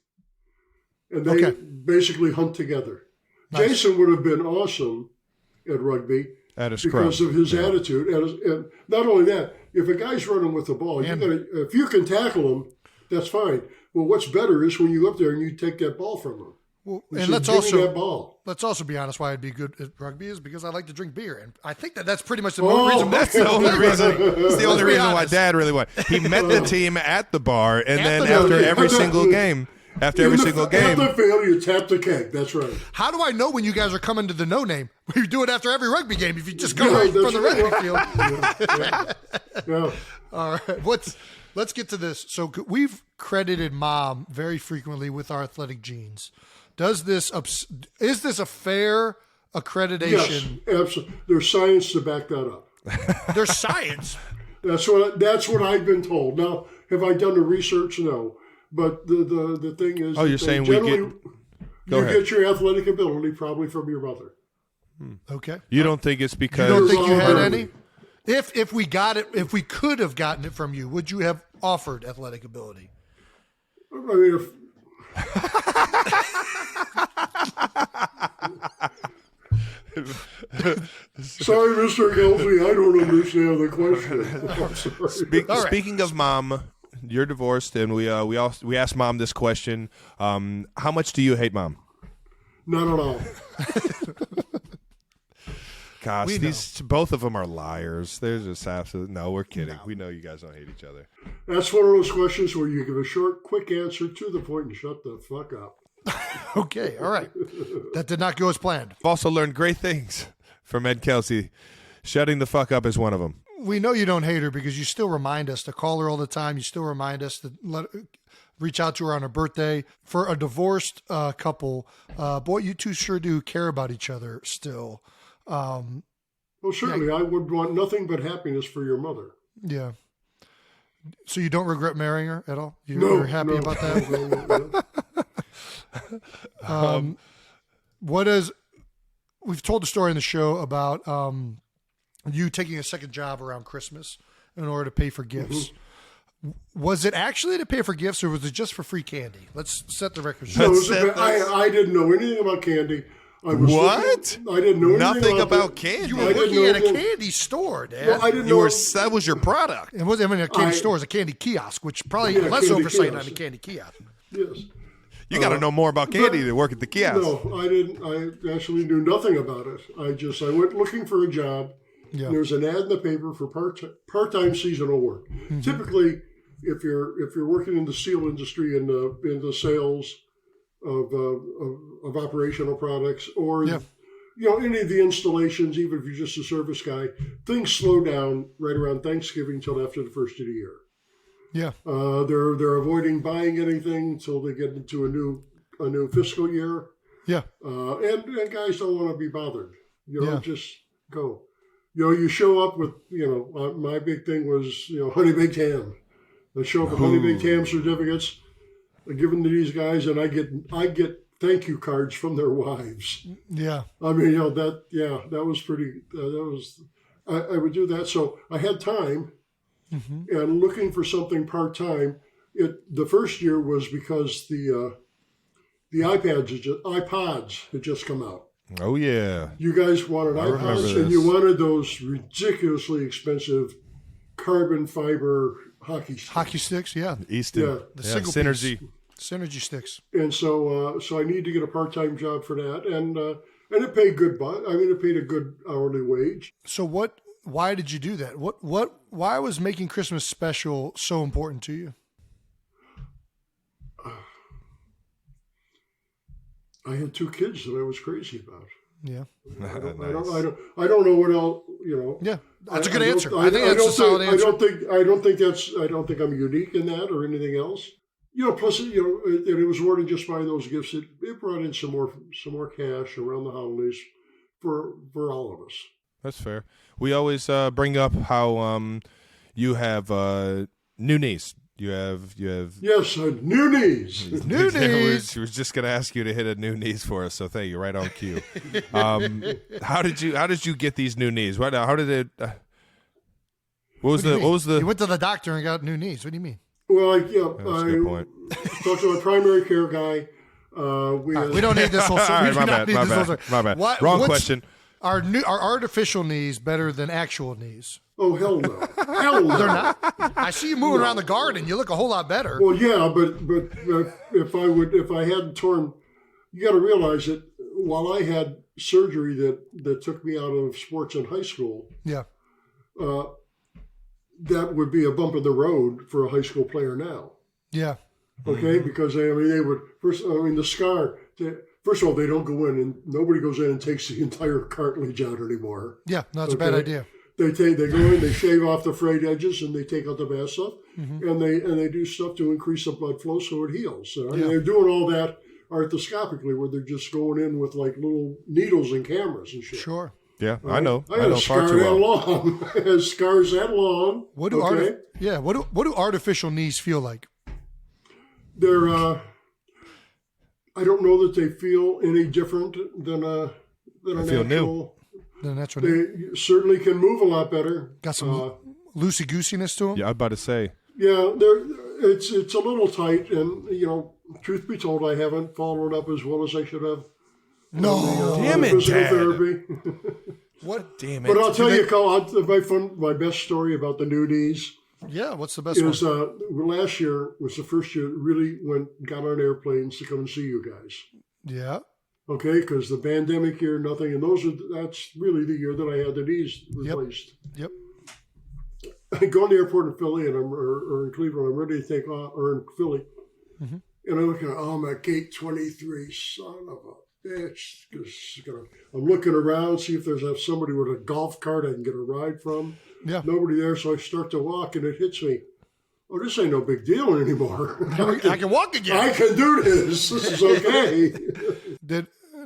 Speaker 5: And they basically hunt together. Nice. Jason would have been awesome at rugby
Speaker 6: at a scrum
Speaker 5: because of his attitude. And not only that, if a guy's running with the ball, if you can tackle him, that's fine. Well, what's better is when you go up there and you take that ball from him.
Speaker 4: Well, and let's also be honest. Why I'd be good at rugby is because I like to drink beer, and I think that's pretty much the only reason.
Speaker 6: That's the only reason. It's the only reason why Dad really won. He met the team at the bar, and then after every single game, After every single game.
Speaker 5: After fail, you tap the keg. That's right.
Speaker 4: How do I know when you guys are coming to the no name? You do it after every rugby game if you just go right from the rugby field.
Speaker 5: Yeah.
Speaker 4: All right. Let's get to this. So we've credited Mom very frequently with our athletic genes. Is this a fair accreditation?
Speaker 5: Yes, absolutely. There's science to back that up.
Speaker 4: There's science.
Speaker 5: That's what I've been told. Now, have I done the research? No. But the thing is,
Speaker 6: you're saying you
Speaker 5: get your athletic ability probably from your mother.
Speaker 4: Okay.
Speaker 6: You don't think it's because
Speaker 4: you don't think you had any? If we got it, if we could have gotten it from you, would you have offered athletic ability?
Speaker 5: I mean, if sorry, Mr. Kelce, I don't understand the question.
Speaker 6: Speaking of Mom, you're divorced, and we asked Mom this question: how much do you hate Mom?
Speaker 5: Not at all.
Speaker 6: Gosh, both of them are liars. They're just absolute. No, we're kidding. No. We know you guys don't hate each other.
Speaker 5: That's one of those questions where you give a short, quick answer to the point and shut the fuck up.
Speaker 4: Okay, all right. That did not go as planned.
Speaker 6: I've also learned great things from Ed Kelce. Shutting the fuck up is one of them.
Speaker 4: We know you don't hate her because you still remind us to call her all the time. You still remind us to reach out to her on her birthday. For a divorced couple, boy, you two sure do care about each other still.
Speaker 5: Well, certainly, I would want nothing but happiness for your mother.
Speaker 4: Yeah. So you don't regret marrying her at all? You're happy about that? We've told the story in the show about you taking a second job around Christmas in order to pay for gifts. Mm-hmm. Was it actually to pay for gifts, or was it just for free candy? Let's set the record straight.
Speaker 5: I didn't know anything about candy.
Speaker 6: I didn't know
Speaker 5: nothing
Speaker 6: about candy.
Speaker 4: You were working at a candy store, Dad.
Speaker 5: Well, I didn't know
Speaker 6: that was your product.
Speaker 4: It wasn't even a candy store; it was a candy kiosk, which probably less oversight on the candy kiosk.
Speaker 5: Yes.
Speaker 6: You got to know more about candy to work at the kiosk.
Speaker 5: No, I didn't. I actually knew nothing about it. I went looking for a job. Yeah. There was an ad in the paper for part-time seasonal work. Mm-hmm. Typically, if you're working in the steel industry and in the sales of operational products, or any of the installations, even if you're just a service guy, things slow down right around Thanksgiving till after the first of the year.
Speaker 4: Yeah,
Speaker 5: they're avoiding buying anything until they get into a new fiscal year.
Speaker 4: Yeah,
Speaker 5: and guys don't want to be bothered. Just go. You show up with my big thing was honey baked ham. I show up with honey baked ham certificates given to these guys, and I get thank you cards from their wives.
Speaker 4: Yeah,
Speaker 5: I mean that was pretty. I would do that, so I had time. Mm-hmm. And looking for something part-time, the first year was because the iPods had just come out.
Speaker 6: Oh yeah,
Speaker 5: you guys wanted iPods, and you wanted those ridiculously expensive carbon fiber hockey sticks.
Speaker 4: Yeah,
Speaker 6: Easton,
Speaker 4: the single synergy sticks.
Speaker 5: And so I need to get a part-time job for that, and it paid good. It paid a good hourly wage.
Speaker 4: So what? Why did you do that? Why was making Christmas special so important to you?
Speaker 5: I had two kids that I was crazy about.
Speaker 4: Yeah.
Speaker 5: I don't know what else,
Speaker 4: Yeah. That's a good answer. I think that's a solid answer.
Speaker 5: I don't think I'm unique in that or anything else. Plus, it was more than just buying those gifts. It brought in some more cash around the holidays for all of us.
Speaker 6: That's fair. We always bring up how you have new knees. You have
Speaker 5: yes, new knees.
Speaker 4: New knees.
Speaker 6: We were just going to ask you to hit a new knees for us, so thank you. Right on cue. How did you get these new knees? How did it? What was the?
Speaker 4: You went to the doctor and got new knees. What do you mean?
Speaker 5: Well, that's a good point. Talked to my primary care guy.
Speaker 4: We don't need this whole story.
Speaker 6: My bad. Wrong question.
Speaker 4: Are artificial knees better than actual knees?
Speaker 5: Oh, hell no. Hell no.
Speaker 4: They're not. I see you moving around the garden. You look a whole lot better.
Speaker 5: Well, yeah, but if I hadn't torn, you got to realize that while I had surgery that took me out of sports in high school, that would be a bump in the road for a high school player now.
Speaker 4: Yeah.
Speaker 5: Okay, because they would the scar. First of all, they don't go in, and nobody goes in and takes the entire cartilage out anymore.
Speaker 4: Yeah, no, that's a bad idea.
Speaker 5: They go in, they shave off the frayed edges, and they take out the bad stuff, and they do stuff to increase the blood flow so it heals. And they're doing all that arthroscopically, where they're just going in with like little needles and cameras and shit.
Speaker 4: Sure.
Speaker 6: Yeah,
Speaker 5: Right?
Speaker 6: I know.
Speaker 5: I had a
Speaker 6: far
Speaker 5: scar
Speaker 6: too
Speaker 5: that
Speaker 6: well.
Speaker 5: long. I had scars that long.
Speaker 4: What do what do artificial knees feel like?
Speaker 5: They're I don't know that they feel any different than a
Speaker 6: feel
Speaker 5: natural.
Speaker 4: The natural knee?
Speaker 5: They certainly can move a lot better.
Speaker 4: Got some loosey goosiness to them.
Speaker 6: Yeah, I was about to say.
Speaker 5: Yeah, it's a little tight, and truth be told, I haven't followed up as well as I should have.
Speaker 4: No,
Speaker 6: Damn it,
Speaker 5: physical
Speaker 6: Dad.
Speaker 5: therapy.
Speaker 4: what?
Speaker 6: Damn it.
Speaker 5: But I'll tell you, Carl, my best story about the new knees
Speaker 4: Yeah, what's the best
Speaker 5: is
Speaker 4: one?
Speaker 5: last year was the first year it really got on airplanes to come and see you guys.
Speaker 4: Yeah.
Speaker 5: Okay, because the pandemic year, nothing, and that's really the year that I had the knees replaced.
Speaker 4: Yep.
Speaker 5: I go in the airport in Philly, or in Cleveland, I'm ready to take off, or in Philly, and I look at, I'm at gate 23, son of a bitch. I'm looking around, see if there's somebody with a golf cart I can get a ride from.
Speaker 4: Yeah.
Speaker 5: Nobody there, so I start to walk, and it hits me. Oh, this ain't no big deal anymore.
Speaker 4: I can walk again.
Speaker 5: I can do this. This is okay.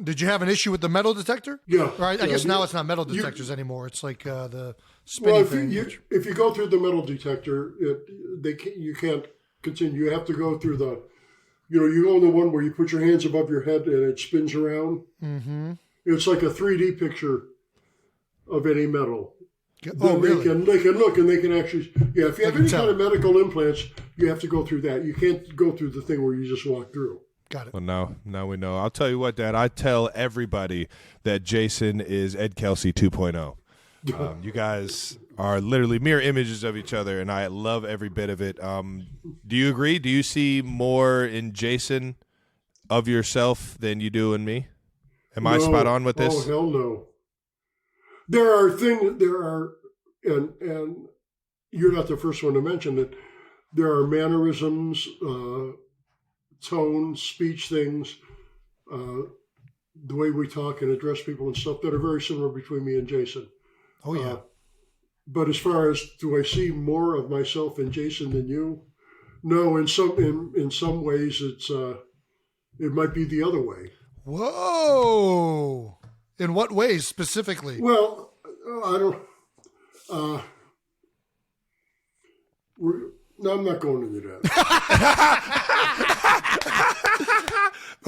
Speaker 4: Did you have an issue with the metal detector?
Speaker 5: Yeah.
Speaker 4: Right. I guess now it's not metal detectors anymore. It's like the spinning thing.
Speaker 5: If you go through the metal detector, you can't continue. You have to go through you go in the one where you put your hands above your head and it spins around. Mm-hmm. It's like a 3D picture of any metal.
Speaker 4: Oh, really?
Speaker 5: They can look and they can actually, if you have any kind of medical implants, you have to go through that. You can't go through the thing where you just walk through.
Speaker 4: Got it.
Speaker 6: Well, now we know. I'll tell you what, Dad. I tell everybody that Jason is Ed Kelce 2.0. You guys are literally mirror images of each other, and I love every bit of it. Do you agree? Do you see more in Jason of yourself than you do in me? Am I spot on with this?
Speaker 5: Oh, hell no. There are things, and you're not the first one to mention it. There are mannerisms, tone, speech things, the way we talk and address people and stuff that are very similar between me and Jason.
Speaker 4: Oh, yeah.
Speaker 5: But as far as do I see more of myself in Jason than you? No, in some ways it might be the other way.
Speaker 4: Whoa! In what ways specifically?
Speaker 5: Well, I don't. No, I'm not going into that.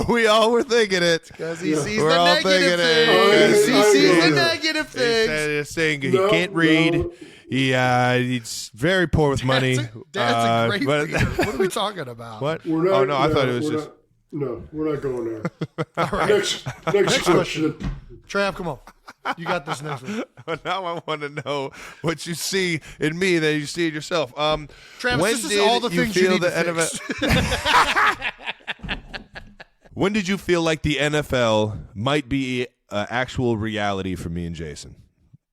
Speaker 6: We all were thinking it.
Speaker 4: Because he sees
Speaker 6: We're
Speaker 4: the
Speaker 6: all
Speaker 4: negative
Speaker 6: thinking
Speaker 4: things.
Speaker 6: it.
Speaker 4: He sees the
Speaker 5: Yeah.
Speaker 4: negative things.
Speaker 6: Saying he
Speaker 5: No,
Speaker 6: can't read.
Speaker 5: no.
Speaker 6: He's very poor with money.
Speaker 4: That's a great
Speaker 6: but-
Speaker 4: reader. What are we talking about?
Speaker 6: What?
Speaker 5: We're not,
Speaker 6: Oh no, I thought it was just.
Speaker 5: We're not going there.
Speaker 4: All right.
Speaker 5: Next question.
Speaker 4: Trav, come on. You got this next one.
Speaker 6: Now I want to know what you see in me that you see in yourself.
Speaker 4: Travis,
Speaker 6: when
Speaker 4: this is
Speaker 6: did
Speaker 4: all the things you
Speaker 6: feel
Speaker 4: need to
Speaker 6: the
Speaker 4: fix.
Speaker 6: When did you feel like the NFL might be an actual reality for me and Jason?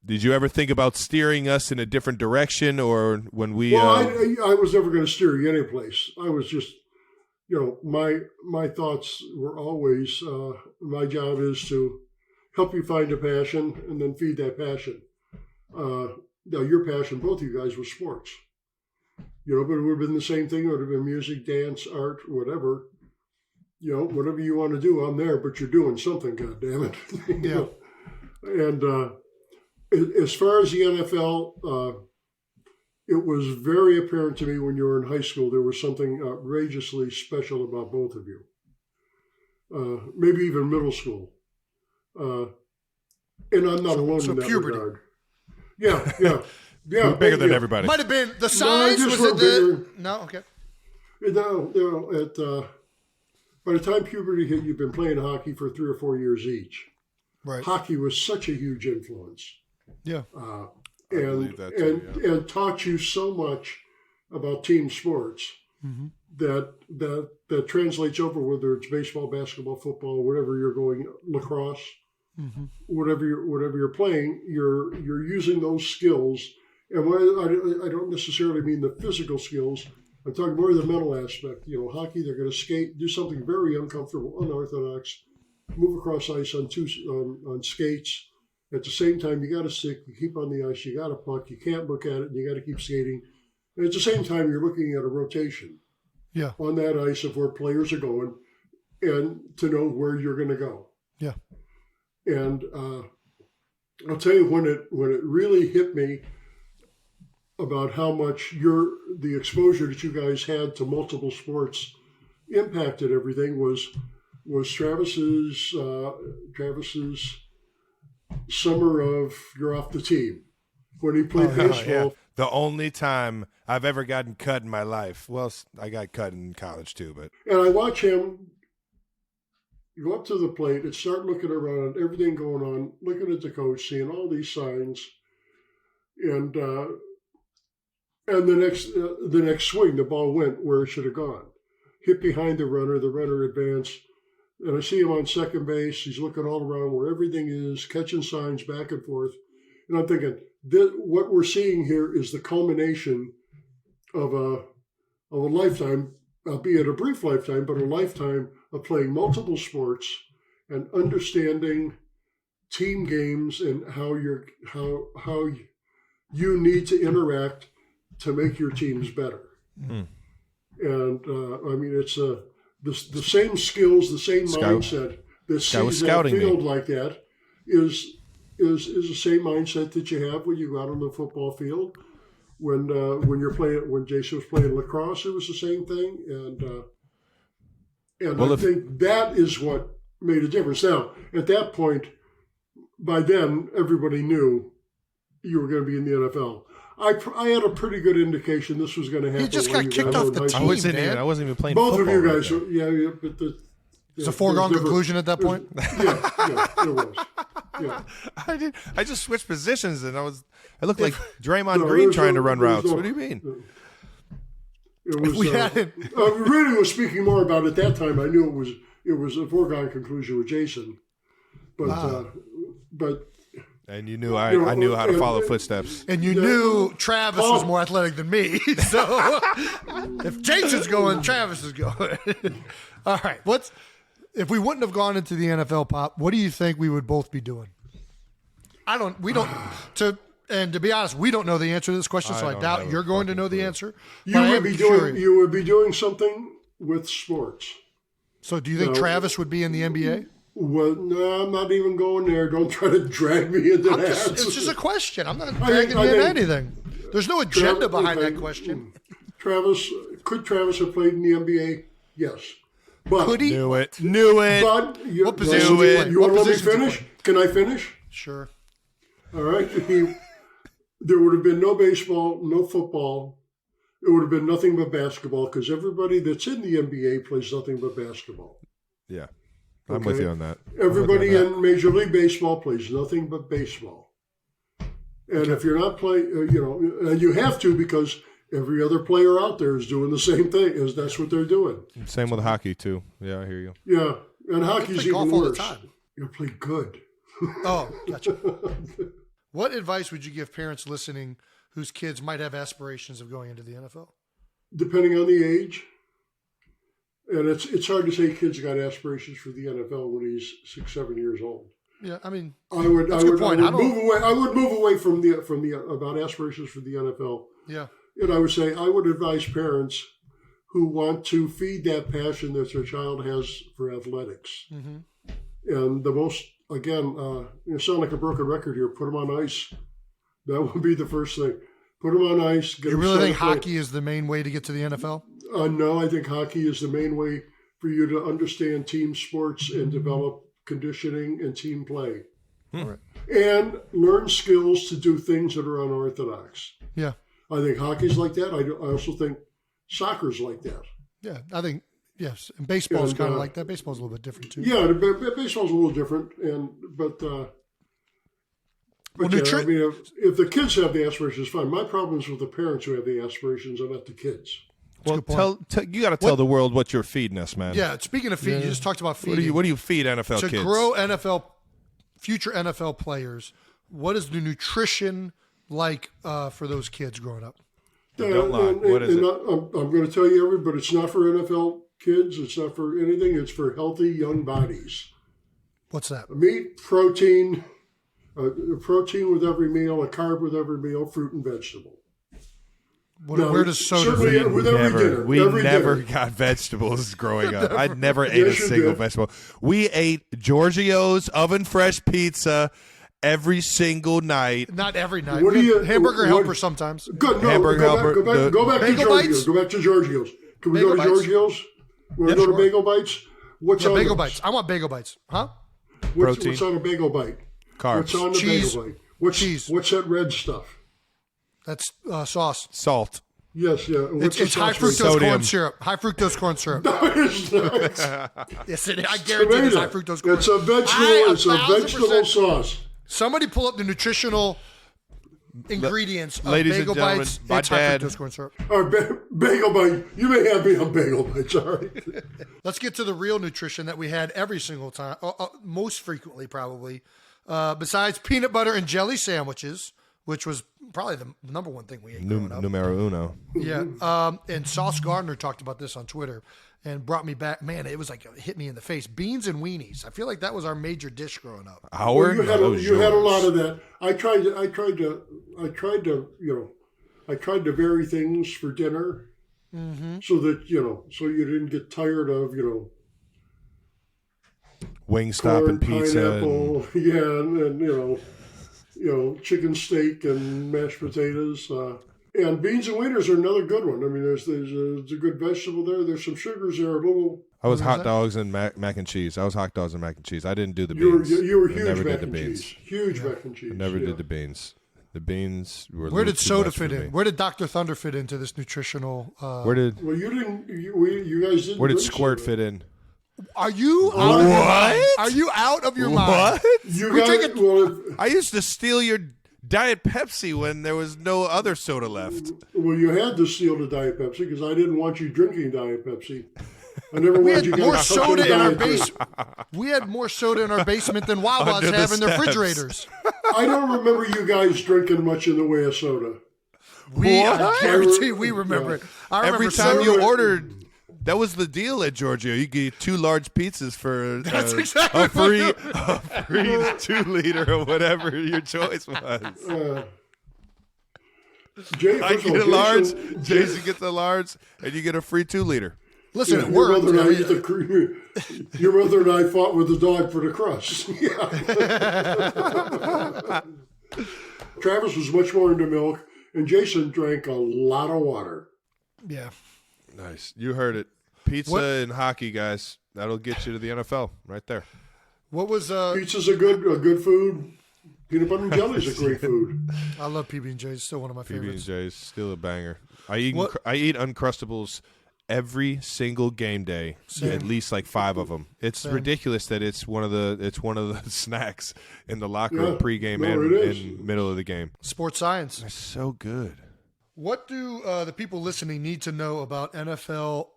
Speaker 6: Did you ever think about steering us in a different direction, or when we?
Speaker 5: Well, I was never going to steer you any place. I was just, my thoughts were always, my job is to help you find a passion and then feed that passion. Now, your passion, both of you guys, was sports. But it would have been the same thing. It would have been music, dance, art, whatever. Whatever you want to do, I'm there, but you're doing something, goddammit.
Speaker 4: Yeah.
Speaker 5: And as far as the NFL, it was very apparent to me when you were in high school, there was something outrageously special about both of you. Maybe even middle school. And I'm not alone in that
Speaker 4: puberty.
Speaker 5: regard. Yeah.
Speaker 6: We're bigger than everybody.
Speaker 4: Might have been the size.
Speaker 5: just
Speaker 4: Was
Speaker 5: were
Speaker 4: it the?
Speaker 5: bigger.
Speaker 4: No, okay.
Speaker 5: By the time puberty hit, you've been playing hockey for 3 or 4 years each.
Speaker 4: Right.
Speaker 5: Hockey was such a huge influence.
Speaker 4: Yeah.
Speaker 5: And taught you so much about team sports that translates over, whether it's baseball, basketball, football, whatever you're going, lacrosse, whatever you're playing, you're using those skills. And I don't necessarily mean the physical skills. I'm talking more of the mental aspect. Hockey, they're going to skate, do something very uncomfortable, unorthodox, move across ice on skates. At the same time, you got to stick, you keep on the ice, you got a puck, you can't look at it, and you got to keep skating. And at the same time, you're looking at a rotation on that ice of where players are going and to know where you're going to go.
Speaker 4: Yeah.
Speaker 5: And I'll tell you when it really hit me about how much the exposure that you guys had to multiple sports impacted everything was Travis's summer of you're off the team when he played baseball.
Speaker 6: Yeah. The only time I've ever gotten cut in my life. Well, I got cut in college too, but
Speaker 5: and I watch him go up to the plate and start looking around, everything going on, looking at the coach, seeing all these signs, and the next swing, the ball went where it should have gone, hit behind the runner advanced, and I see him on second base. He's looking all around where everything is, catching signs back and forth, and I'm thinking, what we're seeing here is the culmination of a lifetime, albeit a brief lifetime, but a lifetime of playing multiple sports and understanding team games and how you need to interact to make your teams better. Mm. And I mean, it's the same skills, the same mindset that sees that field like that is the same mindset that you have when you go out on the football field. When you're playing, when Jason was playing lacrosse, it was the same thing, and I think that is what made a difference. Now, at that point, by then, everybody knew you were going to be in the NFL. I had a pretty good indication this was going to happen.
Speaker 4: He just got kicked off the team,
Speaker 6: I wasn't even playing
Speaker 5: both
Speaker 6: football.
Speaker 5: Both of you guys, yeah, but
Speaker 4: it's a foregone conclusion at that point?
Speaker 5: Yeah, it was. Yeah.
Speaker 6: I just switched positions, and I looked like Draymond Green trying to run routes. What do you mean?
Speaker 5: It was. Really was speaking more about it that time. I knew it was a foregone conclusion with Jason, but.
Speaker 6: And you knew I knew how to follow footsteps.
Speaker 4: And you knew Travis was more athletic than me. So if Jason's going, Travis is going. All right. If we wouldn't have gone into the NFL, Pop, what do you think we would both be doing? And to be honest, we don't know the answer to this question, so I doubt you're going to know the answer.
Speaker 5: You would be doing something with sports.
Speaker 4: So do you think Travis would be in the NBA?
Speaker 5: Well, no, I'm not even going there. Don't try to drag me into that.
Speaker 4: It's just a question. I'm not dragging you into anything. There's no agenda behind that question.
Speaker 5: Could Travis have played in the NBA? Yes. But
Speaker 4: could he?
Speaker 6: Knew it.
Speaker 5: But
Speaker 4: what position did he play?
Speaker 5: You want to let me finish? Can I finish?
Speaker 4: Sure.
Speaker 5: All right. There would have been no baseball, no football. It would have been nothing but basketball because everybody that's in the NBA plays nothing but baskall.
Speaker 6: Yeah. I'm with you on that.
Speaker 5: Everybody in Major League Baseball plays nothing but baseball. And if you're not playing, and you have to because every other player out there is doing the same thing. That's what they're doing.
Speaker 6: Same with hockey too. Yeah, I hear you.
Speaker 5: Yeah, and hockey's even worse.
Speaker 4: All the time.
Speaker 5: You play good.
Speaker 4: Oh, gotcha. What advice would you give parents listening whose kids might have aspirations of going into the NFL?
Speaker 5: Depending on the age. And it's hard to say kids got aspirations for the NFL when he's 6, 7 years old.
Speaker 4: Yeah, I mean,
Speaker 5: I would move away from the about aspirations for the NFL.
Speaker 4: Yeah,
Speaker 5: and I would say I would advise parents who want to feed that passion that their child has for athletics. Mm-hmm. And the most, again, you sound like a broken record here. Put them on ice. That would be the first thing. Put them on ice.
Speaker 4: You really think hockey is the main way to get to the NFL?
Speaker 5: No, I think hockey is the main way for you to understand team sports and develop conditioning and team play.
Speaker 4: Right.
Speaker 5: And learn skills to do things that are unorthodox.
Speaker 4: Yeah.
Speaker 5: I think hockey's like that. I also think soccer's like that.
Speaker 4: Yeah, I think, yes. And baseball's kind of like that. Baseball's a little bit different, too.
Speaker 5: Yeah, baseball's a little different. But I mean, if the kids have the aspirations, fine. My problem is with the parents who have the aspirations and not the kids.
Speaker 6: Well, you got to tell the world what you're feeding us, man.
Speaker 4: Yeah, speaking of feeding, you just talked about feeding.
Speaker 6: What do you feed NFL kids?
Speaker 4: To grow future NFL players, what is the nutrition like for those kids growing up?
Speaker 6: Don't lie. What is it?
Speaker 5: I'm going to tell you, but it's not for NFL kids. It's not for anything. It's for healthy young bodies.
Speaker 4: What's that?
Speaker 5: Meat, protein, protein with every meal, a carb with every meal, fruit and vegetable.
Speaker 4: Where does soda
Speaker 5: fit?
Speaker 6: We never got vegetables growing up. I never ate a single vegetable. We ate Giorgio's oven fresh pizza every single night.
Speaker 4: Not every night.
Speaker 5: What do you-
Speaker 4: Hamburger
Speaker 5: what-
Speaker 4: helper sometimes.
Speaker 5: Good. No,
Speaker 6: Hamburger helper,
Speaker 5: go back to
Speaker 4: Bagel
Speaker 5: Giorgio's.
Speaker 4: bites?
Speaker 5: Go back to Giorgio's. Can we
Speaker 4: Bagel
Speaker 5: go to
Speaker 4: bites?
Speaker 5: Giorgio's? Want to go to Bagel Bites? What's on
Speaker 4: Bagel
Speaker 5: those?
Speaker 4: bites. I want bagel bites. Huh?
Speaker 6: Protein.
Speaker 5: What's on a bagel bite?
Speaker 6: Carbs.
Speaker 5: What's on the
Speaker 4: Cheese.
Speaker 5: bagel bite?
Speaker 4: Cheese.
Speaker 5: What's that red stuff?
Speaker 4: That's sauce.
Speaker 6: Salt.
Speaker 5: Yes, yeah. What's
Speaker 4: It's
Speaker 5: the
Speaker 4: high
Speaker 5: sauce
Speaker 4: fructose
Speaker 6: Sodium.
Speaker 4: corn syrup. High fructose corn syrup.
Speaker 5: It's
Speaker 4: Yes, I guarantee it's high fructose corn.
Speaker 5: It's a vegetable. It's a
Speaker 4: 1,000%.
Speaker 5: vegetable sauce.
Speaker 4: Somebody pull up the nutritional ingredients of
Speaker 6: ladies and
Speaker 4: bagel
Speaker 6: gentlemen,
Speaker 4: bites.
Speaker 6: my
Speaker 4: It's high
Speaker 6: dad-
Speaker 4: fructose corn syrup.
Speaker 5: All right, bagel bite. You may have me on bagel bites. All right.
Speaker 4: Let's get to the real nutrition that we had every single time, most frequently probably. Besides peanut butter and jelly sandwiches, which was probably the number one thing we ate growing up.
Speaker 6: Numero uno.
Speaker 4: Yeah. And Sauce Gardner talked about this on Twitter and brought me back. Man, it was like it hit me in the face. Beans and weenies. I feel like that was our major dish growing up.
Speaker 6: Our?
Speaker 5: You
Speaker 6: No,
Speaker 5: had,
Speaker 6: that was
Speaker 5: you had a
Speaker 6: yours.
Speaker 5: lot of that. I tried to vary things for dinner, so that so you didn't get tired of
Speaker 6: Wingstop
Speaker 5: corn,
Speaker 6: and pizza.
Speaker 5: pineapple, and chicken steak and mashed potatoes. And beans and wieners are another good one. I mean, there's a good vegetable there. There's some sugars there. A little.
Speaker 6: I was hot dogs and mac and cheese. I was hot dogs and mac and cheese. I didn't do the
Speaker 5: You were
Speaker 6: beans.
Speaker 5: huge
Speaker 6: I never
Speaker 5: mac
Speaker 6: did the
Speaker 5: and
Speaker 6: beans.
Speaker 5: cheese. Huge mac and cheese.
Speaker 6: I never
Speaker 5: yeah.
Speaker 6: did the beans. The beans were. a
Speaker 4: Where
Speaker 6: little
Speaker 4: did
Speaker 6: too
Speaker 4: soda
Speaker 6: much
Speaker 4: fit
Speaker 6: for
Speaker 4: in?
Speaker 6: me.
Speaker 4: Where did Dr. Thunder fit into this nutritional?
Speaker 6: Where did
Speaker 5: Well, you didn't. You guys didn't.
Speaker 6: where did
Speaker 5: drink
Speaker 6: Squirt
Speaker 5: soda.
Speaker 6: fit in?
Speaker 4: Are you out of your mind? Are you out of your mind?
Speaker 5: You
Speaker 4: We
Speaker 5: guys.
Speaker 4: drink it-
Speaker 5: Well,
Speaker 6: I used to steal your Diet Pepsi when there was no other soda left.
Speaker 5: well, you had to steal the Diet Pepsi because I didn't want you drinking Diet Pepsi. I never
Speaker 4: We
Speaker 5: wanted
Speaker 4: had
Speaker 5: you
Speaker 4: more
Speaker 5: guys touching
Speaker 4: soda in our
Speaker 5: Diet Pepsi.
Speaker 4: basement. We had more soda in our basement than Wawa's
Speaker 6: Under the
Speaker 4: have in their
Speaker 6: steps.
Speaker 4: refrigerators.
Speaker 5: I don't remember you guys drinking much in the way of soda.
Speaker 4: I guarantee we remember it. I remember
Speaker 6: Every time
Speaker 4: soda.
Speaker 6: you ordered, that was the deal at Giorgio. You get 2 large pizzas for
Speaker 4: That's exactly
Speaker 6: a free 2-liter or whatever your choice was.
Speaker 5: Jay,
Speaker 6: I
Speaker 5: first of
Speaker 6: get a
Speaker 5: all,
Speaker 6: large, Jason gets a large, and you get a free 2-liter.
Speaker 4: Listen,
Speaker 5: Yeah,
Speaker 4: it
Speaker 5: your
Speaker 4: worked.
Speaker 5: mother and I
Speaker 4: I mean,
Speaker 5: used to your mother and I fought with the dog for the crust. Yeah. Travis was much more into milk, and Jason drank a lot of water.
Speaker 4: yeah.
Speaker 6: Nice. You heard it. Pizza
Speaker 4: What-
Speaker 6: and hockey, guys. That'll get you to the NFL right there.
Speaker 4: What was
Speaker 5: Pizza's a good food. Peanut butter and jelly is a great food.
Speaker 4: I love PB&J. It's still one of my favorites.
Speaker 6: PB&J's still a banger. I eat
Speaker 4: What-
Speaker 6: Uncrustables every single game day, at least like 5 of them. It's ridiculous that it's one of the snacks in the locker room
Speaker 5: Yeah.
Speaker 6: pregame
Speaker 5: No,
Speaker 6: and
Speaker 5: it is.
Speaker 6: in middle of the game.
Speaker 4: Sports science.
Speaker 6: It's so good.
Speaker 4: What do the people listening need to know about NFL,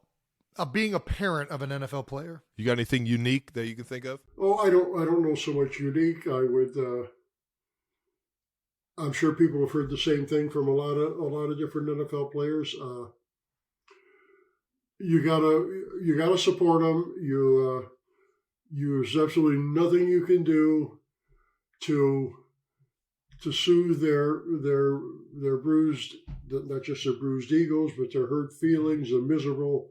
Speaker 4: being a parent of an NFL player?
Speaker 6: You got anything unique that you can think of?
Speaker 5: Oh, I don't know so much unique. I would. I'm sure people have heard the same thing from a lot of different NFL players. You gotta support them. There's absolutely nothing you can do to soothe their bruised, not just their bruised egos, but their hurt feelings and miserable.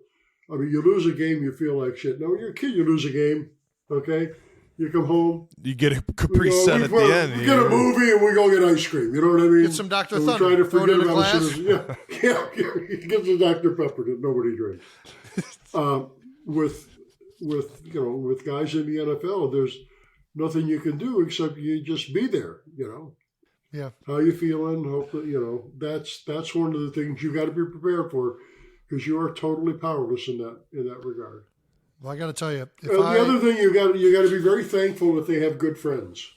Speaker 5: I mean, you lose a game, you feel like shit. No, you're a kid, you lose a game, okay? You come home.
Speaker 6: You get a Capri Sun at the end.
Speaker 5: We get a movie and we go get ice cream. You know what I mean?
Speaker 4: Get some Dr.
Speaker 5: And we
Speaker 4: Thunder,
Speaker 5: try to
Speaker 4: throw it
Speaker 5: forget
Speaker 4: in a
Speaker 5: about it.
Speaker 4: glass.
Speaker 5: As soon as- yeah. Get some Dr. Pepper that nobody drinks. With guys in the NFL, there's nothing you can do except you just be there.
Speaker 4: Yeah.
Speaker 5: How you feeling? Hope that that's one of the things you got to be prepared for, because you are totally powerless in that regard.
Speaker 4: Well, I got to tell you,
Speaker 5: The other thing you got to be very thankful that they have good friends,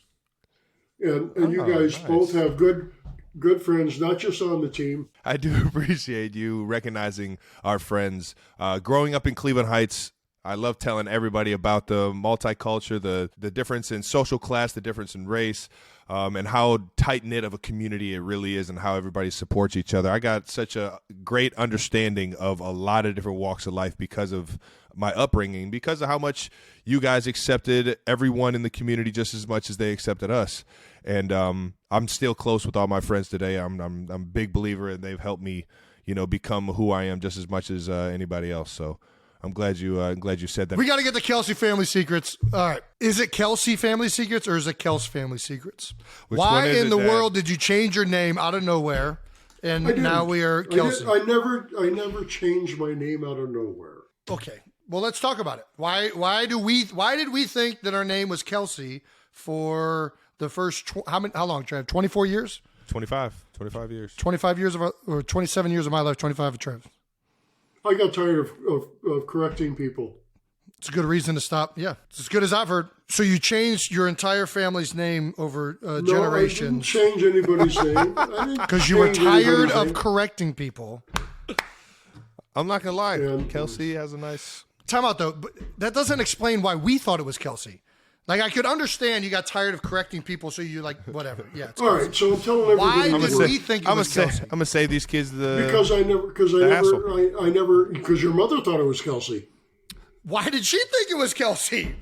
Speaker 5: and you guys
Speaker 6: nice.
Speaker 5: both have good friends, not just on the team.
Speaker 6: I do appreciate you recognizing our friends. Growing up in Cleveland Heights, I love telling everybody about the multicultural, the difference in social class, the difference in race, and how tight-knit of a community it really is and how everybody supports each other. I got such a great understanding of a lot of different walks of life because of my upbringing, because of how much you guys accepted everyone in the community just as much as they accepted us. And I'm still close with all my friends today. I'm a big believer, and they've helped me, become who I am just as much as anybody else. So I'm glad you said that.
Speaker 4: We got to get the Kelce Family Secrets. All right. Is it Kelce Family Secrets or is it Kelce Family Secrets? Why in the world did you change your name out of nowhere? And now we are Kelce.
Speaker 5: I never changed my name out of nowhere.
Speaker 4: Okay. Well, let's talk about it. Why did we think that our name was Kelce for the first how long, Trev? 24 years?
Speaker 6: 25 years.
Speaker 4: 25 years or 27 years of my life, 25 of Trev.
Speaker 5: I got tired of correcting people.
Speaker 4: It's a good reason to stop. Yeah, it's as good as I've heard. So you changed your entire family's name over generations.
Speaker 5: No, I didn't change anybody's name.
Speaker 4: Because you were tired of correcting people.
Speaker 6: I'm not going to lie. Kelce has a nice...
Speaker 4: Time out, though. But that doesn't explain why we thought it was Kelce. Like, I could understand you got tired of correcting people, so you like, whatever. Yeah.
Speaker 5: All right, so I'm telling everybody.
Speaker 4: Why did we think it was Kelce?
Speaker 6: I'm going to save these kids
Speaker 5: because your mother thought it was Kelce.
Speaker 4: Why did she think it was Kelce?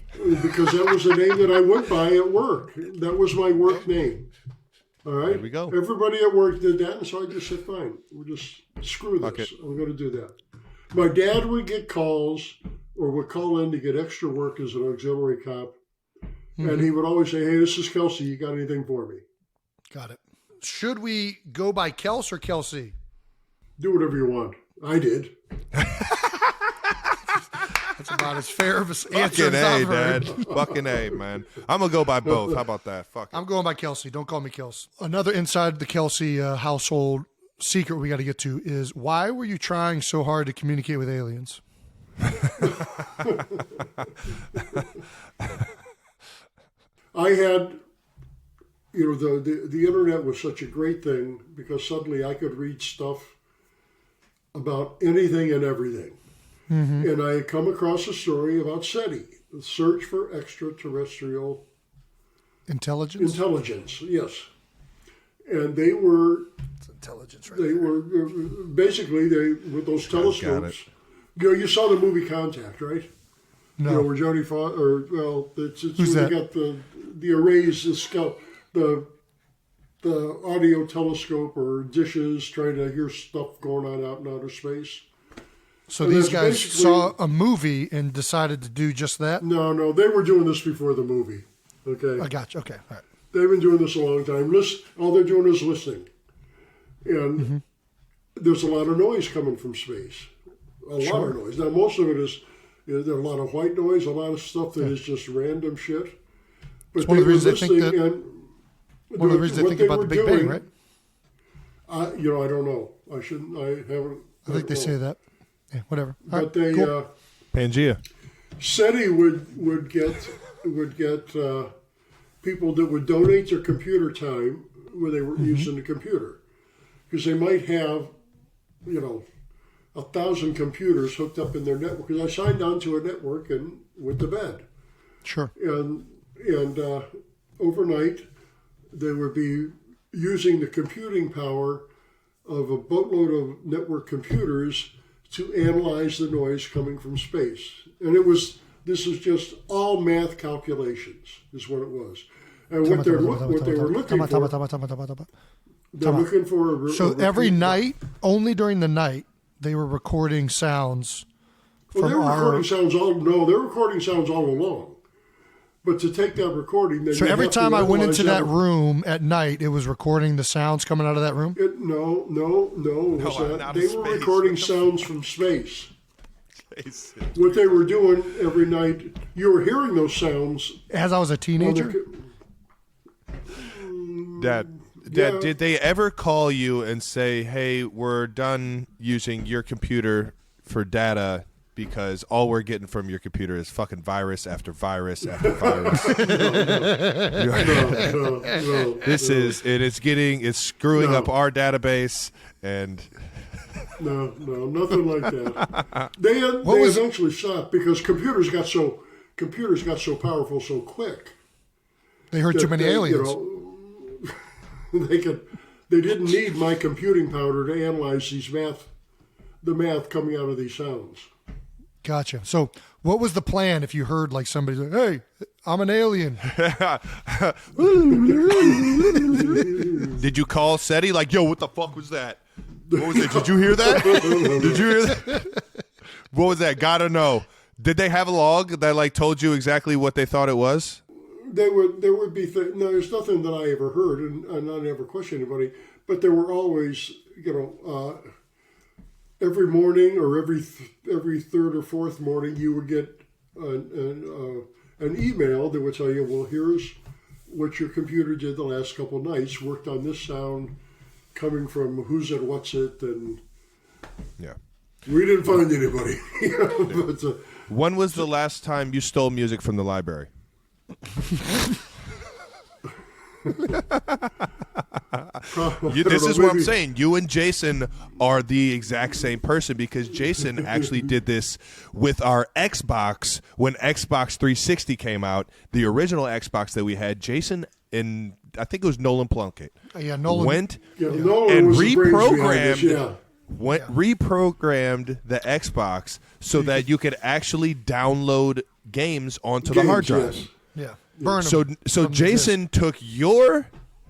Speaker 5: Because that was the name that I went by at work. That was my work name. All right?
Speaker 6: There we go.
Speaker 5: Everybody at work did that, and so I just said, fine. We'll just screw this. I'm going to do that. My dad would get calls or would call in to get extra work as an auxiliary cop. And he would always say, hey, this is Kelce. You got anything for me?
Speaker 4: Got it. Should we go by Kelce or Kelce?
Speaker 5: Do whatever you want. I did.
Speaker 4: That's about as fair of an answer as I've heard.
Speaker 6: Dad. Fucking A, man. I'm going to go by both. How about that? Fuck it.
Speaker 4: I'm going by Kelce. Don't call me Kelce. Another inside the Kelce household secret we got to get to is why were you trying so hard to communicate with aliens?
Speaker 5: I had, the internet was such a great thing because suddenly I could read stuff about anything and everything. Mm-hmm. And I had come across a story about SETI, the Search for Extraterrestrial
Speaker 4: Intelligence.
Speaker 5: Intelligence, yes. And they were...
Speaker 4: It's intelligence right
Speaker 5: They
Speaker 4: there.
Speaker 5: were, basically, with those telescopes... You saw the movie Contact, right?
Speaker 4: No.
Speaker 5: Where Jodie Foster,
Speaker 4: Who's that?
Speaker 5: They got the arrays, the audio telescope or dishes trying to hear stuff going on out in outer space.
Speaker 4: So these guys saw a movie and decided to do just that?
Speaker 5: No, they were doing this before the movie. Okay.
Speaker 4: I got you. Okay, all right.
Speaker 5: They've been doing this a long time. All they're doing is listening. And there's a lot of noise coming from space. A lot of noise. Now, most of it is, there's a lot of white noise, a lot of stuff that is just random shit. But
Speaker 4: it's one of the reasons they think about the Big Bang, right?
Speaker 5: I don't know. I haven't.
Speaker 4: I think they say that. Yeah, whatever.
Speaker 5: But they,
Speaker 4: cool.
Speaker 6: Pangea.
Speaker 5: SETI would get people that would donate their computer time where they were using the computer. Because they might have, 1,000 computers hooked up in their network. Because I signed on to a network and went to bed.
Speaker 4: Sure.
Speaker 5: And overnight, they would be using the computing power of a boatload of network computers to analyze the noise coming from space. And this is just all math calculations, is what it was. And what they were looking for.
Speaker 4: So every night, only during the night, they were recording sounds.
Speaker 5: Well, they were recording sounds all along. But to take that recording,
Speaker 4: so every time I went into that room at night, it was recording the sounds coming out of that room.
Speaker 5: No. They were recording sounds from space. What they were doing every night, you were hearing those sounds.
Speaker 4: As I was a teenager.
Speaker 6: Dad, did they ever call you and say, "Hey, we're done using your computer for data"? Because all we're getting from your computer is fucking virus after virus after virus.
Speaker 5: No.
Speaker 6: It's screwing up our database and.
Speaker 5: No, nothing like that. They eventually stopped because computers got so powerful so quick.
Speaker 4: They heard too many aliens.
Speaker 5: They didn't need my computing power to analyze the math coming out of these sounds.
Speaker 4: Gotcha. So what was the plan if you heard like somebody say, "Hey, I'm an alien"?
Speaker 6: Did you call SETI like, "Yo, what the fuck was that? What was it? Did you hear that? Did you hear that?" What was that? Gotta know. Did they have a log that like told you exactly what they thought it was?
Speaker 5: There would be no. There's nothing that I ever heard, and I never questioned anybody. But there were always, every morning or every third or fourth morning, you would get an email that would tell you, well, here's what your computer did the last couple of nights. Worked on this sound coming from who's it, what's it, and
Speaker 6: yeah,
Speaker 5: we didn't find anybody. But,
Speaker 6: when was the last time you stole music from the library? This is what I'm saying. You and Jason are the exact same person because Jason actually did this with our Xbox when Xbox 360 came out. The original Xbox that we had, Jason and I think it was Nolan Plunkett.
Speaker 4: Yeah, Nolan
Speaker 5: Nolan
Speaker 6: and
Speaker 5: was the brains behind this,
Speaker 6: reprogrammed the Xbox so that you could actually download games onto the hard drive.
Speaker 5: Yes.
Speaker 4: Yeah, burn them.
Speaker 6: So Jason took your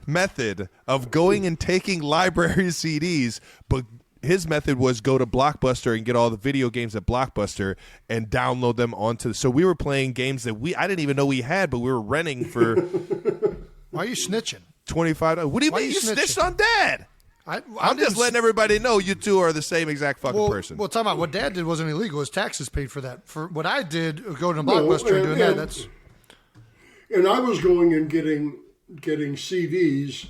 Speaker 6: method of going and taking library CDs, but his method was go to Blockbuster and get all the video games at Blockbuster and download them onto. So we were playing games that I didn't even know we had, but we were renting for.
Speaker 4: Why are you snitching?
Speaker 6: $25. What do you mean you snitched on Dad? I'm just letting everybody know you two are the same exact fucking person.
Speaker 4: Well, talk about what Dad did wasn't illegal. His taxes paid for that. For what I did, going to Blockbuster and doing that, that's.
Speaker 5: And I was going and getting CDs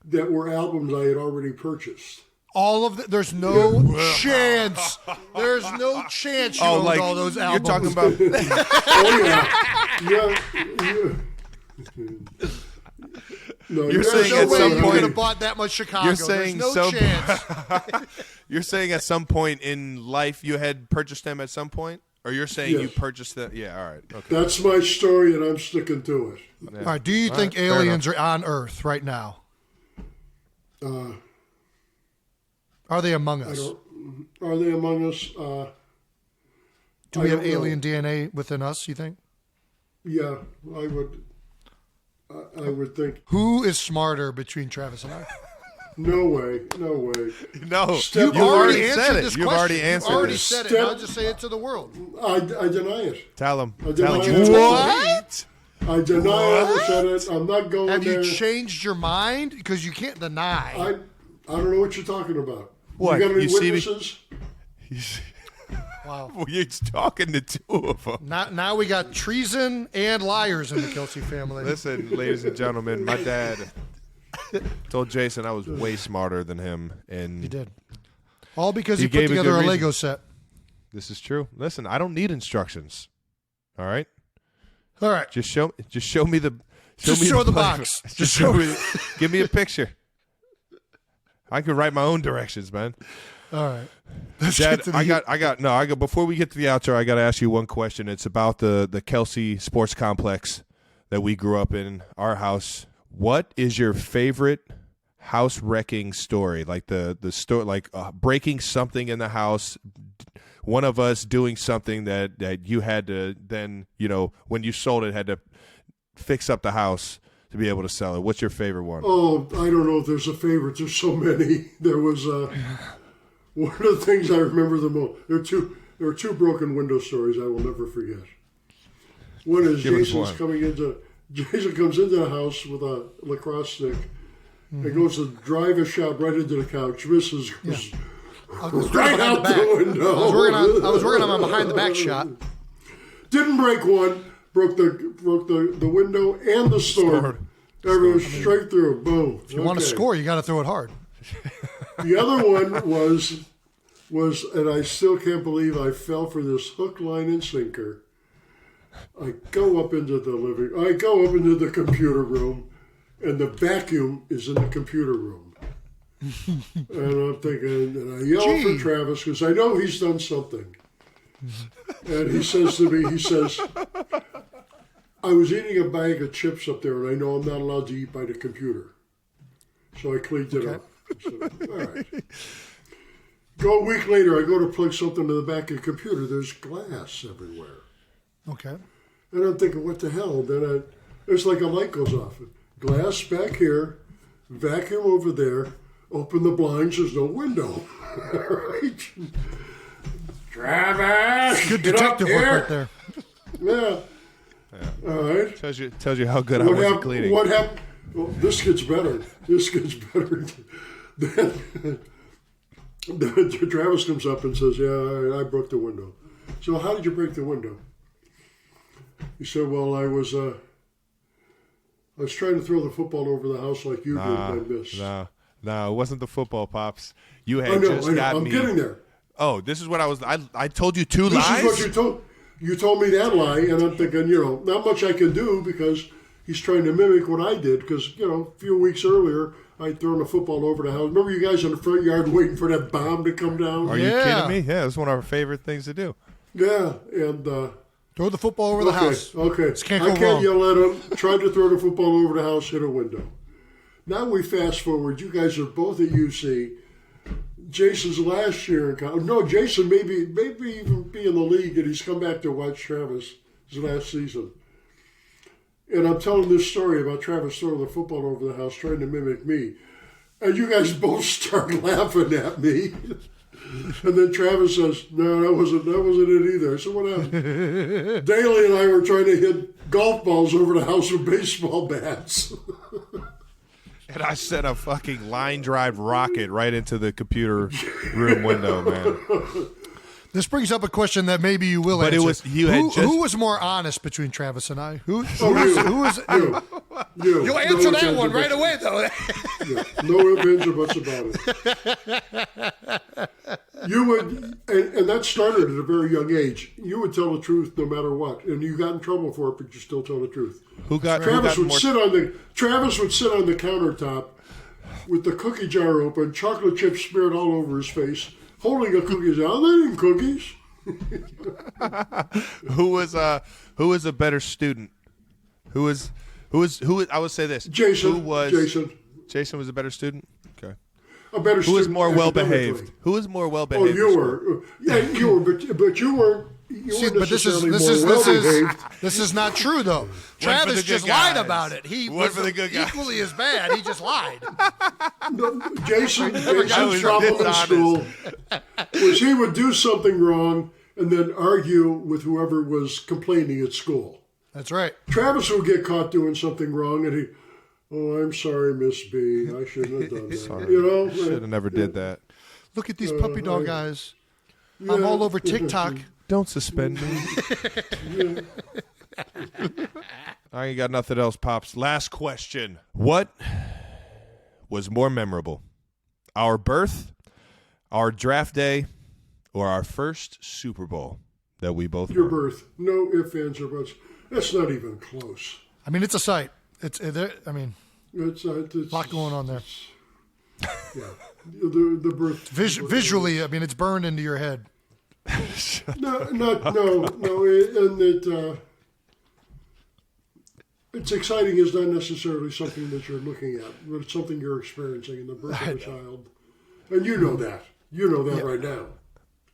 Speaker 5: that were albums I had already purchased.
Speaker 4: All of there's no chance. There's no chance you owned all those albums.
Speaker 6: You're talking about.
Speaker 5: No,
Speaker 6: you're saying at some point
Speaker 4: you could have bought that much Chicago.
Speaker 6: You're saying
Speaker 4: there's no chance.
Speaker 6: You're saying at some point in life you had purchased them at some point? Or you're saying you purchased them? Yeah, all right. Okay.
Speaker 5: That's my story, and I'm sticking to it.
Speaker 6: Yeah.
Speaker 4: All right. Do you think aliens are on Earth right now? Are they among us?
Speaker 5: Are they among us?
Speaker 4: Do we have alien DNA within us, you think?
Speaker 5: Yeah, I would think.
Speaker 4: Who is smarter between Travis and I?
Speaker 5: No way.
Speaker 6: No.
Speaker 4: You've already answered
Speaker 6: it.
Speaker 4: this
Speaker 6: You've
Speaker 4: question.
Speaker 6: already answered
Speaker 4: You've already
Speaker 6: it.
Speaker 4: said it. Now just say it to the world.
Speaker 5: I deny it.
Speaker 6: Tell him.
Speaker 5: I deny it.
Speaker 6: What?
Speaker 5: I deny I ever said it. I'm not going
Speaker 4: Have
Speaker 5: there.
Speaker 4: you changed your mind? Because you can't deny.
Speaker 5: I don't know what you're talking about.
Speaker 6: What?
Speaker 5: You got any
Speaker 6: You see me-
Speaker 5: witnesses?
Speaker 4: Wow.
Speaker 6: Well, you're talking to two of them.
Speaker 4: Now we got treason and liars in the Kelce family.
Speaker 6: Listen, ladies and gentlemen, my dad told Jason I was way smarter than him, and
Speaker 4: He did. All because
Speaker 6: He
Speaker 4: he put
Speaker 6: gave a
Speaker 4: together
Speaker 6: good
Speaker 4: a Lego
Speaker 6: reason.
Speaker 4: set.
Speaker 6: this is true. Listen, I don't need instructions. All right,
Speaker 4: All right.
Speaker 6: just show me the.
Speaker 4: Show the box.
Speaker 6: Just show me. Give me a picture. I can write my own directions, man.
Speaker 4: All right. Let's
Speaker 6: Dad,
Speaker 4: get to the
Speaker 6: I got. Before we get to the outro, I got to ask you one question. It's about the Kelce sports complex that we grew up in, our house. What is your favorite house wrecking story? Like the story, like breaking something in the house. One of us doing something that you had to then, when you sold it, had to fix up the house to be able to sell it. What's your favorite one?
Speaker 5: Oh, I don't know if there's a favorite. There's so many. There was one of the things I remember the most. There are two broken window stories I will never forget. One is Jason comes into the house with a lacrosse stick and goes to drive a shot right into the couch. Misses right out the window.
Speaker 4: I was working on my behind the back shot.
Speaker 5: Didn't break one. Broke the window and the storm. Everyone straight through. Boom.
Speaker 4: If you want to score, you got to throw it hard.
Speaker 5: The other one was, and I still can't believe I fell for this hook, line, and sinker. I go up into the computer room, and the vacuum is in the computer room. And I'm thinking, and I yell for Travis because I know he's done something. And he says to me, I was eating a bag of chips up there, and I know I'm not allowed to eat by the computer. So I cleaned it up. I said, all right. Go a week later, I go to plug something to the back of the computer. There's glass everywhere.
Speaker 4: Okay.
Speaker 5: And I'm thinking, what the hell? Then it's like a light goes off. Glass back here, vacuum over there, open the blinds, there's no window. Right? Travis,
Speaker 4: Good
Speaker 5: get up
Speaker 4: detective
Speaker 5: here.
Speaker 4: work right there.
Speaker 5: Yeah. All right.
Speaker 6: Tells you how good I was at cleaning.
Speaker 5: What happened? Well, this gets better. Then Travis comes up and says, "Yeah, I broke the window." So how did you break the window? He said, "Well, I was trying to throw the football over the house like you did, and I missed."
Speaker 6: No, it wasn't the football, Pops. You had
Speaker 5: I know.
Speaker 6: got
Speaker 5: I'm
Speaker 6: me.
Speaker 5: getting there.
Speaker 6: Oh, this is what I told you two
Speaker 5: This
Speaker 6: lies?
Speaker 5: is what you told. You told me that lie, and I'm thinking, not much I can do because he's trying to mimic what I did. Because, a few weeks earlier, I'd thrown a football over the house. Remember you guys in the front yard waiting for that bomb to come down?
Speaker 6: Are you kidding me? Yeah, it's one of our favorite things to do.
Speaker 5: Yeah, and...
Speaker 4: throw the football over the house.
Speaker 5: Okay,
Speaker 4: This can't
Speaker 5: I
Speaker 4: go
Speaker 5: can't
Speaker 4: wrong.
Speaker 5: yell at him. Tried to throw the football over the house, hit a window. Now we fast forward. You guys are both at UC. Jason's last year in college. No, Jason maybe even be in the league, and he's come back to watch Travis his last season. And I'm telling this story about Travis throwing the football over the house, trying to mimic me. And you guys both start laughing at me. And then Travis says, "No, that wasn't it either." I said, "What happened?" Daly and I were trying to hit golf balls over the house with baseball bats.
Speaker 6: And I sent a fucking line drive rocket right into the computer room window, man.
Speaker 4: This brings up a question that maybe you will
Speaker 6: But
Speaker 4: answer.
Speaker 6: it was who
Speaker 4: was more honest between Travis and I? Who was
Speaker 5: You.
Speaker 4: You answer that one right away, though.
Speaker 5: Yeah, no ifs, ands, or buts about it. You would, and that started at a very young age. You would tell the truth no matter what, and you got in trouble for it, but you still tell the truth. Travis would sit on the countertop with the cookie jar open, chocolate chips smeared all over his face, holding a cookie jar. They ain't cookies.
Speaker 6: Who was a better student? Who was I would say this.
Speaker 5: Jason.
Speaker 6: Jason was a better student? Okay.
Speaker 5: A better
Speaker 6: Who was
Speaker 5: student
Speaker 6: more well
Speaker 5: academically.
Speaker 6: behaved? Who was more well
Speaker 5: Oh,
Speaker 6: behaved?
Speaker 5: you were. Yeah, you were, but you weren't.
Speaker 4: See, but this is not true though. Travis just lied about it. He was
Speaker 6: for the good guys.
Speaker 4: equally as bad. He just lied.
Speaker 5: Jason's
Speaker 6: was
Speaker 5: problem in
Speaker 6: dishonest.
Speaker 5: school was he would do something wrong and then argue with whoever was complaining at school.
Speaker 4: That's right.
Speaker 5: Travis would get caught doing something wrong and I'm sorry, Miss B. I shouldn't have done that.
Speaker 6: Sorry. Should have never did that.
Speaker 4: Look at these puppy dog eyes. I'm all over TikTok.
Speaker 6: Don't suspend me. I ain't got nothing else, Pops. Last question. What was more memorable? Our birth, our draft day, or our first Super Bowl that we both
Speaker 5: Your
Speaker 6: won?
Speaker 5: birth. No ifs, ands, or buts. That's not even close.
Speaker 4: I mean, it's a sight. It's a
Speaker 5: It's
Speaker 4: lot going on there.
Speaker 5: Yeah. The birth.
Speaker 4: Visually, I mean, it's burned into your head.
Speaker 5: No, and it's exciting is not necessarily something that you're looking at, but it's something you're experiencing in the birth of a child. And you know that. You know that right now.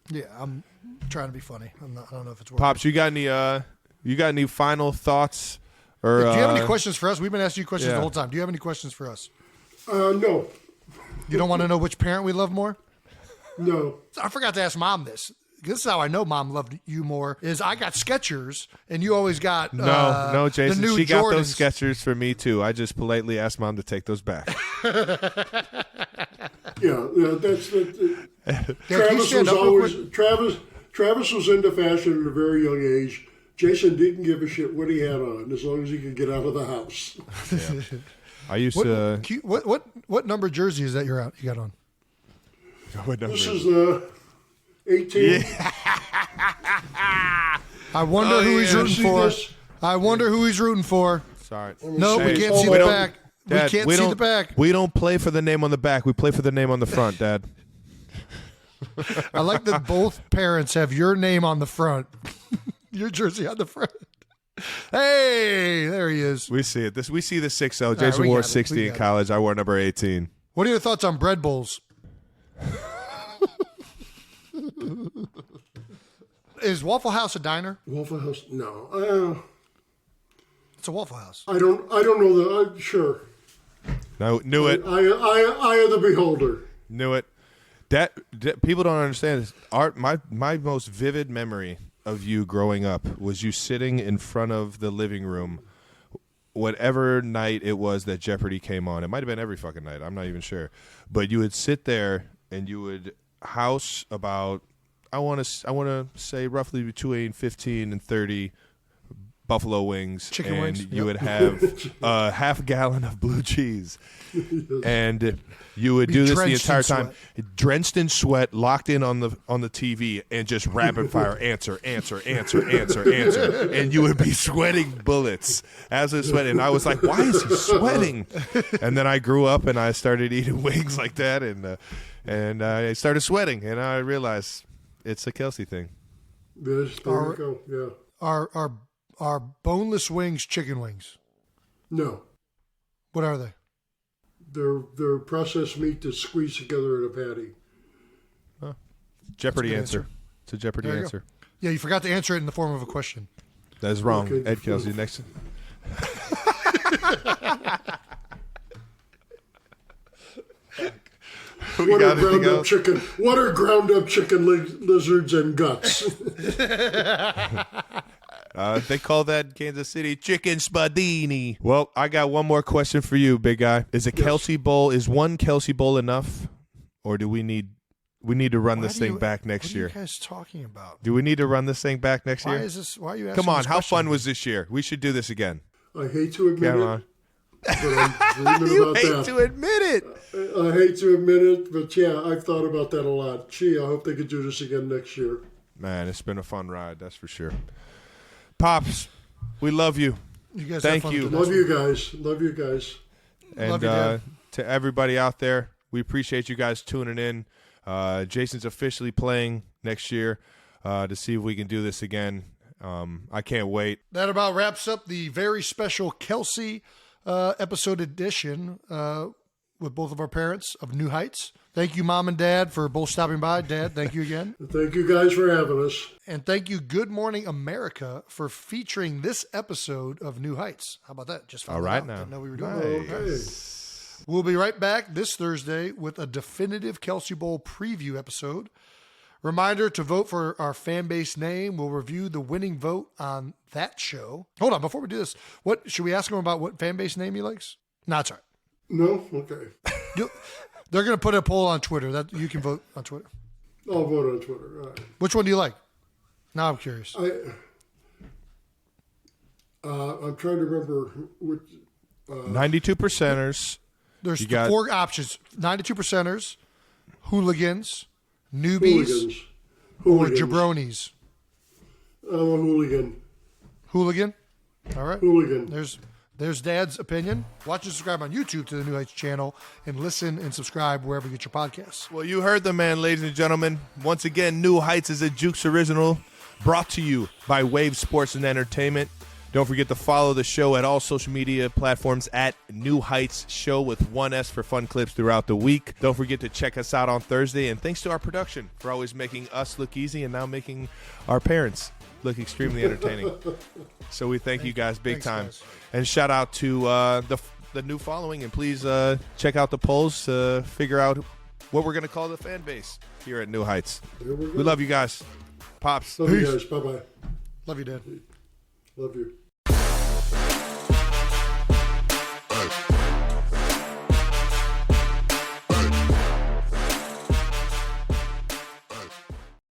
Speaker 4: Yeah, I'm trying to be funny. I don't know if it's working.
Speaker 6: Pops, you got any final thoughts? Or
Speaker 4: do you have any questions for us? We've been asking you questions
Speaker 6: yeah.
Speaker 4: the whole time. Do you have any questions for us?
Speaker 5: No.
Speaker 4: You don't want to know which parent we love more?
Speaker 5: No.
Speaker 4: I forgot to ask Mom this. This is how I know Mom loved you more. Is I got Skechers and you always got
Speaker 6: No, Jason.
Speaker 4: the new
Speaker 6: She got
Speaker 4: Jordans.
Speaker 6: those Skechers for me too. I just politely asked Mom to take those back.
Speaker 5: That's Travis was into fashion at a very young age. Jason didn't give a shit what he had on as long as he could get out of the house.
Speaker 6: Yeah. I used to.
Speaker 4: What number jersey is that you got on?
Speaker 6: What number
Speaker 5: This
Speaker 6: is
Speaker 5: is 18.
Speaker 6: Yeah.
Speaker 4: I wonder who he's rooting
Speaker 5: See
Speaker 4: for.
Speaker 5: this?
Speaker 4: I wonder who he's rooting for.
Speaker 6: Sorry.
Speaker 4: No, we
Speaker 6: Hey,
Speaker 4: can't see
Speaker 6: we
Speaker 4: the
Speaker 6: don't-
Speaker 4: back.
Speaker 6: Dad,
Speaker 4: we can't see the back.
Speaker 6: We don't play for the name on the back. We play for the name on the front, Dad.
Speaker 4: I like that both parents have your name on the front, your jersey on the front. Hey, there he is.
Speaker 6: We see it. We see the 6-0.
Speaker 4: right,
Speaker 6: Jason
Speaker 4: we
Speaker 6: wore
Speaker 4: got it.
Speaker 6: 60
Speaker 4: We
Speaker 6: in
Speaker 4: got it.
Speaker 6: college. I wore number 18.
Speaker 4: What are your thoughts on bread bowls? Is Waffle House a diner?
Speaker 5: Waffle House? No.
Speaker 4: It's a Waffle House.
Speaker 5: I don't know that. Sure.
Speaker 6: No, knew it.
Speaker 5: Eye of the beholder.
Speaker 6: Knew it. That people don't understand this. My most vivid memory of you growing up was you sitting in front of the living room, whatever night it was that Jeopardy came on. It might have been every fucking night. I'm not even sure, but you would sit there and you would house about I want to say roughly between 15 and 30 buffalo wings,
Speaker 4: chicken
Speaker 6: and
Speaker 4: wings.
Speaker 6: you would have a half gallon of blue cheese, and you would do this the entire time, drenched in sweat, locked in on the TV, and just rapid fire answer, and you would be sweating bullets as I was sweating. And I was like, why is he sweating? And then I grew up and I started eating wings like that, and I started sweating, and I realized it's a Kelce thing.
Speaker 5: Yes, there you go. Yeah.
Speaker 4: Are boneless wings chicken wings?
Speaker 5: No.
Speaker 4: What are they?
Speaker 5: They're processed meat that's squeezed together in a patty.
Speaker 6: Huh. Jeopardy answer. It's a Jeopardy answer.
Speaker 4: Yeah, you forgot to answer it in the form of a question.
Speaker 6: That is wrong. Okay. Ed Kelce, next.
Speaker 5: What are ground up chicken lizards and guts?
Speaker 6: They call that in Kansas City chicken spadini. Well, I got one more question for you, big guy. Is a Kelce Bowl? Is one Kelce Bowl enough, or do we need to run this thing back next year?
Speaker 4: What are you guys talking about?
Speaker 6: Do we need to run this thing back next year?
Speaker 4: Why are you asking?
Speaker 6: Come on,
Speaker 4: this
Speaker 6: how
Speaker 4: question?
Speaker 6: fun was this year? We should do this again.
Speaker 5: I hate to admit it. But I'm dreaming
Speaker 6: You
Speaker 5: about
Speaker 6: hate
Speaker 5: that.
Speaker 6: to admit it.
Speaker 5: I hate to admit it, but yeah, I've thought about that a lot. Gee, I hope they could do this again next year.
Speaker 6: Man, it's been a fun ride, that's for sure. Pops, we love you.
Speaker 4: You guys
Speaker 6: Thank
Speaker 4: have fun
Speaker 6: you.
Speaker 4: with
Speaker 5: Love you guys. Love you guys.
Speaker 6: And
Speaker 4: Love you, Dad.
Speaker 6: To everybody out there, we appreciate you guys tuning in. Jason's officially playing next year to see if we can do this again. I can't wait.
Speaker 4: That about wraps up the very special Kelce episode edition with both of our parents of New Heights. Thank you, Mom and Dad, for both stopping by. Dad, thank you again.
Speaker 5: Thank you guys for having us.
Speaker 4: And thank you, Good Morning America, for featuring this episode of New Heights. How about that? Just found
Speaker 6: All
Speaker 4: that
Speaker 6: right
Speaker 4: out.
Speaker 6: now.
Speaker 4: Didn't know we were doing that. We'll be right back this Thursday with a definitive Kelce Bowl preview episode. Reminder to vote for our fan base name. We'll review the winning vote on that show. Hold on, before we do this, what should we ask him about what fan base name he likes? No, that's all right.
Speaker 5: No? Okay.
Speaker 4: They're going to put a poll on Twitter. That you can vote on Twitter.
Speaker 5: I'll vote on Twitter. All right.
Speaker 4: Which one do you like? Now I'm curious.
Speaker 5: I'm trying to remember which.
Speaker 6: 92 percenters.
Speaker 4: There's four options: 92 percenters, hooligans, newbies, or jabronis.
Speaker 5: I'm a hooligan.
Speaker 4: Hooligan. All right.
Speaker 5: Hooligan.
Speaker 4: There's Dad's opinion. Watch and subscribe on YouTube to the New Heights channel, and listen and subscribe wherever you get your podcasts.
Speaker 6: Well, you heard the man, ladies and gentlemen. Once again, New Heights is a Jukes original, brought to you by Wave Sports and Entertainment. Don't forget to follow the show at all social media platforms at New Heights Show with one S for fun clips throughout the week. Don't forget to check us out on Thursday. And thanks to our production for always making us look easy and now making our parents look extremely entertaining. So we thank you guys big time.
Speaker 4: Guys.
Speaker 6: And shout out to the new following. And please check out the polls to figure out what we're going to call the fan base here at New Heights. We love you guys. Pops.
Speaker 5: Love you guys. Bye-bye.
Speaker 4: Love you, Dad.
Speaker 5: Love you.